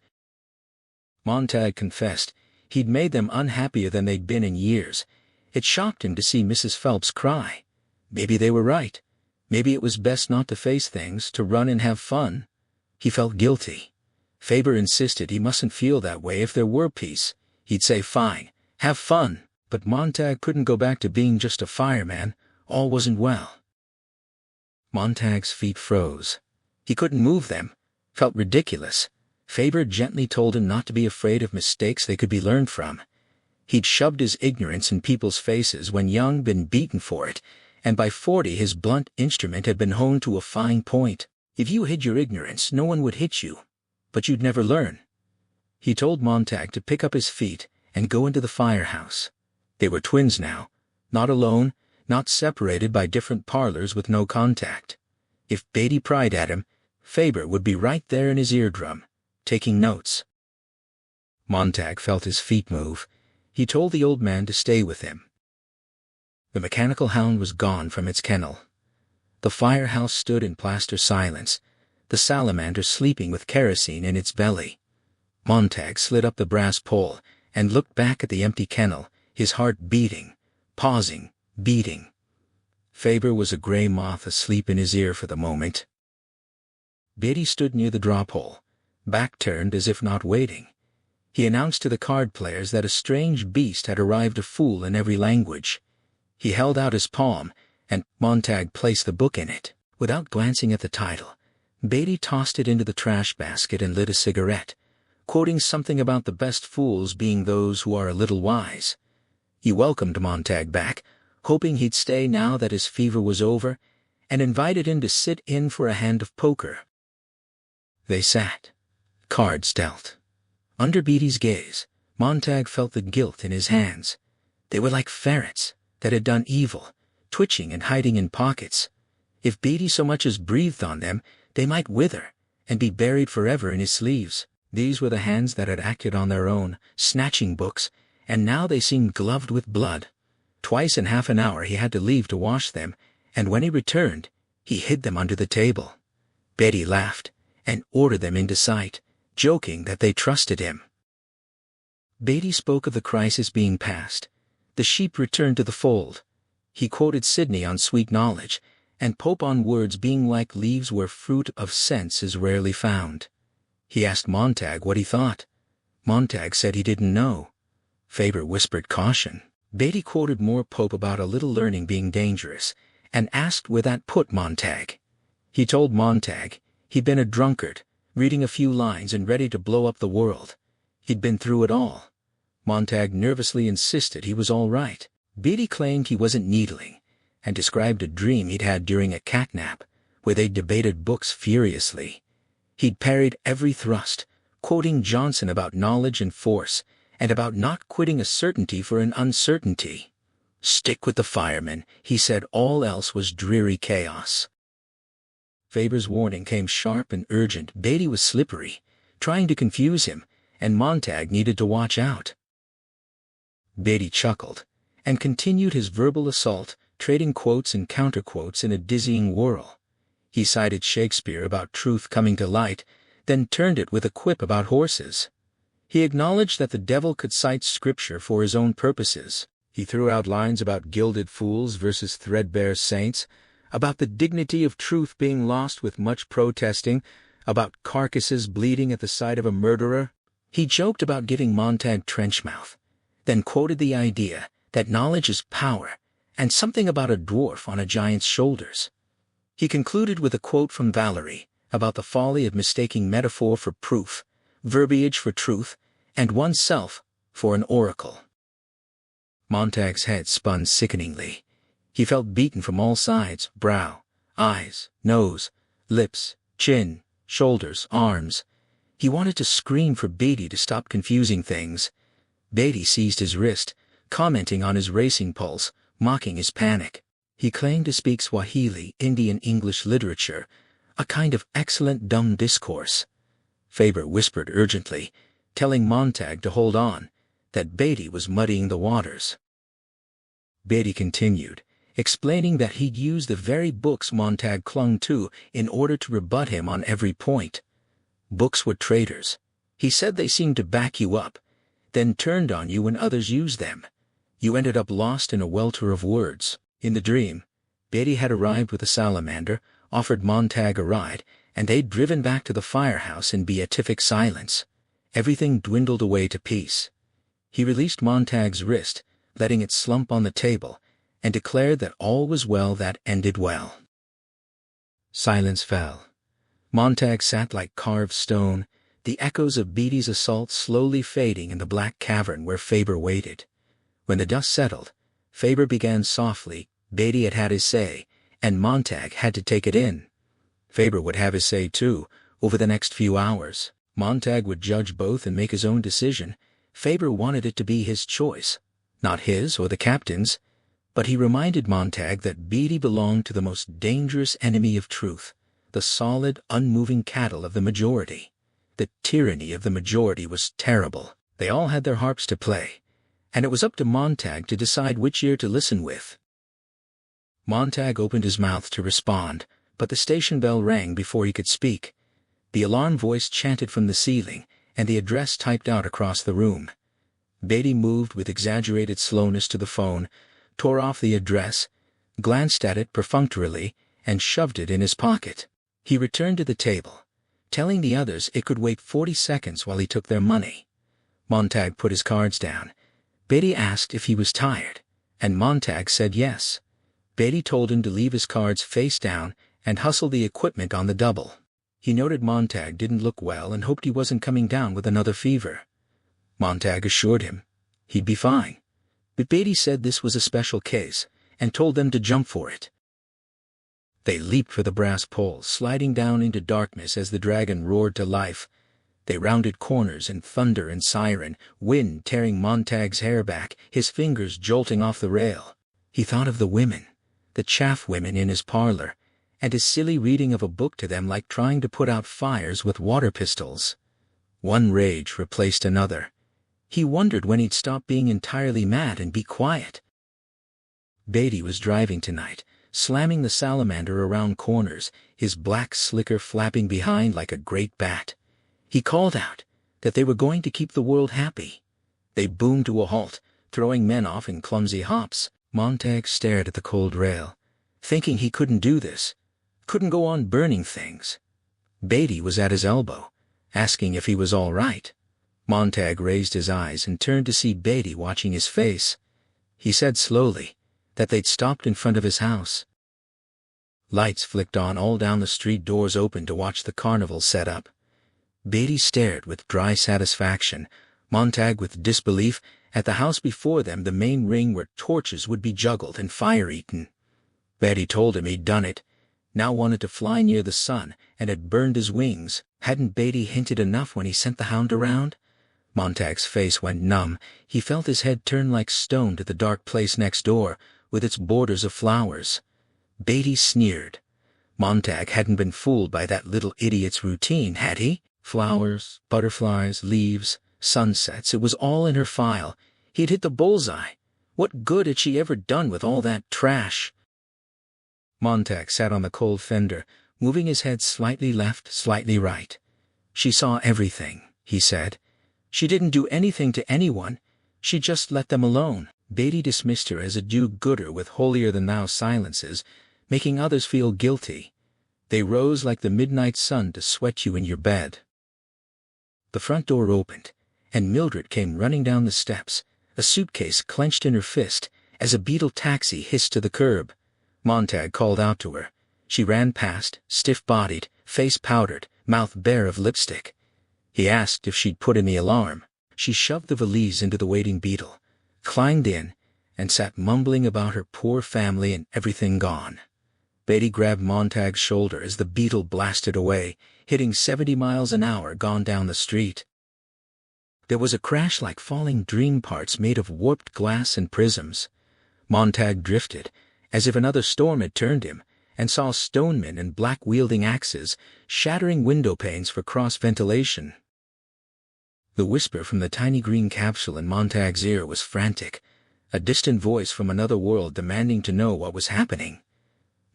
Speaker 1: Montag confessed he'd made them unhappier than they'd been in years. It shocked him to see Mrs. Phelps cry. Maybe they were right. Maybe it was best not to face things, to run and have fun. He felt guilty. Faber insisted he mustn't feel that way if there were peace. He'd say, fine, have fun. But Montag couldn't go back to being just a fireman. All wasn't well. Montag's feet froze. He couldn't move them. Felt ridiculous. Faber gently told him not to be afraid of mistakes they could be learned from. He'd shoved his ignorance in people's faces when young, been beaten for it, and by 40 his blunt instrument had been honed to a fine point. If you hid your ignorance, no one would hit you, but you'd never learn. He told Montag to pick up his feet and go into the firehouse. They were twins now, not alone, not separated by different parlors with no contact. If Beatty pried at him, Faber would be right there in his eardrum, taking notes. Montag felt his feet move. He told the old man to stay with him. The mechanical hound was gone from its kennel. The firehouse stood in plaster silence, the salamander sleeping with kerosene in its belly. Montag slid up the brass pole and looked back at the empty kennel, his heart beating, pausing, beating. Faber was a gray moth asleep in his ear for the moment. Beatty stood near the drop hole, back turned as if not waiting. He announced to the card players that a strange beast had arrived, a fool in every language. He held out his palm, and Montag placed the book in it. Without glancing at the title, Beatty tossed it into the trash basket and lit a cigarette, quoting something about the best fools being those who are a little wise. He welcomed Montag back, hoping he'd stay now that his fever was over, and invited him to sit in for a hand of poker. They sat, cards dealt. Under Beatty's gaze, Montag felt the guilt in his hands. They were like ferrets that had done evil, twitching and hiding in pockets. If Beatty so much as breathed on them, they might wither and be buried forever in his sleeves. These were the hands that had acted on their own, snatching books, and now they seemed gloved with blood. Twice in half an hour he had to leave to wash them, and when he returned, he hid them under the table. Beatty laughed and ordered them into sight, joking that they trusted him. Beatty spoke of the crisis being past. The sheep returned to the fold. He quoted Sidney on sweet knowledge, and Pope on words being like leaves where fruit of sense is rarely found. He asked Montag what he thought. Montag said he didn't know. Faber whispered caution. Beatty quoted more Pope about a little learning being dangerous, and asked where that put Montag. He told Montag he'd been a drunkard, reading a few lines and ready to blow up the world. He'd been through it all. Montag nervously insisted he was all right. Beatty claimed he wasn't needling, and described a dream he'd had during a catnap, where they debated books furiously. He'd parried every thrust, quoting Johnson about knowledge and force, and about not quitting a certainty for an uncertainty. Stick with the firemen, he said, all else was dreary chaos. Faber's warning came sharp and urgent. Beatty was slippery, trying to confuse him, and Montag needed to watch out. Beatty chuckled, and continued his verbal assault, trading quotes and counterquotes in a dizzying whirl. He cited Shakespeare about truth coming to light, then turned it with a quip about horses. He acknowledged that the devil could cite scripture for his own purposes. He threw out lines about gilded fools versus threadbare saints, about the dignity of truth being lost with much protesting, about carcasses bleeding at the sight of a murderer. He joked about giving Montag trenchmouth, then quoted the idea that knowledge is power, and something about a dwarf on a giant's shoulders. He concluded with a quote from Valery about the folly of mistaking metaphor for proof, verbiage for truth, and oneself for an oracle. Montag's head spun sickeningly. He felt beaten from all sides: brow, eyes, nose, lips, chin, shoulders, arms. He wanted to scream for Beatty to stop confusing things. Beatty seized his wrist, commenting on his racing pulse, mocking his panic. He claimed to speak Swahili, Indian English literature, a kind of excellent dumb discourse. Faber whispered urgently, telling Montag to hold on, that Beatty was muddying the waters. Beatty continued, explaining that he'd used the very books Montag clung to in order to rebut him on every point. Books were traitors. He said they seemed to back you up, then turned on you when others used them. You ended up lost in a welter of words. In the dream, Beatty had arrived with a salamander, offered Montag a ride, and they'd driven back to the firehouse in beatific silence. Everything dwindled away to peace. He released Montag's wrist, letting it slump on the table, and declared that all was well that ended well. Silence fell. Montag sat like carved stone, the echoes of Beatty's assault slowly fading in the black cavern where Faber waited. When the dust settled, Faber began softly. Beatty had had his say, and Montag had to take it in. Faber would have his say too, over the next few hours. Montag would judge both and make his own decision. Faber wanted it to be his choice, not his or the captain's, but he reminded Montag that Beatty belonged to the most dangerous enemy of truth, the solid, unmoving cattle of the majority. The tyranny of the majority was terrible. They all had their harps to play, and it was up to Montag to decide which ear to listen with. Montag opened his mouth to respond, but the station bell rang before he could speak. The alarm voice chanted from the ceiling, and the address typed out across the room. Beatty moved with exaggerated slowness to the phone, tore off the address, glanced at it perfunctorily, and shoved it in his pocket. He returned to the table, telling the others it could wait 40 seconds while he took their money. Montag put his cards down. Beatty asked if he was tired, and Montag said yes. Beatty told him to leave his cards face down and hustle the equipment on the double. He noted Montag didn't look well and hoped he wasn't coming down with another fever. Montag assured him he'd be fine, but Beatty said this was a special case and told them to jump for it. They leaped for the brass pole, sliding down into darkness as the dragon roared to life. They rounded corners in thunder and siren, wind tearing Montag's hair back, his fingers jolting off the rail. He thought of the women, the chaff women in his parlor, and his silly reading of a book to them like trying to put out fires with water pistols. One rage replaced another. He wondered when he'd stop being entirely mad and be quiet. Beatty was driving tonight, slamming the salamander around corners, his black slicker flapping behind like a great bat. He called out that they were going to keep the world happy. They boomed to a halt, throwing men off in clumsy hops. Montag stared at the cold rail, thinking he couldn't do this, couldn't go on burning things. Beatty was at his elbow, asking if he was all right. Montag raised his eyes and turned to see Beatty watching his face. He said slowly that they'd stopped in front of his house. Lights flicked on all down the street, doors open to watch the carnival set up. Beatty stared with dry satisfaction, Montag with disbelief, at the house before them, the main ring where torches would be juggled and fire eaten. Beatty told him he'd done it, now wanted to fly near the sun, and had burned his wings. Hadn't Beatty hinted enough when he sent the hound around? Montag's face went numb. He felt his head turn like stone to the dark place next door, with its borders of flowers. Beatty sneered. Montag hadn't been fooled by that little idiot's routine, had he? Flowers, butterflies, leaves, sunsets, it was all in her file. He'd hit the bullseye. What good had she ever done with all that trash? Montag sat on the cold fender, moving his head slightly left, slightly right. She saw everything, he said. She didn't do anything to anyone. She just let them alone. Beatty dismissed her as a do-gooder with holier-than-thou silences, making others feel guilty. They rose like the midnight sun to sweat you in your bed. The front door opened, and Mildred came running down the steps, a suitcase clenched in her fist, as a Beetle taxi hissed to the curb. Montag called out to her. She ran past, stiff-bodied, face powdered, mouth bare of lipstick. He asked if she'd put in the alarm. She shoved the valise into the waiting Beetle, climbed in, and sat mumbling about her poor family and everything gone. Beatty grabbed Montag's shoulder as the Beetle blasted away, hitting 70 miles an hour gone down the street. There was a crash like falling dream parts made of warped glass and prisms. Montag drifted, as if another storm had turned him, and saw stonemen and black-wielding axes, shattering window panes for cross-ventilation. The whisper from the tiny green capsule in Montag's ear was frantic, a distant voice from another world demanding to know what was happening.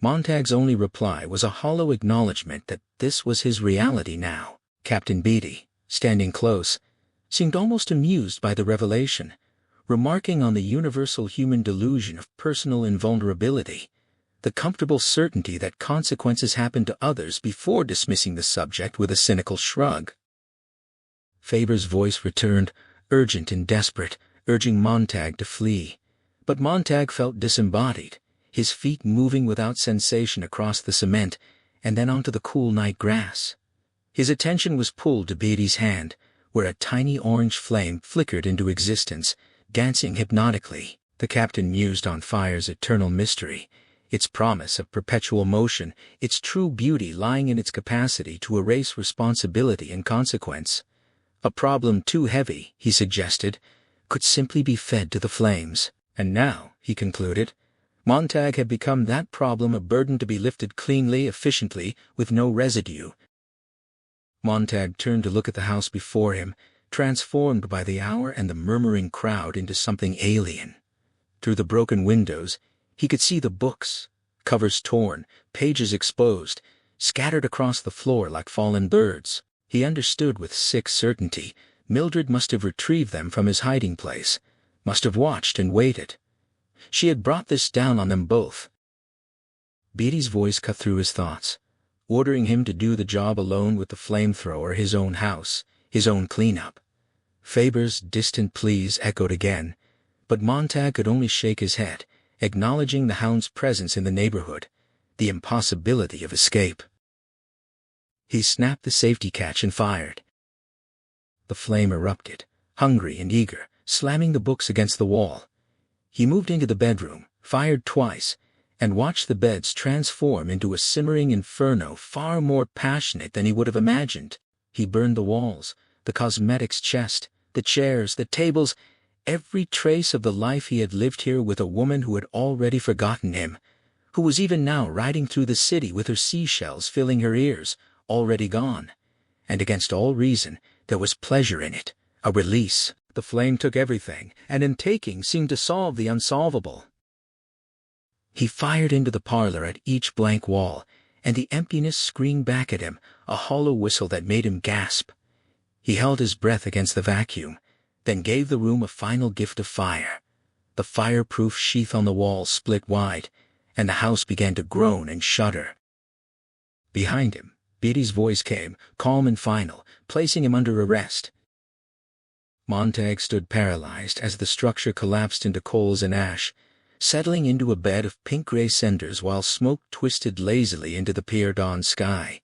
Speaker 1: Montag's only reply was a hollow acknowledgement that this was his reality now. Captain Beatty, standing close, seemed almost amused by the revelation, remarking on the universal human delusion of personal invulnerability, the comfortable certainty that consequences happen to others, before dismissing the subject with a cynical shrug. Faber's voice returned, urgent and desperate, urging Montag to flee. But Montag felt disembodied, his feet moving without sensation across the cement and then onto the cool night grass. His attention was pulled to Beatty's hand, where a tiny orange flame flickered into existence, dancing hypnotically. The captain mused on fire's eternal mystery, its promise of perpetual motion, its true beauty lying in its capacity to erase responsibility and consequence. A problem too heavy, he suggested, could simply be fed to the flames. And now, he concluded, Montag had become that problem, a burden to be lifted cleanly, efficiently, with no residue. Montag turned to look at the house before him, transformed by the hour and the murmuring crowd into something alien. Through the broken windows, he could see the books, covers torn, pages exposed, scattered across the floor like fallen birds. He understood with sick certainty Mildred must have retrieved them from his hiding place, must have watched and waited. She had brought this down on them both. Beatty's voice cut through his thoughts, ordering him to do the job alone with the flamethrower, his own house, his own cleanup. Faber's distant pleas echoed again, but Montag could only shake his head, acknowledging the hound's presence in the neighborhood, the impossibility of escape. He snapped the safety catch and fired. The flame erupted, hungry and eager, slamming the books against the wall. He moved into the bedroom, fired twice, and watched the beds transform into a simmering inferno far more passionate than he would have imagined. He burned the walls, the cosmetics chest, the chairs, the tables, every trace of the life he had lived here with a woman who had already forgotten him, who was even now riding through the city with her seashells filling her ears, already gone. And against all reason, there was pleasure in it, a release. The flame took everything, and in taking seemed to solve the unsolvable. He fired into the parlor at each blank wall, and the emptiness screamed back at him, a hollow whistle that made him gasp. He held his breath against the vacuum, then gave the room a final gift of fire. The fireproof sheath on the wall split wide, and the house began to groan and shudder. Behind him, Beatty's voice came, calm and final, placing him under arrest. Montag stood paralyzed as the structure collapsed into coals and ash, settling into a bed of pink-gray cinders while smoke twisted lazily into the pear-dawn sky.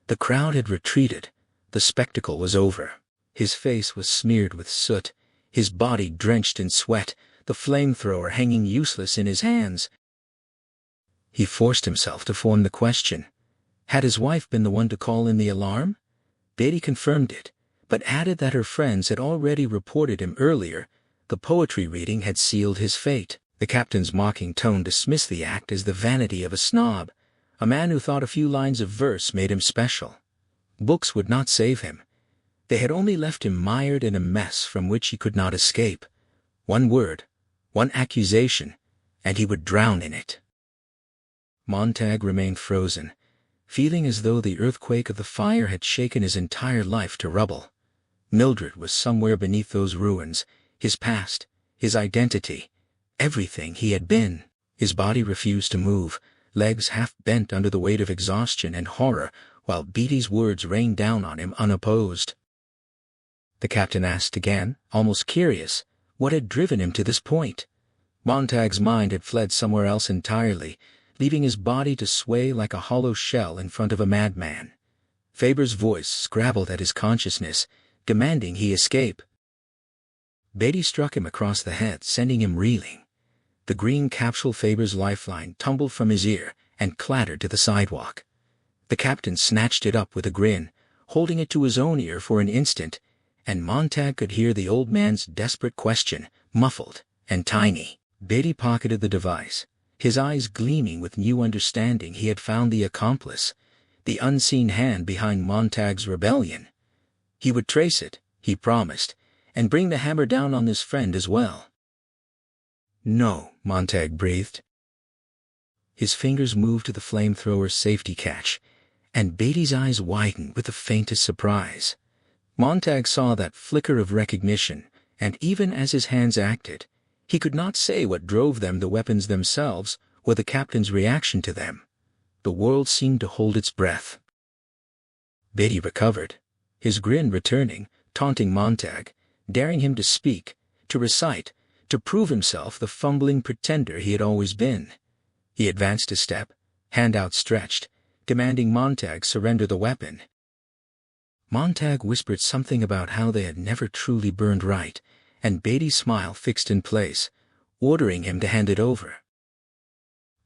Speaker 1: The crowd had retreated. The spectacle was over. His face was smeared with soot, his body drenched in sweat, the flamethrower hanging useless in his hands. He forced himself to form the question. Had his wife been the one to call in the alarm? Beatty confirmed it, but added that her friends had already reported him earlier. The poetry reading had sealed his fate. The captain's mocking tone dismissed the act as the vanity of a snob, a man who thought a few lines of verse made him special. Books would not save him. They had only left him mired in a mess from which he could not escape. One word, one accusation, and he would drown in it. Montag remained frozen, feeling as though the earthquake of the fire had shaken his entire life to rubble. Mildred was somewhere beneath those ruins, his past, his identity, everything he had been. His body refused to move, legs half bent under the weight of exhaustion and horror, while Beatty's words rained down on him unopposed. The captain asked again, almost curious, what had driven him to this point. Montag's mind had fled somewhere else entirely, leaving his body to sway like a hollow shell in front of a madman. Faber's voice scrabbled at his consciousness, demanding he escape. Beatty struck him across the head, sending him reeling. The green capsule Faber's lifeline tumbled from his ear and clattered to the sidewalk. The captain snatched it up with a grin, holding it to his own ear for an instant, and Montag could hear the old man's desperate question, muffled and tiny. Beatty pocketed the device, his eyes gleaming with new understanding. He had found the accomplice, the unseen hand behind Montag's rebellion. He would trace it, he promised, and bring the hammer down on his friend as well. No, Montag breathed. His fingers moved to the flamethrower's safety catch, and Beatty's eyes widened with the faintest surprise. Montag saw that flicker of recognition, and even as his hands acted, he could not say what drove them, the weapons themselves or the captain's reaction to them. The world seemed to hold its breath. Beatty recovered, his grin returning, taunting Montag, daring him to speak, to recite, to prove himself the fumbling pretender he had always been. He advanced a step, hand outstretched, demanding Montag surrender the weapon. Montag whispered something about how they had never truly burned right, and Beatty's smile fixed in place, ordering him to hand it over.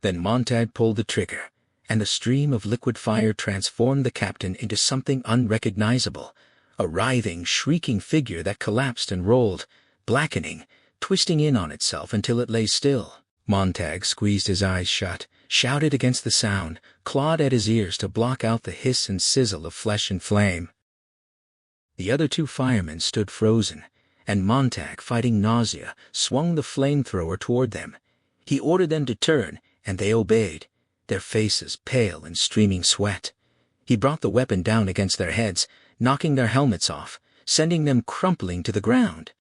Speaker 1: Then Montag pulled the trigger, and a stream of liquid fire transformed the captain into something unrecognizable, a writhing, shrieking figure that collapsed and rolled, blackening, twisting in on itself until it lay still. Montag squeezed his eyes shut, shouted against the sound, clawed at his ears to block out the hiss and sizzle of flesh and flame. The other two firemen stood frozen, and Montag, fighting nausea, swung the flamethrower toward them. He ordered them to turn, and they obeyed, their faces pale and streaming sweat. He brought the weapon down against their heads, knocking their helmets off, sending them crumpling to the ground.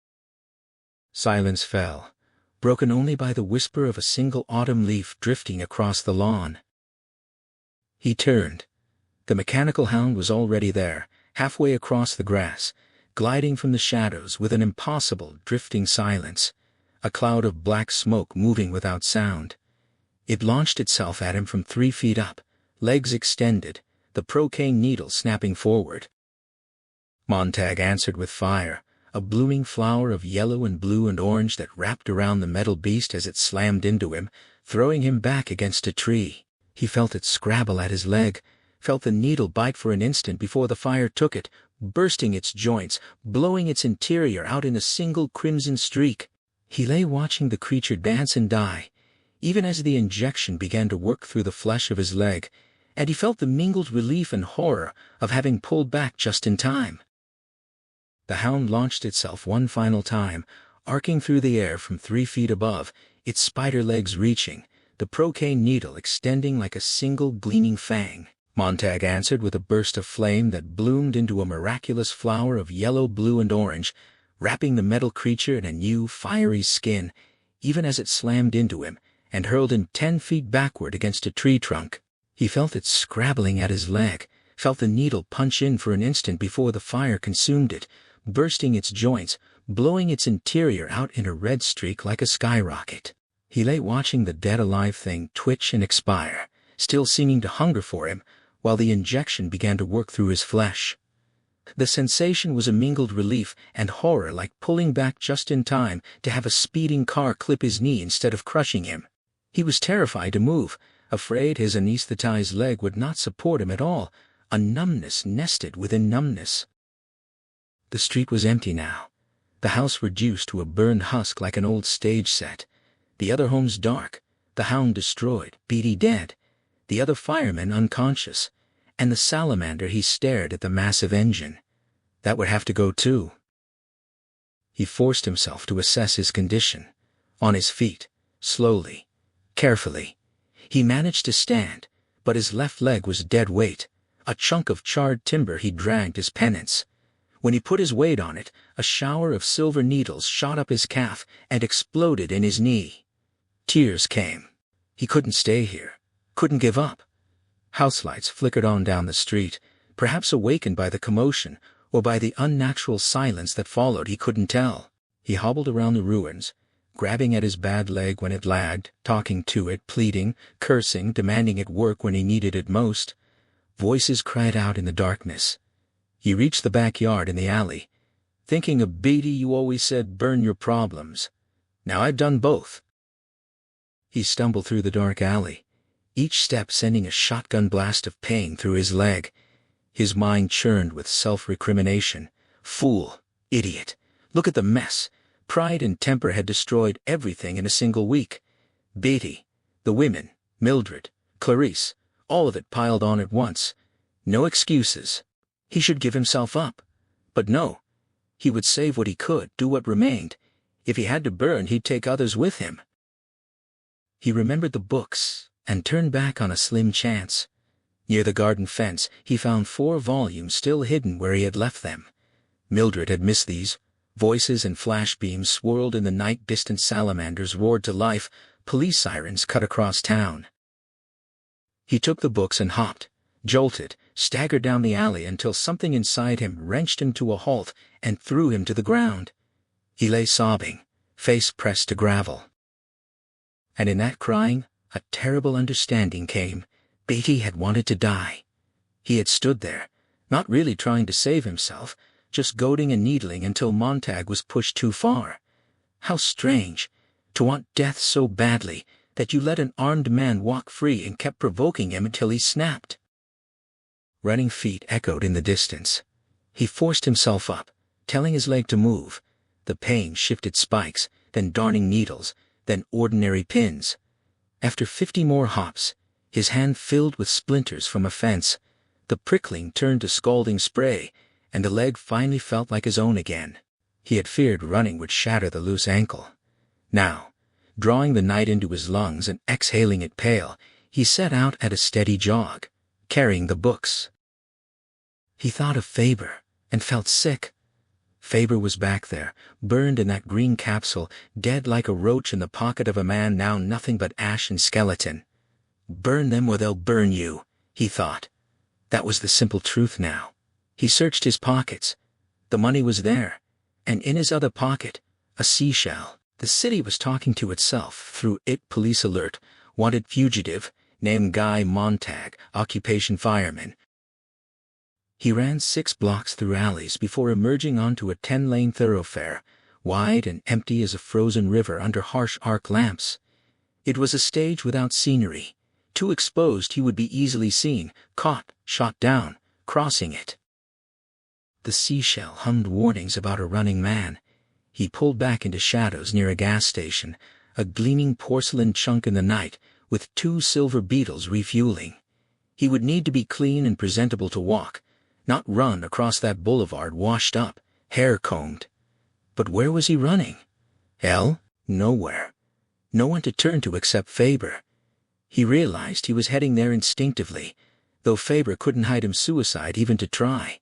Speaker 1: Silence fell, broken only by the whisper of a single autumn leaf drifting across the lawn. He turned. The mechanical hound was already there, halfway across the grass, gliding from the shadows with an impossible drifting silence, a cloud of black smoke moving without sound. It launched itself at him from 3 feet up, legs extended, the procaine needle snapping forward. Montag answered with fire, a blooming flower of yellow and blue and orange that wrapped around the metal beast as it slammed into him, throwing him back against a tree. He felt it scrabble at his leg, felt the needle bite for an instant before the fire took it, bursting its joints, blowing its interior out in a single crimson streak. He lay watching the creature dance and die, even as the injection began to work through the flesh of his leg, and he felt the mingled relief and horror of having pulled back just in time. The hound launched itself one final time, arcing through the air from 3 feet above, its spider legs reaching, the procaine needle extending like a single gleaming fang. Montag answered with a burst of flame that bloomed into a miraculous flower of yellow, blue, and orange, wrapping the metal creature in a new, fiery skin, even as it slammed into him and hurled him 10 feet backward against a tree trunk. He felt it scrabbling at his leg, felt the needle punch in for an instant before the fire consumed it, bursting its joints, blowing its interior out in a red streak like a skyrocket. He lay watching the dead-alive thing twitch and expire, still seeming to hunger for him, while the injection began to work through his flesh. The sensation was a mingled relief and horror, like pulling back just in time to have a speeding car clip his knee instead of crushing him. He was terrified to move, afraid his anesthetized leg would not support him at all, a numbness nested within numbness. The street was empty now. The house reduced to a burned husk like an old stage set. The other homes dark, the hound destroyed, Beatty dead, the other firemen unconscious, and the salamander. He stared at the massive engine. That would have to go too. He forced himself to assess his condition. On his feet, slowly, carefully. He managed to stand, but his left leg was dead weight, a chunk of charred timber he dragged as penance. When he put his weight on it, a shower of silver needles shot up his calf and exploded in his knee. Tears came. He couldn't stay here, couldn't give up. House lights flickered on down the street, perhaps awakened by the commotion or by the unnatural silence that followed. He couldn't tell. He hobbled around the ruins, grabbing at his bad leg when it lagged, talking to it, pleading, cursing, demanding it work when he needed it most. Voices cried out in the darkness. He reached the backyard and the alley. Thinking of Beatty, you always said burn your problems. Now I've done both. He stumbled through the dark alley, each step sending a shotgun blast of pain through his leg. His mind churned with self-recrimination. Fool, idiot, look at the mess. Pride and temper had destroyed everything in a single week. Beatty, the women, Mildred, Clarice, all of it piled on at once. No excuses. He should give himself up. But no. He would save what he could, do what remained. If he had to burn, he'd take others with him. He remembered the books and turned back on a slim chance. Near the garden fence, he found 4 volumes still hidden where he had left them. Mildred had missed these. Voices and flash beams swirled in the night. Distant salamanders roared to life. Police sirens cut across town. He took the books and hopped, jolted, staggered down the alley until something inside him wrenched him to a halt and threw him to the ground. He lay sobbing, face pressed to gravel. And in that crying, a terrible understanding came. Beatty had wanted to die. He had stood there, not really trying to save himself, just goading and needling until Montag was pushed too far. How strange, to want death so badly that you let an armed man walk free and kept provoking him until he snapped. Running feet echoed in the distance. He forced himself up, telling his leg to move. The pain shifted spikes, then darning needles, then ordinary pins. After 50 more hops, his hand filled with splinters from a fence. The prickling turned to scalding spray, and the leg finally felt like his own again. He had feared running would shatter the loose ankle. Now, drawing the night into his lungs and exhaling it pale, he set out at a steady jog, carrying the books. He thought of Faber and felt sick. Faber was back there, burned in that green capsule, dead like a roach in the pocket of a man now nothing but ash and skeleton. Burn them or they'll burn you, he thought. That was the simple truth now. He searched his pockets. The money was there, and in his other pocket, a seashell. The city was talking to itself through it. Police alert, wanted fugitive, named Guy Montag, occupation fireman. He ran 6 blocks through alleys before emerging onto a 10-lane thoroughfare, wide and empty as a frozen river under harsh arc lamps. It was a stage without scenery. Too exposed, he would be easily seen, caught, shot down, crossing it. the seashell hummed warnings about a running man. He pulled back into shadows near a gas station, a gleaming porcelain chunk in the night, with 2 silver beetles refueling. He would need to be clean and presentable to walk, not run across that boulevard washed up, hair combed. But where was he running? Hell, nowhere. No one to turn to except Faber. He realized he was heading there instinctively, though Faber couldn't hide him suicide even to try.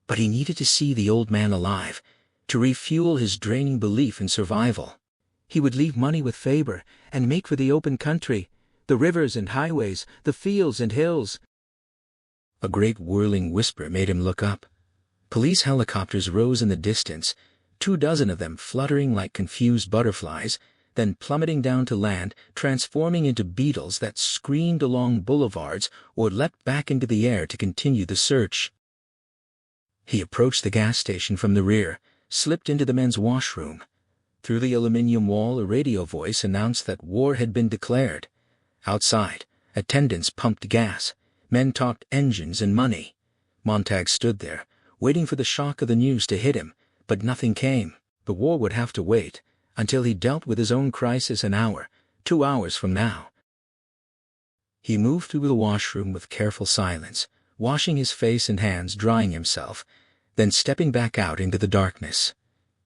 Speaker 1: But he needed to see the old man alive, to refuel his draining belief in survival. He would leave money with Faber and make for the open country, the rivers and highways, the fields and hills. A great whirling whisper made him look up. Police helicopters rose in the distance, 24 of them fluttering like confused butterflies, then plummeting down to land, transforming into beetles that screamed along boulevards or leapt back into the air to continue the search. He approached the gas station from the rear, slipped into the men's washroom. Through the aluminium wall, a radio voice announced that war had been declared. Outside, attendants pumped gas. Men talked engines and money. Montag stood there, waiting for the shock of the news to hit him, but nothing came. The war would have to wait until he dealt with his own crisis an hour, 2 hours from now. He moved through the washroom with careful silence, washing his face and hands, drying himself, then stepping back out into the darkness.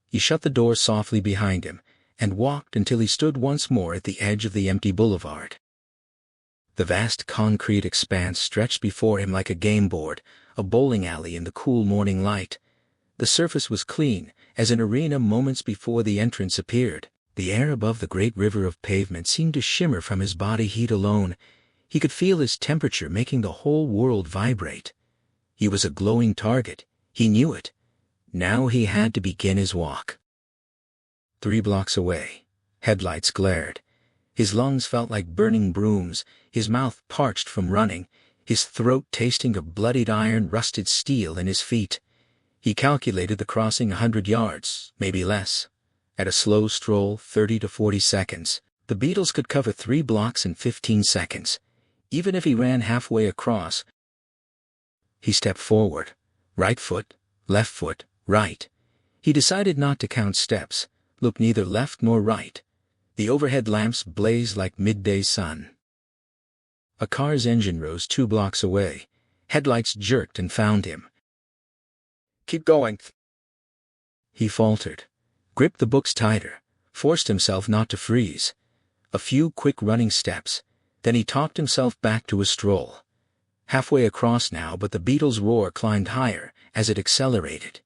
Speaker 1: He shut the door softly behind him and walked until he stood once more at the edge of the empty boulevard. The vast concrete expanse stretched before him like a game board, a bowling alley in the cool morning light. The surface was clean, as an arena moments before the entrance appeared. The air above the great river of pavement seemed to shimmer from his body heat alone. He could feel his temperature making the whole world vibrate. He was a glowing target. He knew it. Now he had to begin his walk. 3 blocks away, headlights glared. His lungs felt like burning brooms, his mouth parched from running, his throat tasting of bloodied iron, rusted steel in his feet. He calculated the crossing 100 yards, maybe less. At a slow stroll, 30 to 40 seconds, the beetles could cover 3 blocks in 15 seconds. Even if he ran halfway across. He stepped forward. Right foot, left foot, right. He decided not to count steps, look neither left nor right. The overhead lamps blazed like midday sun. A car's engine rose 2 blocks away. Headlights jerked and found him. "Keep going," he faltered, gripped the books tighter, forced himself not to freeze. A few quick running steps, then he talked himself back to a stroll. Halfway across now, but the beetle's roar climbed higher as it accelerated.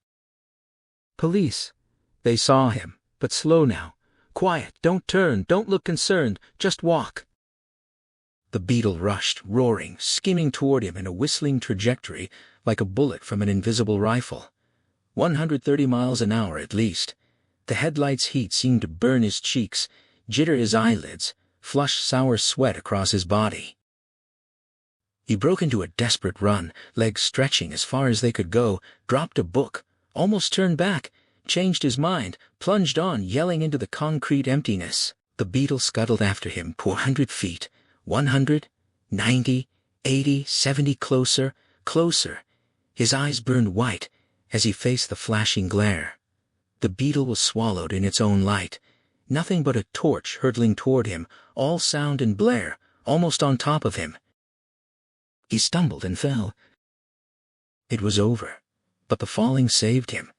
Speaker 1: Police. They saw him, but slow now. Quiet, don't turn, don't look concerned, just walk. The beetle rushed, roaring, skimming toward him in a whistling trajectory like a bullet from an invisible rifle. 130 miles an hour at least. The headlight's heat seemed to burn his cheeks, jitter his eyelids, flush sour sweat across his body. He broke into a desperate run, legs stretching as far as they could go, dropped a book, almost turned back, changed his mind, plunged on, yelling into the concrete emptiness. The beetle scuttled after him, 400 feet, 100, 90, 80, 70, closer, closer. His eyes burned white as he faced the flashing glare. The beetle was swallowed in its own light, nothing but a torch hurtling toward him, all sound and blare, almost on top of him. He stumbled and fell. It was over, but the falling saved him.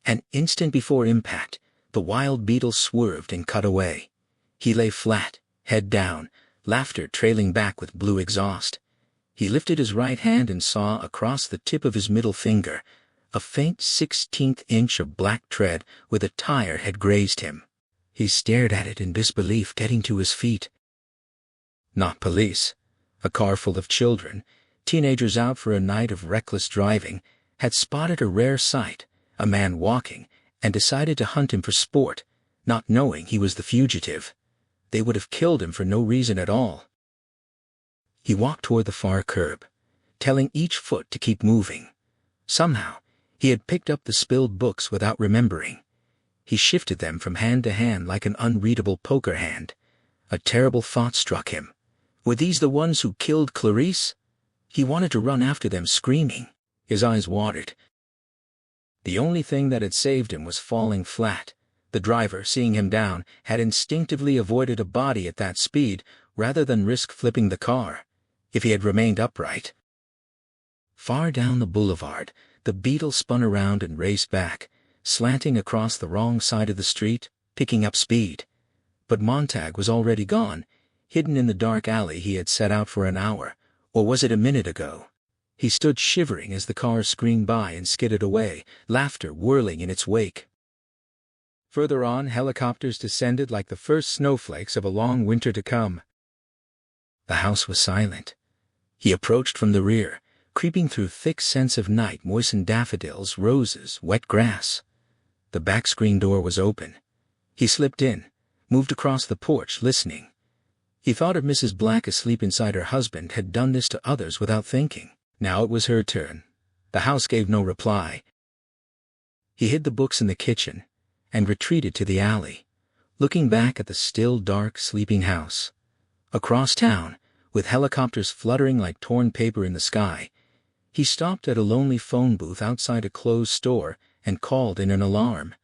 Speaker 1: An instant before impact, the wild beetle swerved and cut away. He lay flat, head down, laughter trailing back with blue exhaust. He lifted his right hand and saw across the tip of his middle finger a faint 16th inch of black tread where the tire had grazed him. He stared at it in disbelief, getting to his feet. Not police. A car full of children, teenagers out for a night of reckless driving, had spotted a rare sight, a man walking, and decided to hunt him for sport, not knowing he was the fugitive. They would have killed him for no reason at all. He walked toward the far curb, telling each foot to keep moving. Somehow, he had picked up the spilled books without remembering. He shifted them from hand to hand like an unreadable poker hand. A terrible thought struck him. Were these the ones who killed Clarice? He wanted to run after them screaming. His eyes watered. The only thing that had saved him was falling flat. The driver, seeing him down, had instinctively avoided a body at that speed rather than risk flipping the car. If he had remained upright. Far down the boulevard, the Beetle spun around and raced back, slanting across the wrong side of the street, picking up speed. But Montag was already gone, hidden in the dark alley he had set out for an hour, or was it a minute ago? He stood shivering as the car screamed by and skidded away, laughter whirling in its wake. Further on, helicopters descended like the first snowflakes of a long winter to come. The house was silent. He approached from the rear, creeping through thick scents of night-moistened daffodils, roses, wet grass. The back screen door was open. He slipped in, moved across the porch, listening. He thought if Mrs. Black, asleep inside her husband, had done this to others without thinking. Now it was her turn. The house gave no reply. He hid the books in the kitchen and retreated to the alley, looking back at the still, dark, sleeping house. Across town, with helicopters fluttering like torn paper in the sky, he stopped at a lonely phone booth outside a closed store and called in an alarm.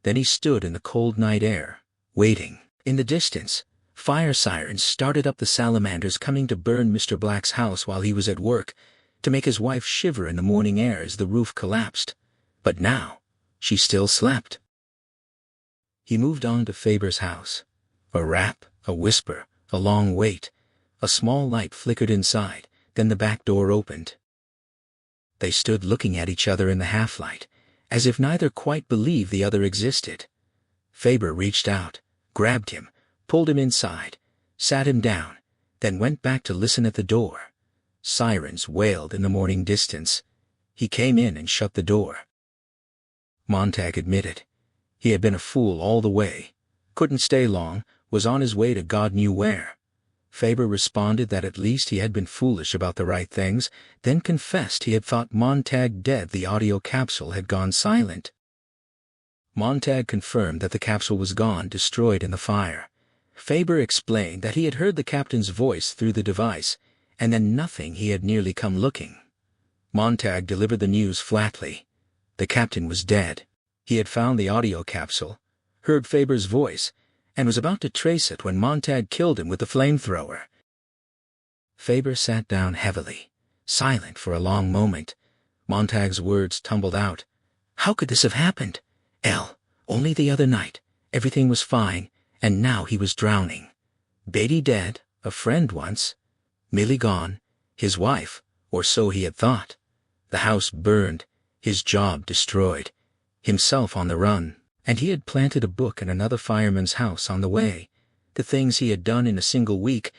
Speaker 1: Then he stood in the cold night air, waiting. In the distance, fire sirens started up, the salamanders coming to burn Mr. Black's house while he was at work, to make his wife shiver in the morning air as the roof collapsed. But now, she still slept. He moved on to Faber's house. A rap, a whisper, a long wait. A small light flickered inside, then the back door opened. They stood looking at each other in the half-light, as if neither quite believed the other existed. Faber reached out, grabbed him, pulled him inside, sat him down, then went back to listen at the door. Sirens wailed in the morning distance. He came in and shut the door. Montag admitted. He had been a fool all the way. Couldn't stay long, was on his way to God knew where. Faber responded that at least he had been foolish about the right things, then confessed he had thought Montag dead. The audio capsule had gone silent. Montag confirmed that the capsule was gone, destroyed in the fire. Faber explained that he had heard the captain's voice through the device, and then nothing. He had nearly come looking. Montag delivered the news flatly. The captain was dead. He had found the audio capsule, heard Faber's voice, and was about to trace it when Montag killed him with the flamethrower. Faber sat down heavily, silent for a long moment. Montag's words tumbled out. How could this have happened? Only the other night, everything was fine, and now he was drowning. Beatty dead, a friend once. Millie gone, his wife, or so he had thought. The house burned, his job destroyed, himself on the run, and he had planted a book in another fireman's house on the way. The things he had done in a single week.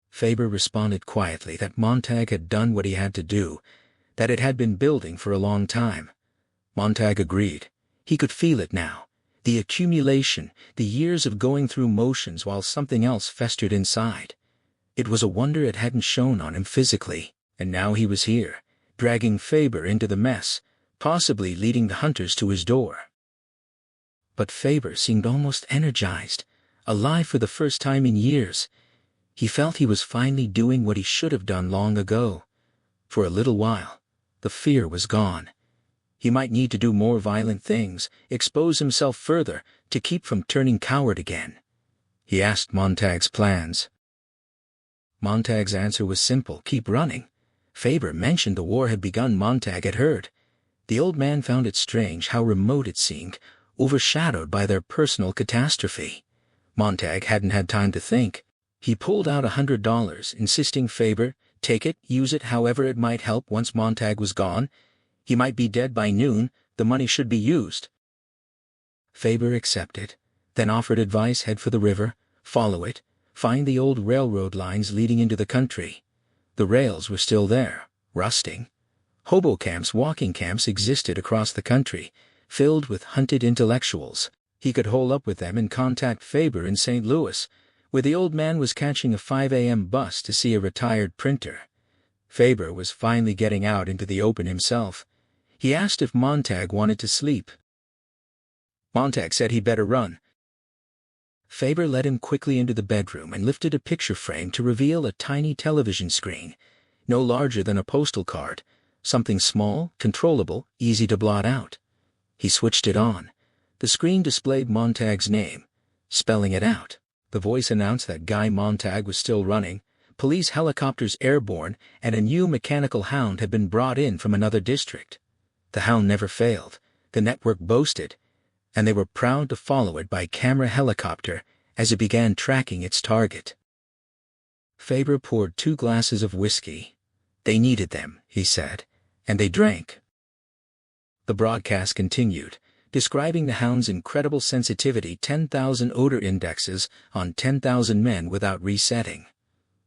Speaker 1: Faber responded quietly that Montag had done what he had to do, that it had been building for a long time. Montag agreed. He could feel it now. The accumulation, the years of going through motions while something else festered inside. It was a wonder it hadn't shown on him physically, and now he was here, dragging Faber into the mess, possibly leading the hunters to his door. But Faber seemed almost energized, alive for the first time in years. He felt he was finally doing what he should have done long ago. For a little while, the fear was gone. He might need to do more violent things, expose himself further, to keep from turning coward again. He asked Montag's plans. Montag's answer was simple: keep running. Faber mentioned the war had begun. Montag had heard. The old man found it strange how remote it seemed, overshadowed by their personal catastrophe. Montag hadn't had time to think. He pulled out $100, insisting Faber take it, use it however it might help. Once Montag was gone, he might be dead by noon, the money should be used. Faber accepted, then offered advice: head for the river, follow it, find the old railroad lines leading into the country. The rails were still there, rusting. Hobo camps, walking camps existed across the country, filled with hunted intellectuals. He could hole up with them and contact Faber in St. Louis, where the old man was catching a 5 a.m. bus to see a retired printer. Faber was finally getting out into the open himself. He asked if Montag wanted to sleep. Montag said he'd better run. Faber led him quickly into the bedroom and lifted a picture frame to reveal a tiny television screen, no larger than a postal card, Something small, controllable, easy to blot out. He switched it on. The screen displayed Montag's name. Spelling it out, the voice announced that Guy Montag was still running, police helicopters airborne, and a new mechanical hound had been brought in from another district. The hound never failed, the network boasted, and they were proud to follow it by camera helicopter as it began tracking its target. Faber poured 2 glasses of whiskey. They needed them, he said, and they drank. The broadcast continued, describing the hound's incredible sensitivity, 10,000 odor indexes on 10,000 men without resetting.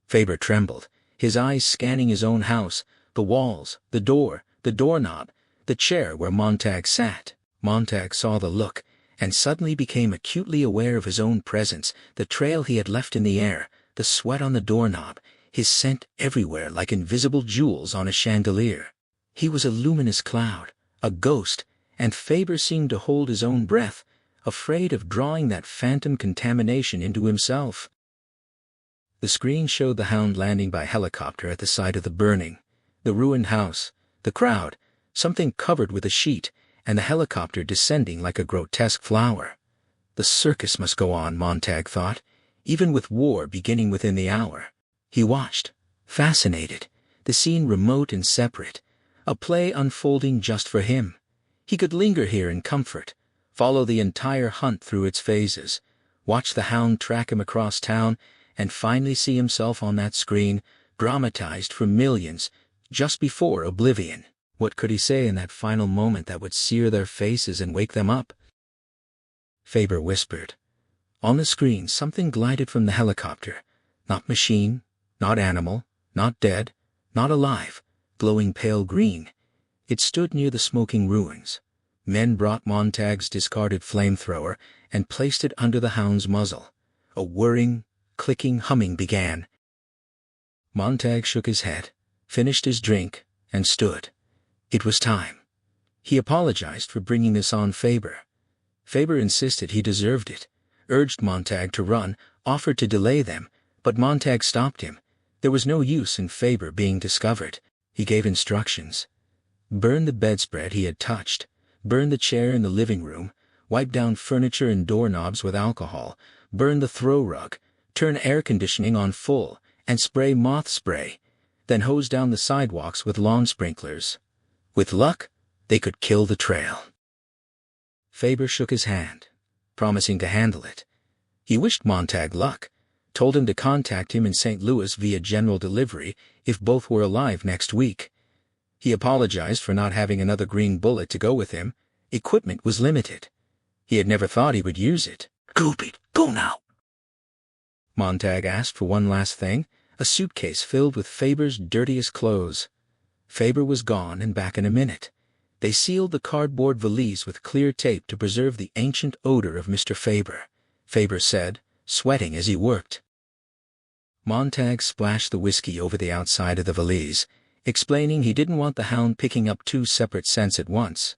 Speaker 1: Faber trembled, his eyes scanning his own house, the walls, the door, the doorknob, the chair where Montag sat. Montag saw the look, and suddenly became acutely aware of his own presence, the trail he had left in the air, the sweat on the doorknob, his scent everywhere like invisible jewels on a chandelier. He was a luminous cloud, a ghost, and Faber seemed to hold his own breath, afraid of drawing that phantom contamination into himself. The screen showed the hound landing by helicopter at the site of the burning, the ruined house, the crowd, something covered with a sheet, and the helicopter descending like a grotesque flower. The circus must go on, Montag thought, even with war beginning within the hour. He watched, fascinated, the scene remote and separate, a play unfolding just for him. He could linger here in comfort, follow the entire hunt through its phases, watch the hound track him across town, and finally see himself on that screen, dramatized for millions, just before oblivion. What could he say in that final moment that would sear their faces and wake them up? Faber whispered. On the screen something glided from the helicopter, not machine, not animal, not dead, not alive, glowing pale green. It stood near the smoking ruins. Men brought Montag's discarded flamethrower and placed it under the hound's muzzle. A whirring, clicking humming began. Montag shook his head, finished his drink, and stood. It was time. He apologized for bringing this on Faber. Faber insisted he deserved it, urged Montag to run, offered to delay them, but Montag stopped him. There was no use in Faber being discovered. He gave instructions. Burn the bedspread he had touched, burn the chair in the living room, wipe down furniture and doorknobs with alcohol, burn the throw rug, turn air conditioning on full, and spray moth spray, then hose down the sidewalks with lawn sprinklers. With luck, they could kill the trail. Faber shook his hand, promising to handle it. He wished Montag luck, told him to contact him in St. Louis via general delivery if both were alive next week. He apologized for not having another green bullet to go with him. Equipment was limited. He had never thought he would use it. "Goopy, go now," Montag asked for one last thing, a suitcase filled with Faber's dirtiest clothes. Faber was gone and back in a minute. They sealed the cardboard valise with clear tape to preserve the ancient odor of Mr. Faber, Faber said, sweating as he worked. Montag splashed the whiskey over the outside of the valise, explaining he didn't want the hound picking up 2 separate scents at once.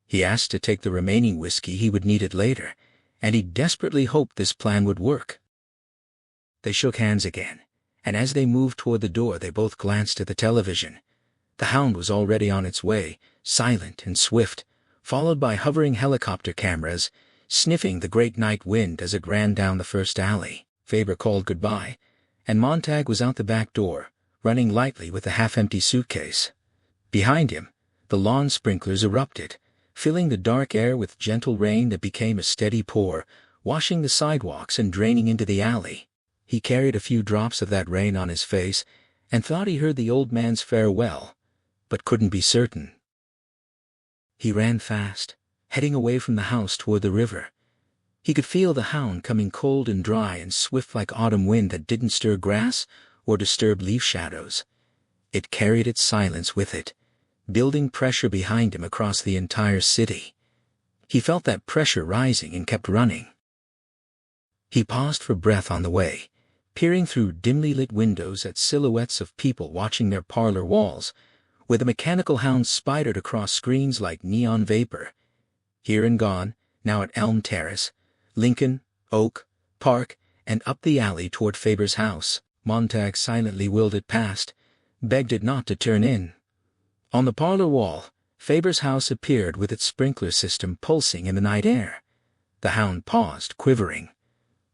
Speaker 1: He asked to take the remaining whiskey, he would need it later, and he desperately hoped this plan would work. They shook hands again, and as they moved toward the door they both glanced at the television. The hound was already on its way, silent and swift, followed by hovering helicopter cameras, sniffing the great night wind as it ran down the first alley. Faber called goodbye, and Montag was out the back door, running lightly with a half-empty suitcase. Behind him, the lawn sprinklers erupted, filling the dark air with gentle rain that became a steady pour, washing the sidewalks and draining into the alley. He carried a few drops of that rain on his face and thought he heard the old man's farewell, but couldn't be certain. He ran fast, heading away from the house toward the river. He could feel the hound coming cold and dry and swift like autumn wind that didn't stir grass or disturb leaf shadows. It carried its silence with it, building pressure behind him across the entire city. He felt that pressure rising and kept running. He paused for breath on the way, peering through dimly lit windows at silhouettes of people watching their parlor walls, where the mechanical hound spidered across screens like neon vapor. Here and gone, now at Elm Terrace, Lincoln, Oak, Park, and up the alley toward Faber's house. Montag silently willed it past, begged it not to turn in. On the parlor wall, Faber's house appeared with its sprinkler system pulsing in the night air. The hound paused, quivering.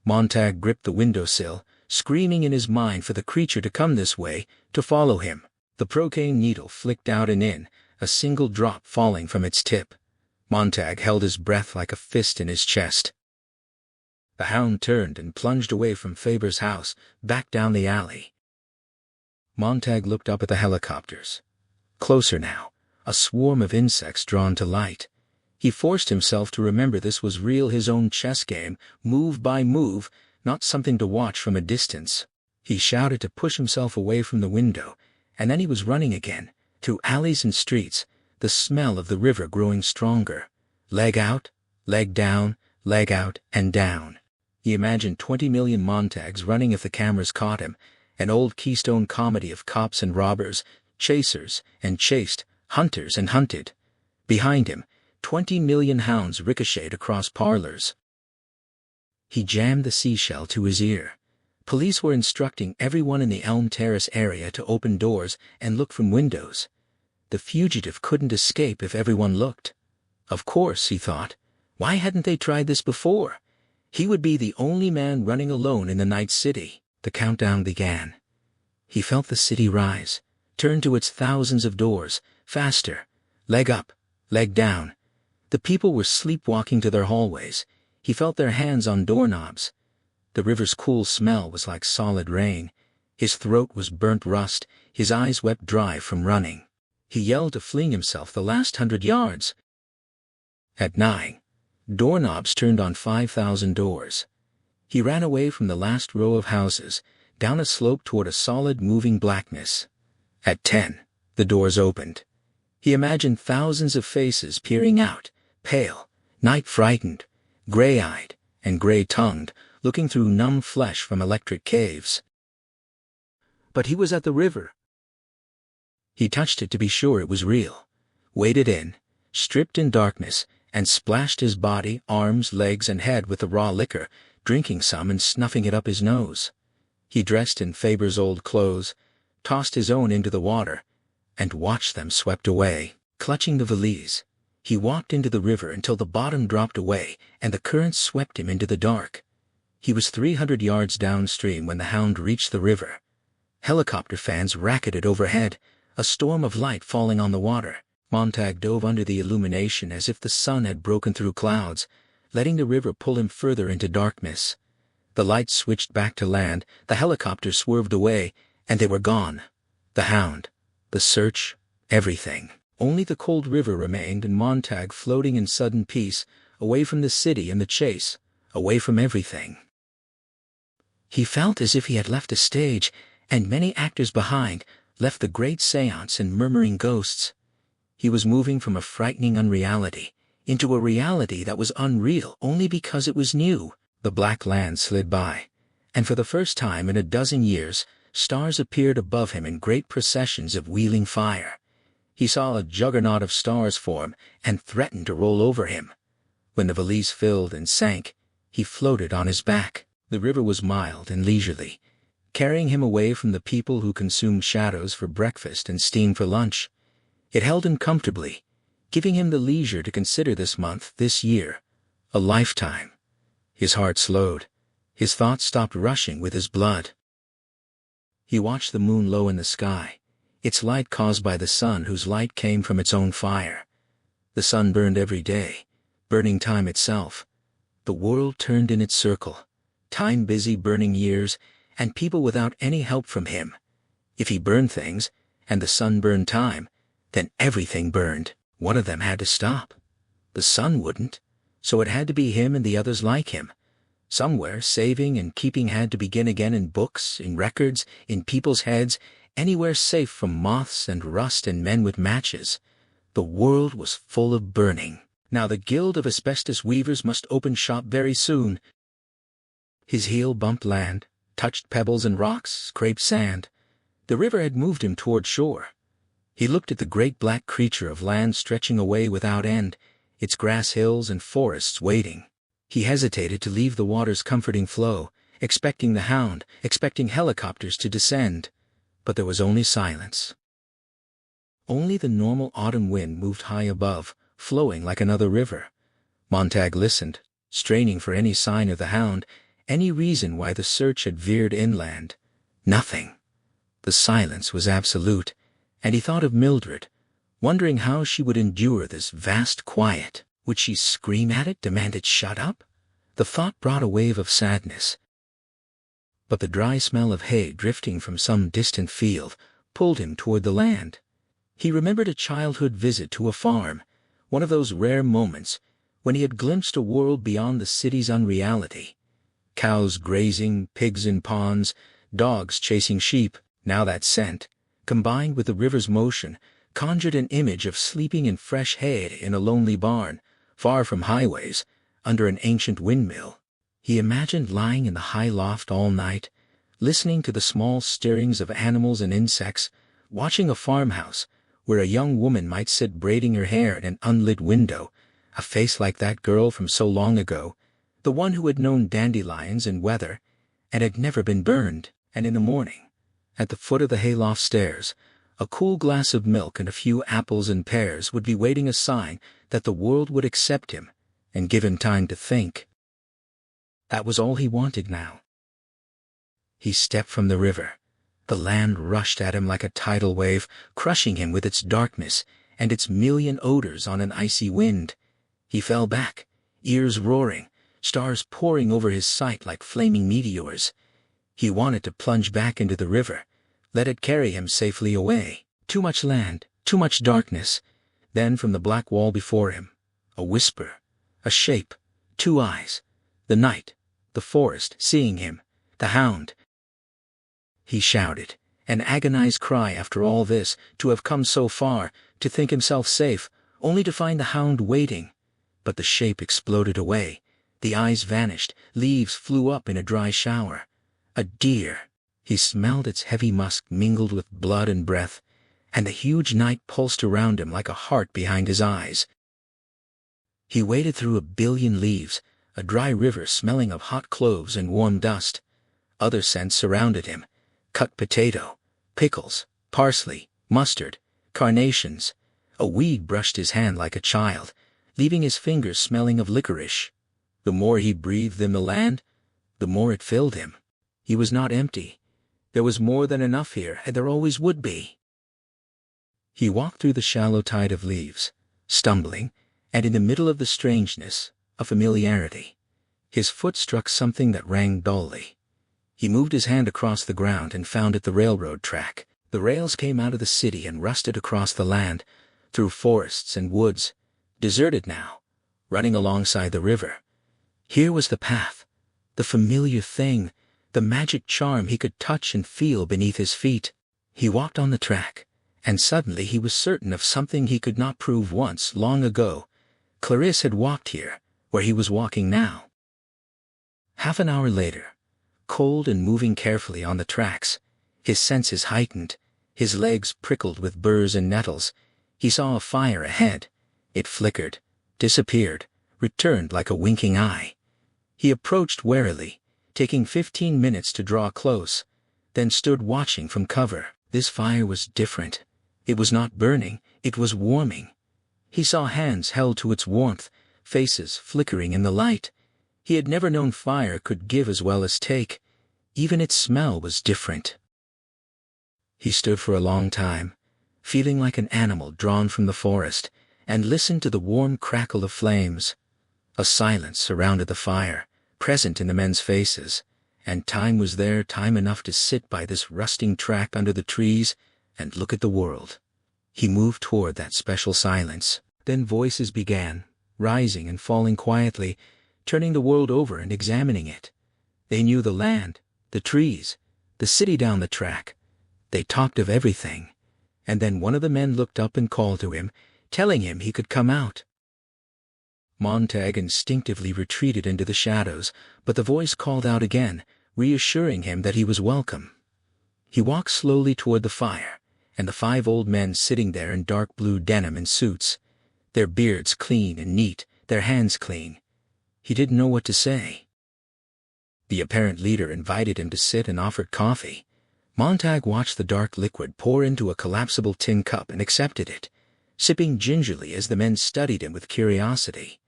Speaker 1: Montag gripped the windowsill, screaming in his mind for the creature to come this way, to follow him. The procaine needle flicked out and in, a single drop falling from its tip. Montag held his breath like a fist in his chest. The hound turned and plunged away from Faber's house, back down the alley. Montag looked up at the helicopters. Closer now, a swarm of insects drawn to light. He forced himself to remember this was real, his own chess game, move by move, not something to watch from a distance. He shouted to push himself away from the window, and then he was running again, through alleys and streets, the smell of the river growing stronger. Leg out, leg down, leg out, and down. He imagined 20 million Montags running if the cameras caught him, an old Keystone comedy of cops and robbers, chasers and chased, hunters and hunted. Behind him, 20 million hounds ricocheted across parlors. He jammed the seashell to his ear. Police were instructing everyone in the Elm Terrace area to open doors and look from windows. The fugitive couldn't escape if everyone looked. Of course, he thought. Why hadn't they tried this before? He would be the only man running alone in the night city. The countdown began. He felt the city rise, turn to its thousands of doors, faster. Leg up, leg down. The people were sleepwalking to their hallways. He felt their hands on doorknobs. The river's cool smell was like solid rain. His throat was burnt rust, his eyes wept dry from running. He yelled to fling himself the last 100 yards. At 9, doorknobs turned on 5,000 doors. He ran away from the last row of houses, down a slope toward a solid moving blackness. At 10, the doors opened. He imagined thousands of faces peering out, pale, night-frightened, gray-eyed, and gray-tongued, looking through numb flesh from electric caves. But he was at the river. He touched it to be sure it was real, waded in, stripped in darkness, and splashed his body, arms, legs, and head with the raw liquor, drinking some and snuffing it up his nose. He dressed in Faber's old clothes, tossed his own into the water, and watched them swept away. Clutching the valise, he walked into the river until the bottom dropped away and the current swept him into the dark. He was 300 yards downstream when the hound reached the river. Helicopter fans racketed overhead, a storm of light falling on the water. Montag dove under the illumination as if the sun had broken through clouds, letting the river pull him further into darkness. The lights switched back to land, the helicopter swerved away, and they were gone. The hound, the search, everything. Only the cold river remained, and Montag floating in sudden peace, away from the city and the chase, away from everything. He felt as if he had left a stage, and many actors behind, left the great seance and murmuring ghosts. He was moving from a frightening unreality into a reality that was unreal only because it was new. The black land slid by, and for the first time in a dozen years, stars appeared above him in great processions of wheeling fire. He saw a juggernaut of stars form and threaten to roll over him. When the valise filled and sank, he floated on his back. The river was mild and leisurely, carrying him away from the people who consumed shadows for breakfast and steam for lunch. It held him comfortably, giving him the leisure to consider this month, this year, a lifetime. His heart slowed. His thoughts stopped rushing with his blood. He watched the moon low in the sky, its light caused by the sun whose light came from its own fire. The sun burned every day, burning time itself. The world turned in its circle, time busy burning years, and people without any help from him. If he burned things, and the sun burned time, then everything burned. One of them had to stop. The sun wouldn't, so it had to be him and the others like him. Somewhere saving and keeping had to begin again, in books, in records, in people's heads, anywhere safe from moths and rust and men with matches. The world was full of burning. Now the Guild of Asbestos Weavers must open shop very soon. His heel bumped land, touched pebbles and rocks, scraped sand. The river had moved him toward shore. He looked at the great black creature of land stretching away without end, its grass hills and forests waiting. He hesitated to leave the water's comforting flow, expecting the hound, expecting helicopters to descend. But there was only silence. Only the normal autumn wind moved high above, flowing like another river. Montag listened, straining for any sign of the hound, any reason why the search had veered inland. Nothing. The silence was absolute, and he thought of Mildred, wondering how she would endure this vast quiet. Would she scream at it, demand it shut up? The thought brought a wave of sadness. But the dry smell of hay drifting from some distant field pulled him toward the land. He remembered a childhood visit to a farm, one of those rare moments when he had glimpsed a world beyond the city's unreality. Cows grazing, pigs in ponds, dogs chasing sheep. Now that scent, combined with the river's motion, conjured an image of sleeping in fresh hay in a lonely barn, far from highways, under an ancient windmill. He imagined lying in the high loft all night, listening to the small stirrings of animals and insects, watching a farmhouse where a young woman might sit braiding her hair in an unlit window, a face like that girl from so long ago, the one who had known dandelions and weather, and had never been burned. And in the morning, at the foot of the hayloft stairs, a cool glass of milk and a few apples and pears would be waiting a sign that the world would accept him and give him time to think. That was all he wanted now. He stepped from the river. The land rushed at him like a tidal wave, crushing him with its darkness and its million odors on an icy wind. He fell back, ears roaring, stars pouring over his sight like flaming meteors. He wanted to plunge back into the river, let it carry him safely away. Too much land, too much darkness. Then from the black wall before him, a whisper, a shape, two eyes, the night, the forest, seeing him, the hound. He shouted, an agonized cry after all this, to have come so far, to think himself safe, only to find the hound waiting. But the shape exploded away, the eyes vanished, leaves flew up in a dry shower. A deer. He smelled its heavy musk mingled with blood and breath, and the huge night pulsed around him like a heart behind his eyes. He waded through a billion leaves, a dry river smelling of hot cloves and warm dust. Other scents surrounded him, cut potato, pickles, parsley, mustard, carnations. A weed brushed his hand like a child, leaving his fingers smelling of licorice. The more he breathed in the land, the more it filled him. He was not empty. There was more than enough here, and there always would be. He walked through the shallow tide of leaves, stumbling, and in the middle of the strangeness, a familiarity. His foot struck something that rang dully. He moved his hand across the ground and found it the railroad track. The rails came out of the city and rusted across the land, through forests and woods, deserted now, running alongside the river. Here was the path, the familiar thing, the magic charm he could touch and feel beneath his feet. He walked on the track, and suddenly he was certain of something he could not prove once, long ago. Clarisse had walked here, where he was walking now. Half an hour later, cold and moving carefully on the tracks, his senses heightened, his legs prickled with burrs and nettles, he saw a fire ahead. It flickered, disappeared, returned like a winking eye. He approached warily, taking 15 minutes to draw close, then stood watching from cover. This fire was different. It was not burning, it was warming. He saw hands held to its warmth, faces flickering in the light. He had never known fire could give as well as take. Even its smell was different. He stood for a long time, feeling like an animal drawn from the forest, and listened to the warm crackle of flames. A silence surrounded the fire, present in the men's faces, and time was there, time enough to sit by this rusting track under the trees and look at the world. He moved toward that special silence. Then voices began, rising and falling quietly, turning the world over and examining it. They knew the land, the trees, the city down the track. They talked of everything. And then one of the men looked up and called to him, telling him he could come out. Montag instinctively retreated into the shadows, but the voice called out again, reassuring him that he was welcome. He walked slowly toward the fire, and the 5 old men sitting there in dark blue denim and suits, their beards clean and neat, their hands clean. He didn't know what to say. The apparent leader invited him to sit and offered coffee. Montag watched the dark liquid pour into a collapsible tin cup and accepted it, sipping gingerly as the men studied him with curiosity.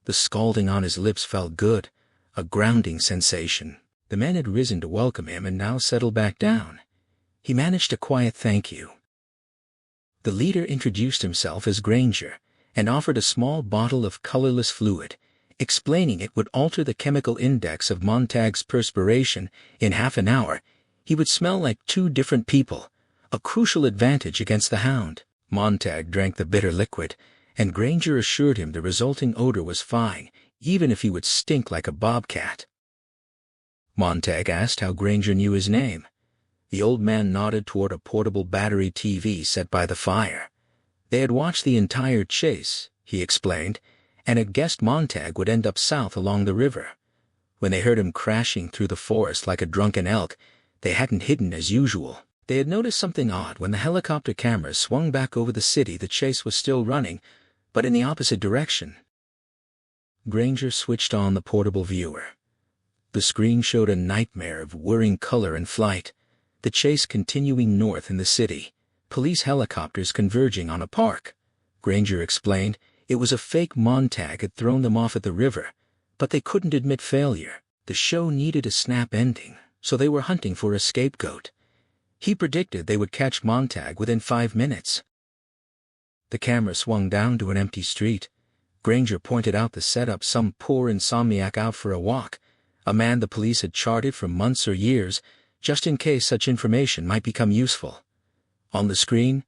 Speaker 1: The scalding on his lips felt good, a grounding sensation. The men had risen to welcome him and now settled back down. He managed a quiet thank you. The leader introduced himself as Granger and offered a small bottle of colorless fluid, explaining it would alter the chemical index of Montag's perspiration. In half an hour, he would smell like two different people, a crucial advantage against the hound. Montag drank the bitter liquid, and Granger assured him the resulting odor was fine, even if he would stink like a bobcat. Montag asked how Granger knew his name. The old man nodded toward a portable battery TV set by the fire. They had watched the entire chase, he explained, and had guessed Montag would end up south along the river. When they heard him crashing through the forest like a drunken elk, they hadn't hidden as usual. They had noticed something odd when the helicopter cameras swung back over the city. The chase was still running, but in the opposite direction. Granger switched on the portable viewer. The screen showed a nightmare of whirring color and flight, the chase continuing north in the city, police helicopters converging on a park. Granger explained it was a fake. Montag had thrown them off at the river, but they couldn't admit failure. The show needed a snap ending, so they were hunting for a scapegoat. He predicted they would catch Montag within 5 minutes. The camera swung down to an empty street. Granger pointed out the setup: some poor insomniac out for a walk, a man the police had charted for months or years, just in case such information might become useful. On the screen,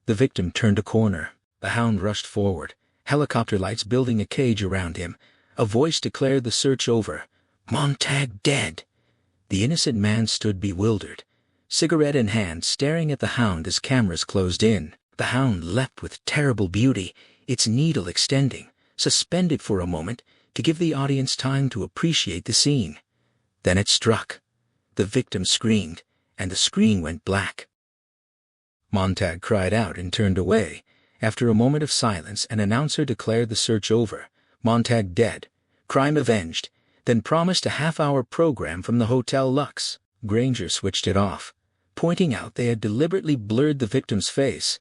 Speaker 1: the victim turned a corner. The hound rushed forward, helicopter lights building a cage around him. A voice declared the search over. Montag dead. The innocent man stood bewildered, cigarette in hand, staring at the hound as cameras closed in. The hound leapt with terrible beauty, its needle extending, suspended for a moment to give the audience time to appreciate the scene. Then it struck. The victim screamed, and the screen went black. Montag cried out and turned away. After a moment of silence, an announcer declared the search over. Montag dead, crime avenged, then promised a half-hour program from the Hotel Lux. Granger switched it off, pointing out they had deliberately blurred the victim's face.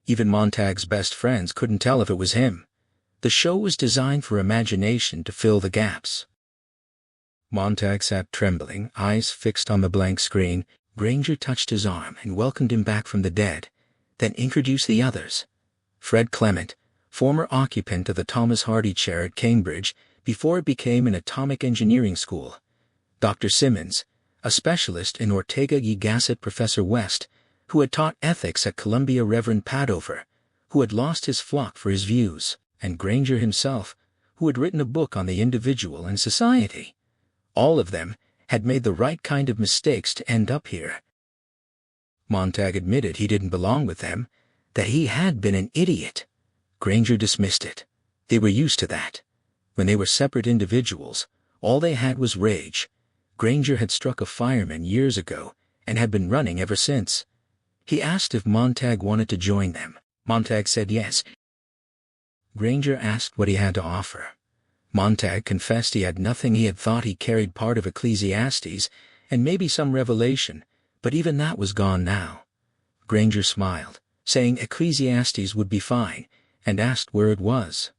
Speaker 1: Even Montag's best friends couldn't tell if it was him. The show was designed for imagination to fill the gaps. Montag sat trembling, eyes fixed on the blank screen. Granger touched his arm and welcomed him back from the dead, then introduced the others. Fred Clement, former occupant of the Thomas Hardy Chair at Cambridge before it became an atomic engineering school. Dr. Simmons, a specialist in Ortega y Gasset. Professor West, who had taught ethics at Columbia. Reverend Padover, who had lost his flock for his views, and Granger himself, who had written a book on the individual and society. All of them had made the right kind of mistakes to end up here. Montag admitted he didn't belong with them, that he had been an idiot. Granger dismissed it. They were used to that. When they were separate individuals, all they had was rage. Granger had struck a fireman years ago and had been running ever since. He asked if Montag wanted to join them. Montag said yes. Granger asked what he had to offer. Montag confessed he had nothing. He had thought he carried part of Ecclesiastes and maybe some Revelation, but even that was gone now. Granger smiled, saying Ecclesiastes would be fine, and asked where it was.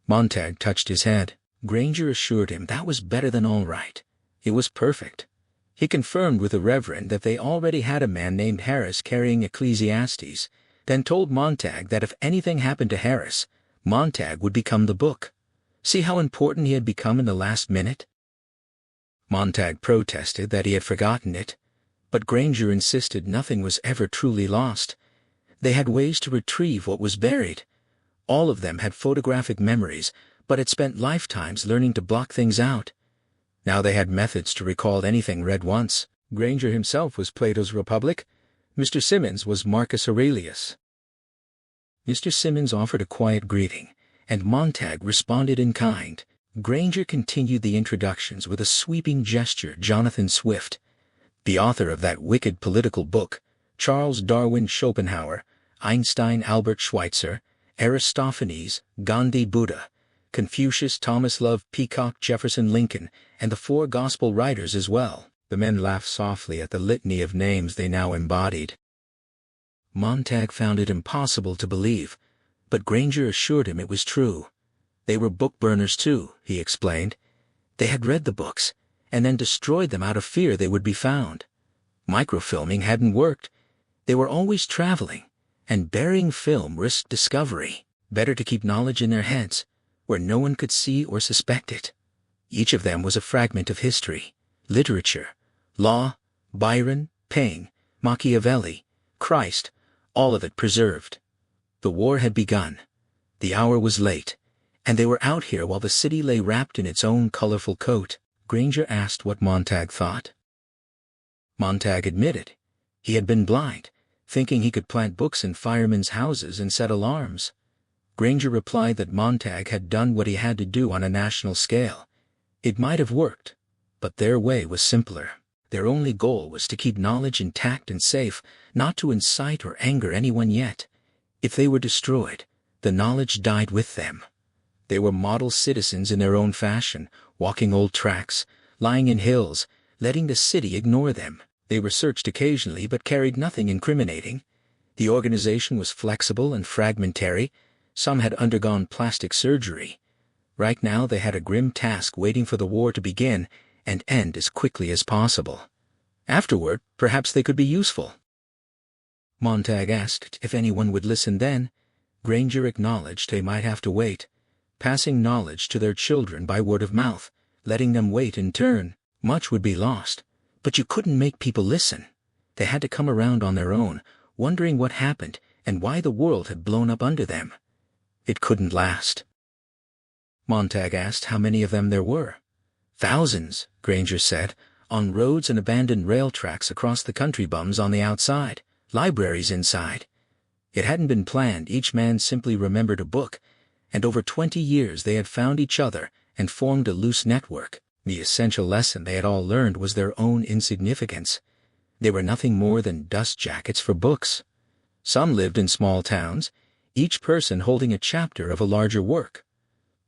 Speaker 1: Montag touched his head. Granger assured him that was better than all right. It was perfect. He confirmed with the Reverend that they already had a man named Harris carrying Ecclesiastes, then told Montag that if anything happened to Harris, Montag would become the book. See how important he had become in the last minute? Montag protested that he had forgotten it, but Granger insisted nothing was ever truly lost. They had ways to retrieve what was buried. All of them had photographic memories, but had spent lifetimes learning to block things out. Now they had methods to recall anything read once. Granger himself was Plato's Republic. Mr. Simmons was Marcus Aurelius. Mr. Simmons offered a quiet greeting, and Montag responded in kind. Granger continued the introductions with a sweeping gesture. Jonathan Swift, the author of that wicked political book, Charles Darwin, Schopenhauer, Einstein, Albert Schweitzer, Aristophanes, Gandhi, Buddha, Confucius, Thomas Love, Peacock, Jefferson, Lincoln, and the 4 gospel writers as well. The men laughed softly at the litany of names they now embodied. Montag found it impossible to believe, but Granger assured him it was true. They were book burners too, he explained. They had read the books, and then destroyed them out of fear they would be found. Microfilming hadn't worked. They were always traveling, and burying film risked discovery. Better to keep knowledge in their heads, where no one could see or suspect it. Each of them was a fragment of history, literature, law, Byron, Paine, Machiavelli, Christ, all of it preserved. The war had begun. The hour was late, and they were out here while the city lay wrapped in its own colorful coat. Granger asked what Montag thought. Montag admitted he had been blind, thinking he could plant books in firemen's houses and set alarms. Granger replied that Montag had done what he had to do on a national scale. It might have worked, but their way was simpler. Their only goal was to keep knowledge intact and safe, not to incite or anger anyone yet. If they were destroyed, the knowledge died with them. They were model citizens in their own fashion, walking old tracks, lying in hills, letting the city ignore them. They were searched occasionally but carried nothing incriminating. The organization was flexible and fragmentary. Some had undergone plastic surgery. Right now they had a grim task waiting for the war to begin and end as quickly as possible. Afterward, perhaps they could be useful. Montag asked if anyone would listen then. Granger acknowledged they might have to wait, passing knowledge to their children by word of mouth, letting them wait in turn. Much would be lost, but you couldn't make people listen. They had to come around on their own, wondering what happened and why the world had blown up under them. It couldn't last. Montag asked how many of them there were. Thousands, Granger said, on roads and abandoned rail tracks across the country, bums on the outside, libraries inside. It hadn't been planned, each man simply remembered a book, and over 20 years they had found each other and formed a loose network. The essential lesson they had all learned was their own insignificance. They were nothing more than dust jackets for books. Some lived in small towns, each person holding a chapter of a larger work.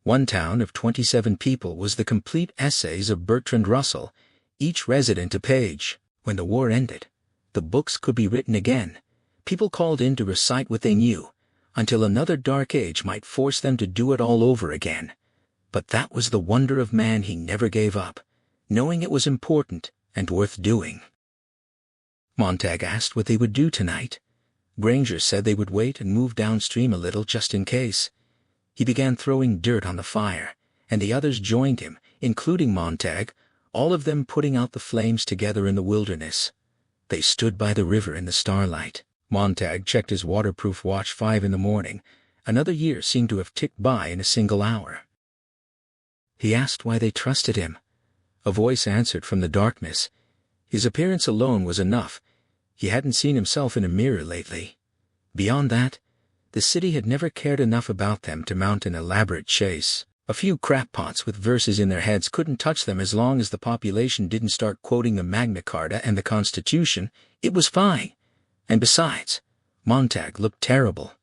Speaker 1: One town of 27 people was the complete essays of Bertrand Russell, each resident a page. When the war ended, the books could be written again. People called in to recite what they knew, until another dark age might force them to do it all over again. But that was the wonder of man. He never gave up, knowing it was important and worth doing. Montag asked what they would do tonight. Granger said they would wait and move downstream a little just in case. He began throwing dirt on the fire, and the others joined him, including Montag, all of them putting out the flames together in the wilderness. They stood by the river in the starlight. Montag checked his waterproof watch. 5 a.m. Another year seemed to have ticked by in a single hour. He asked why they trusted him. A voice answered from the darkness. His appearance alone was enough. He hadn't seen himself in a mirror lately. Beyond that, the city had never cared enough about them to mount an elaborate chase. A few crackpots with verses in their heads couldn't touch them as long as the population didn't start quoting the Magna Carta and the Constitution. It was fine. And besides, Montag looked terrible.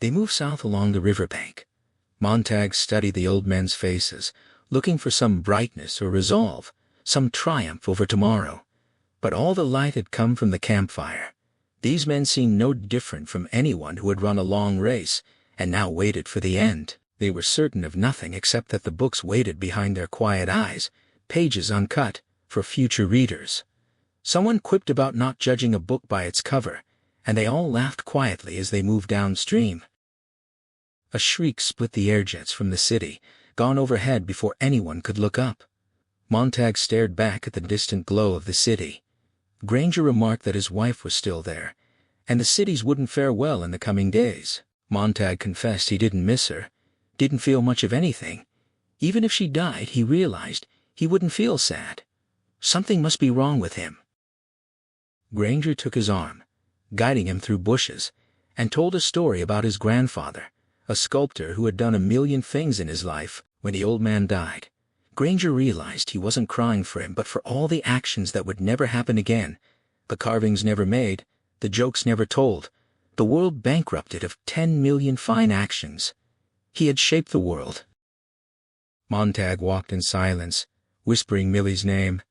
Speaker 1: They moved south along the riverbank. Montag studied the old men's faces, looking for some brightness or resolve, some triumph over tomorrow. But all the light had come from the campfire. These men seemed no different from anyone who had run a long race and now waited for the end. They were certain of nothing except that the books waited behind their quiet eyes, pages uncut, for future readers. Someone quipped about not judging a book by its cover, and they all laughed quietly as they moved downstream. A shriek split the air jets from the city, gone overhead before anyone could look up. Montag stared back at the distant glow of the city. Granger remarked that his wife was still there, and the cities wouldn't fare well in the coming days. Montag confessed he didn't miss her, didn't feel much of anything. Even if she died, he realized, he wouldn't feel sad. Something must be wrong with him. Granger took his arm, guiding him through bushes, and told a story about his grandfather, a sculptor who had done a million things in his life. When the old man died, Granger realized he wasn't crying for him but for all the actions that would never happen again. The carvings never made, the jokes never told, the world bankrupted of 10 million fine actions. He had shaped the world. Montag walked in silence, whispering Millie's name,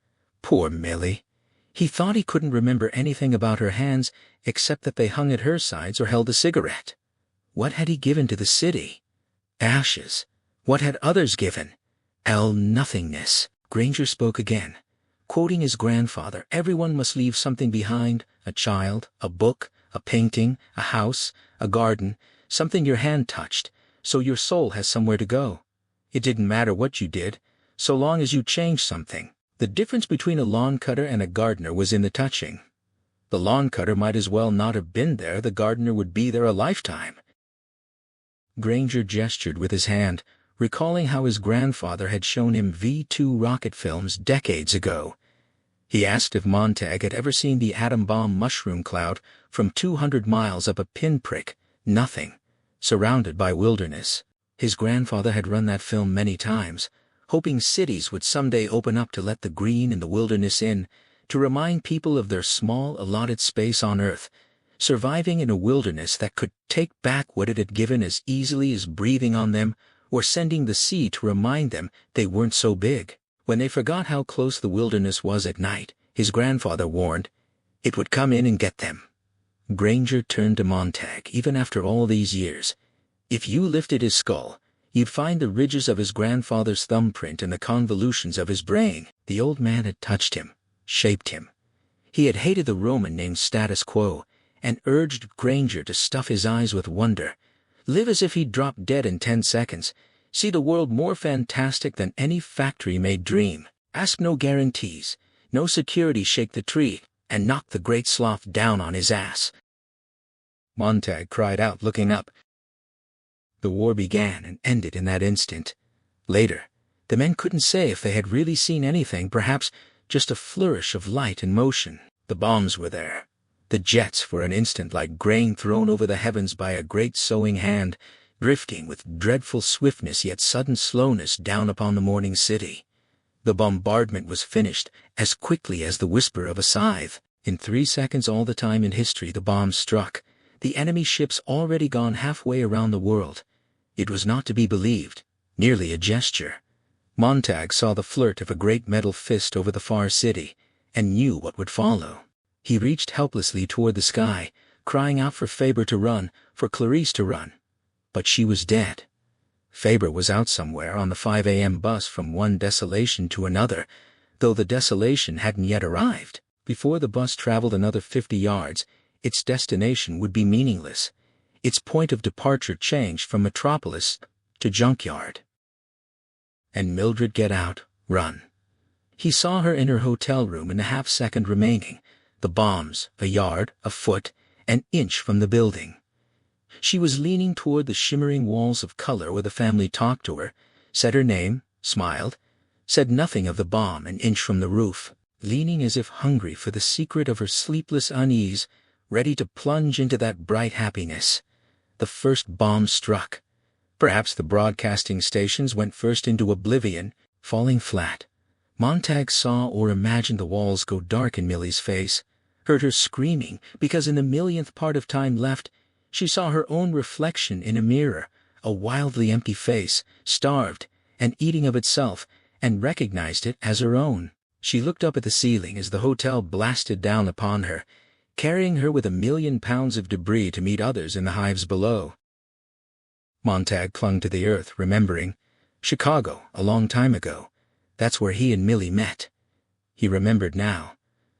Speaker 1: Poor Millie. He thought he couldn't remember anything about her hands except that they hung at her sides or held a cigarette. What had he given to the city? Ashes. What had others given? Nothingness. Granger spoke again. Quoting his grandfather, everyone must leave something behind, a child, a book, a painting, a house, a garden, something your hand touched, so your soul has somewhere to go. It didn't matter what you did, so long as you changed something. The difference between a lawn cutter and a gardener was in the touching. The lawn cutter might as well not have been there, the gardener would be there a lifetime. Granger gestured with his hand, recalling how his grandfather had shown him V2 rocket films decades ago. He asked if Montag had ever seen the atom bomb mushroom cloud from 200 miles up a pinprick, nothing, surrounded by wilderness. His grandfather had run that film many times, hoping cities would someday open up to let the green and the wilderness in, to remind people of their small allotted space on Earth, surviving in a wilderness that could take back what it had given as easily as breathing on them, or sending the sea to remind them they weren't so big. When they forgot how close the wilderness was at night, his grandfather warned, it would come in and get them. Granger turned to Montag. Even after all these years, if you lifted his skull, you'd find the ridges of his grandfather's thumbprint and the convolutions of his brain. The old man had touched him, shaped him. He had hated the Roman named status quo, and urged Granger to stuff his eyes with wonder, live as if he'd drop dead in 10 seconds, see the world more fantastic than any factory-made dream, ask no guarantees, no security, shake the tree, and knock the great sloth down on his ass. Montag cried out, looking up. The war began and ended in that instant. Later, the men couldn't say if they had really seen anything, perhaps just a flourish of light and motion. The bombs were there. The jets, for an instant like grain thrown over the heavens by a great sowing hand, drifting with dreadful swiftness yet sudden slowness down upon the morning city. The bombardment was finished as quickly as the whisper of a scythe. In 3 seconds, all the time in history the bombs struck, the enemy ships already gone halfway around the world. It was not to be believed, merely a gesture. Montag saw the flirt of a great metal fist over the far city, and knew what would follow. He reached helplessly toward the sky, crying out for Faber to run, for Clarice to run. But she was dead. Faber was out somewhere on the 5 a.m. bus from one desolation to another, though the desolation hadn't yet arrived. Before the bus traveled another 50 yards, its destination would be meaningless. Its point of departure changed from metropolis to junkyard. And Mildred get out, run. He saw her in her hotel room in the half-second remaining. The bombs, a yard, a foot, an inch from the building. She was leaning toward the shimmering walls of color where the family talked to her, said her name, smiled, said nothing of the bomb an inch from the roof, leaning as if hungry for the secret of her sleepless unease, ready to plunge into that bright happiness. The first bomb struck. Perhaps the broadcasting stations went first into oblivion, falling flat. Montag saw or imagined the walls go dark in Millie's face, heard her screaming because in the millionth part of time left, she saw her own reflection in a mirror, a wildly empty face, starved and eating of itself, and recognized it as her own. She looked up at the ceiling as the hotel blasted down upon her, carrying her with 1,000,000 pounds of debris to meet others in the hives below. Montag clung to the earth, remembering. Chicago, a long time ago. That's where he and Millie met. He remembered now.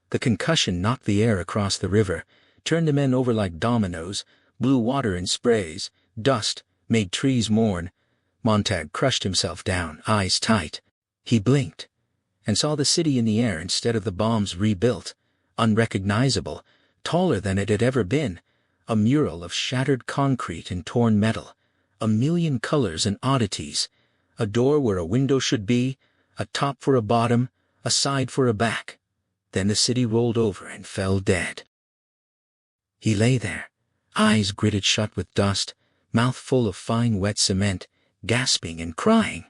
Speaker 1: The concussion knocked the air across the river, turned the men over like dominoes, blew water in sprays, dust, made trees mourn. Montag crushed himself down, eyes tight. He blinked, and saw the city in the air instead of the bombs rebuilt, unrecognizable, taller than it had ever been, a mural of shattered concrete and torn metal, 1,000,000 colors and oddities, a door where a window should be, a top for a bottom, a side for a back. Then the city rolled over and fell dead. He lay there, eyes gritted shut with dust, mouth full of fine wet cement, gasping and crying.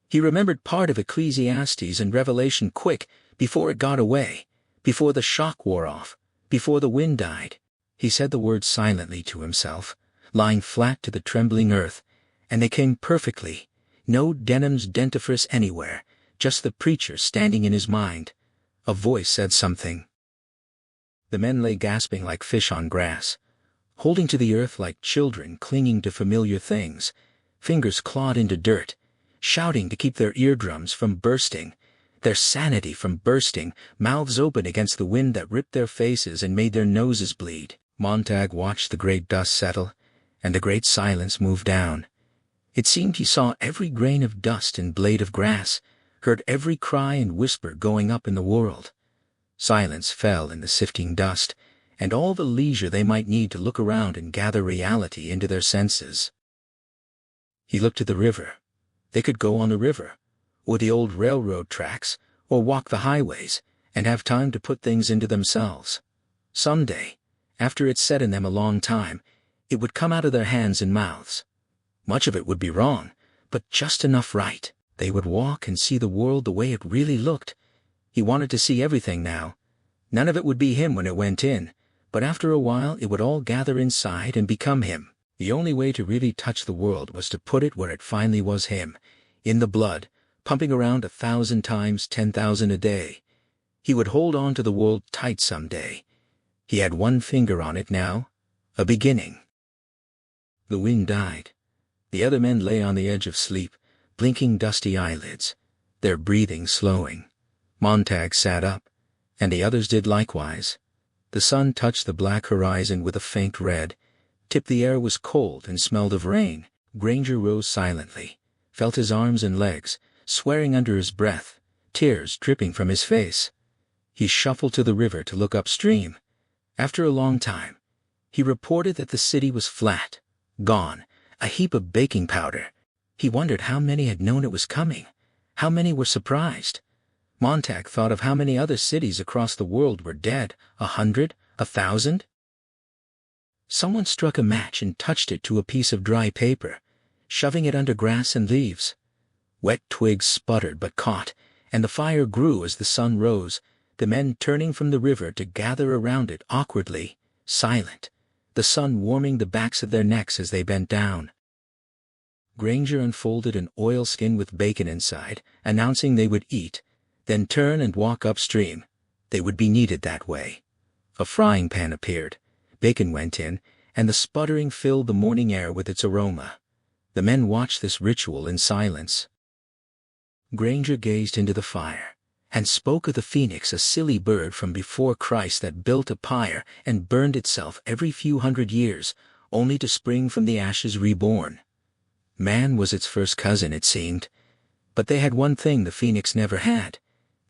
Speaker 1: He remembered part of Ecclesiastes and Revelation quick, before it got away, before the shock wore off, before the wind died. He said the words silently to himself, lying flat to the trembling earth, and they came perfectly, no denims dentifrice anywhere, just the preacher standing in his mind. A voice said something. The men lay gasping like fish on grass, holding to the earth like children clinging to familiar things, fingers clawed into dirt, shouting to keep their eardrums from bursting, their sanity from bursting, mouths open against the wind that ripped their faces and made their noses bleed. Montag watched the great dust settle, and the great silence move down. It seemed he saw every grain of dust and blade of grass, heard every cry and whisper going up in the world. Silence fell in the sifting dust, and all the leisure they might need to look around and gather reality into their senses. He looked at the river. They could go on the river, or the old railroad tracks, or walk the highways, and have time to put things into themselves. Someday, after it set in them a long time, it would come out of their hands and mouths. Much of it would be wrong, but just enough right. They would walk and see the world the way it really looked. He wanted to see everything now. None of it would be him when it went in, but after a while it would all gather inside and become him. The only way to really touch the world was to put it where it finally was him, in the blood, pumping around 1,000 times 10,000 a day. He would hold on to the world tight someday. He had one finger on it now, a beginning. The wind died. The other men lay on the edge of sleep, blinking dusty eyelids, their breathing slowing. Montag sat up, and the others did likewise. The sun touched the black horizon with a faint red, tipped the air was cold and smelled of rain. Granger rose silently, felt his arms and legs, swearing under his breath, tears dripping from his face. He shuffled to the river to look upstream. After a long time, he reported that the city was flat, gone, a heap of baking powder. He wondered how many had known it was coming, how many were surprised. Montag thought of how many other cities across the world were dead, 100, 1,000. Someone struck a match and touched it to a piece of dry paper, shoving it under grass and leaves. Wet twigs sputtered but caught, and the fire grew as the sun rose, the men turning from the river to gather around it awkwardly, silent, the sun warming the backs of their necks as they bent down. Granger unfolded an oilskin with bacon inside, announcing they would eat, then turn and walk upstream. They would be needed that way. A frying pan appeared. Bacon went in, and the sputtering filled the morning air with its aroma. The men watched this ritual in silence. Granger gazed into the fire, and spoke of the phoenix, a silly bird from before Christ that built a pyre and burned itself every few hundred years, only to spring from the ashes reborn. Man was its first cousin, it seemed. But they had one thing the phoenix never had.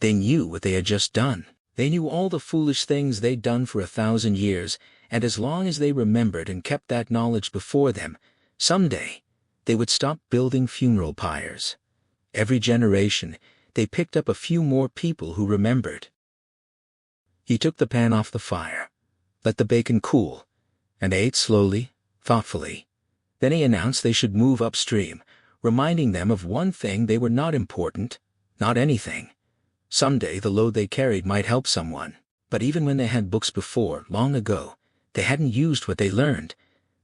Speaker 1: They knew what they had just done. They knew all the foolish things they'd done for 1,000 years, and as long as they remembered and kept that knowledge before them, someday they would stop building funeral pyres. Every generation, they picked up a few more people who remembered. He took the pan off the fire, let the bacon cool, and ate slowly, thoughtfully. Then he announced they should move upstream, reminding them of one thing: they were not important, not anything. Someday the load they carried might help someone. But even when they had books before, long ago, they hadn't used what they learned.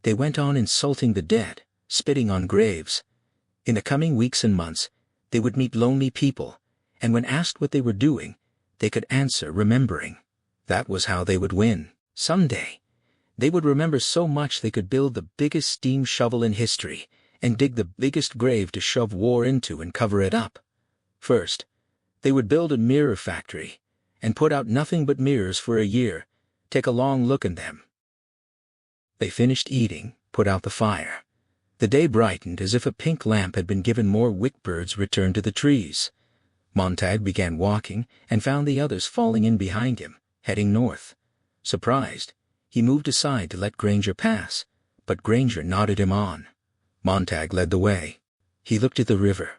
Speaker 1: They went on insulting the dead, spitting on graves. In the coming weeks and months, they would meet lonely people, and when asked what they were doing, they could answer remembering. That was how they would win. Someday, they would remember so much they could build the biggest steam shovel in history, and dig the biggest grave to shove war into and cover it up. First, they would build a mirror factory, and put out nothing but mirrors for a year, take a long look in them. They finished eating, put out the fire. The day brightened as if a pink lamp had been given. More wick birds returned to the trees. Montag began walking and found the others falling in behind him, heading north. Surprised, he moved aside to let Granger pass, but Granger nodded him on. Montag led the way. He looked at the river,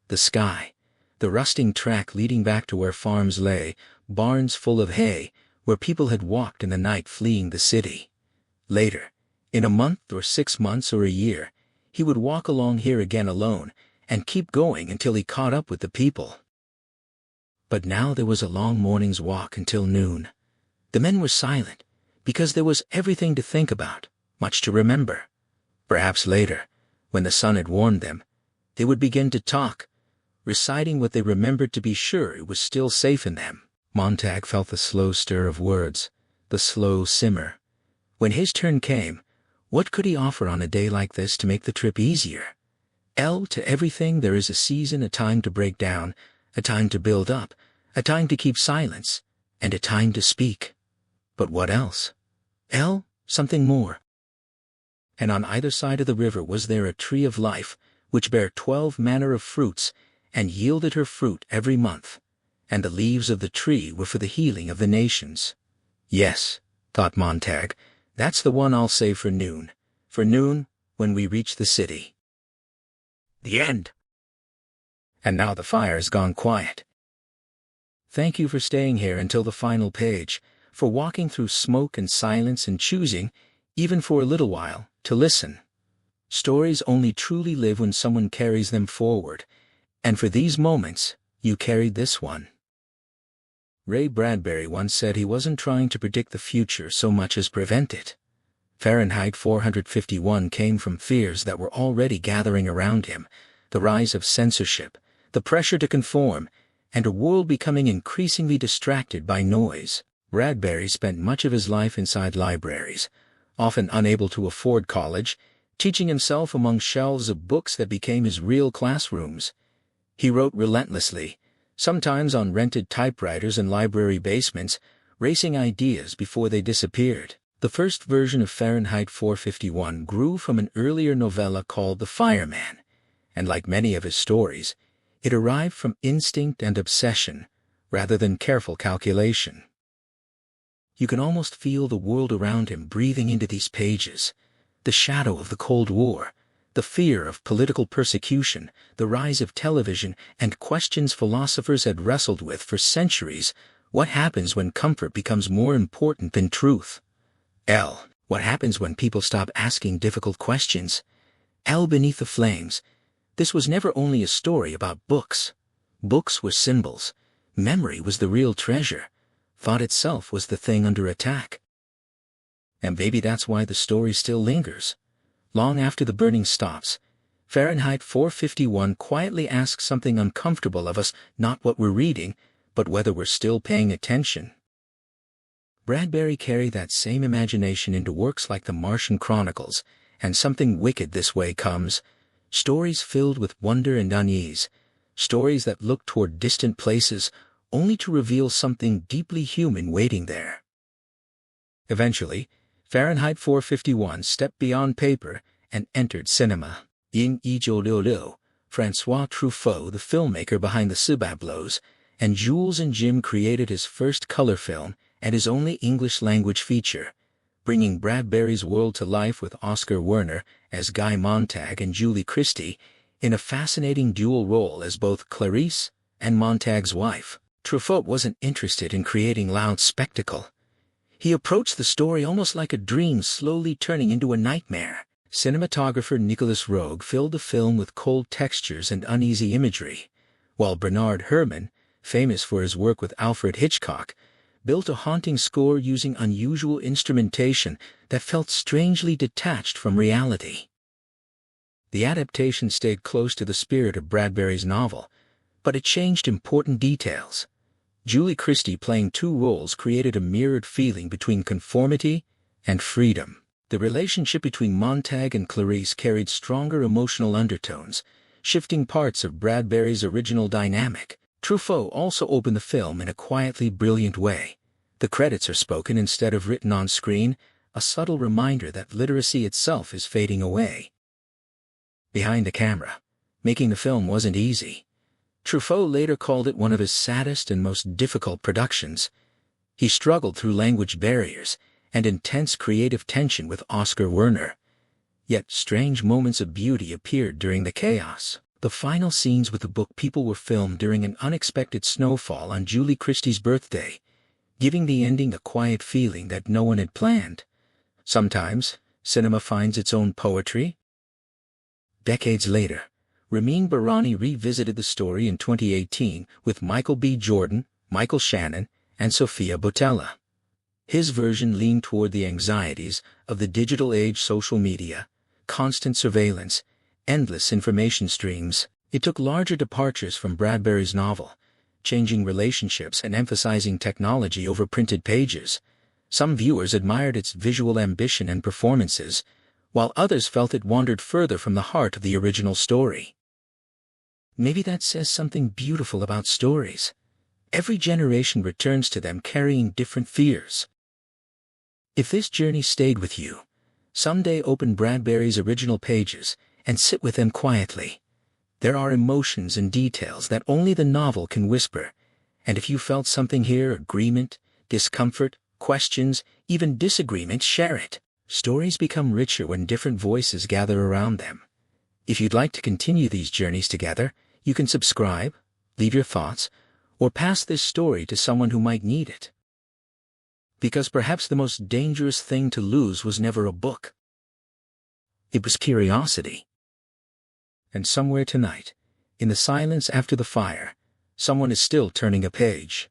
Speaker 1: the sky, the rusting track leading back to where farms lay, barns full of hay, where people had walked in the night fleeing the city. Later, in a month or 6 months or a year, he would walk along here again alone, and keep going until he caught up with the people. But now there was a long morning's walk until noon. The men were silent, because there was everything to think about, much to remember. Perhaps later, when the sun had warmed them, they would begin to talk, reciting what they remembered to be sure it was still safe in them. Montag felt the slow stir of words, the slow simmer. When his turn came, what could he offer on a day like this to make the trip easier? To everything there is a season, a time to break down, a time to build up, a time to keep silence, and a time to speak. But what else? Something more. And on either side of the river was there a tree of life, which bare 12 manner of fruits, and yielded her fruit every month. And the leaves of the tree were for the healing of the nations. Yes, thought Montag, that's the one I'll say for noon. For noon, when we reach the city. The end. And now the fire's gone quiet. Thank you for staying here until the final page, for walking through smoke and silence and choosing, even for a little while, to listen. Stories only truly live when someone carries them forward, and for these moments, you carried this one. Ray Bradbury once said he wasn't trying to predict the future so much as prevent it. Fahrenheit 451 came from fears that were already gathering around him, the rise of censorship, the pressure to conform, and a world becoming increasingly distracted by noise. Bradbury spent much of his life inside libraries, often unable to afford college, teaching himself among shelves of books that became his real classrooms. He wrote relentlessly, sometimes on rented typewriters in library basements, racing ideas before they disappeared. The first version of Fahrenheit 451 grew from an earlier novella called The Fireman, and like many of his stories, it arrived from instinct and obsession, rather than careful calculation. You can almost feel the world around him breathing into these pages, the shadow of the Cold War, the fear of political persecution, the rise of television, and questions philosophers had wrestled with for centuries. What happens when comfort becomes more important than truth? What happens when people stop asking difficult questions? Beneath the Flames. This was never only a story about books. Books were symbols. Memory was the real treasure. Thought itself was the thing under attack. And maybe that's why the story still lingers. Long after the burning stops, Fahrenheit 451 quietly asks something uncomfortable of us, not what we're reading, but whether we're still paying attention. Bradbury carried that same imagination into works like The Martian Chronicles, and Something Wicked This Way Comes, stories filled with wonder and unease, stories that look toward distant places only to reveal something deeply human waiting there. Eventually, Fahrenheit 451 stepped beyond paper and entered cinema. In Ijololo, Francois Truffaut, the filmmaker behind the Sibablos, and Jules and Jim created his first color film and his only English-language feature, bringing Bradbury's world to life with Oscar Werner as Guy Montag and Julie Christie in a fascinating dual role as both Clarice and Montag's wife. Truffaut wasn't interested in creating loud spectacle. He approached the story almost like a dream slowly turning into a nightmare. Cinematographer Nicholas Roeg filled the film with cold textures and uneasy imagery, while Bernard Herrmann, famous for his work with Alfred Hitchcock, built a haunting score using unusual instrumentation that felt strangely detached from reality. The adaptation stayed close to the spirit of Bradbury's novel, but it changed important details. Julie Christie playing two roles created a mirrored feeling between conformity and freedom. The relationship between Montag and Clarice carried stronger emotional undertones, shifting parts of Bradbury's original dynamic. Truffaut also opened the film in a quietly brilliant way. The credits are spoken instead of written on screen, a subtle reminder that literacy itself is fading away. Behind the camera, making the film wasn't easy. Truffaut later called it one of his saddest and most difficult productions. He struggled through language barriers and intense creative tension with Oscar Werner. Yet strange moments of beauty appeared during the chaos. The final scenes with the book people were filmed during an unexpected snowfall on Julie Christie's birthday, giving the ending a quiet feeling that no one had planned. Sometimes, cinema finds its own poetry. Decades later, Ramin Barani revisited the story in 2018 with Michael B. Jordan, Michael Shannon, and Sofia Boutella. His version leaned toward the anxieties of the digital age, social media, constant surveillance, endless information streams. It took larger departures from Bradbury's novel, changing relationships and emphasizing technology over printed pages. Some viewers admired its visual ambition and performances, while others felt it wandered further from the heart of the original story. Maybe that says something beautiful about stories. Every generation returns to them carrying different fears. If this journey stayed with you, someday open Bradbury's original pages and sit with them quietly. There are emotions and details that only the novel can whisper, and if you felt something here, agreement, discomfort, questions, even disagreement, share it. Stories become richer when different voices gather around them. If you'd like to continue these journeys together, you can subscribe, leave your thoughts, or pass this story to someone who might need it. Because perhaps the most dangerous thing to lose was never a book. It was curiosity. And somewhere tonight, in the silence after the fire, someone is still turning a page.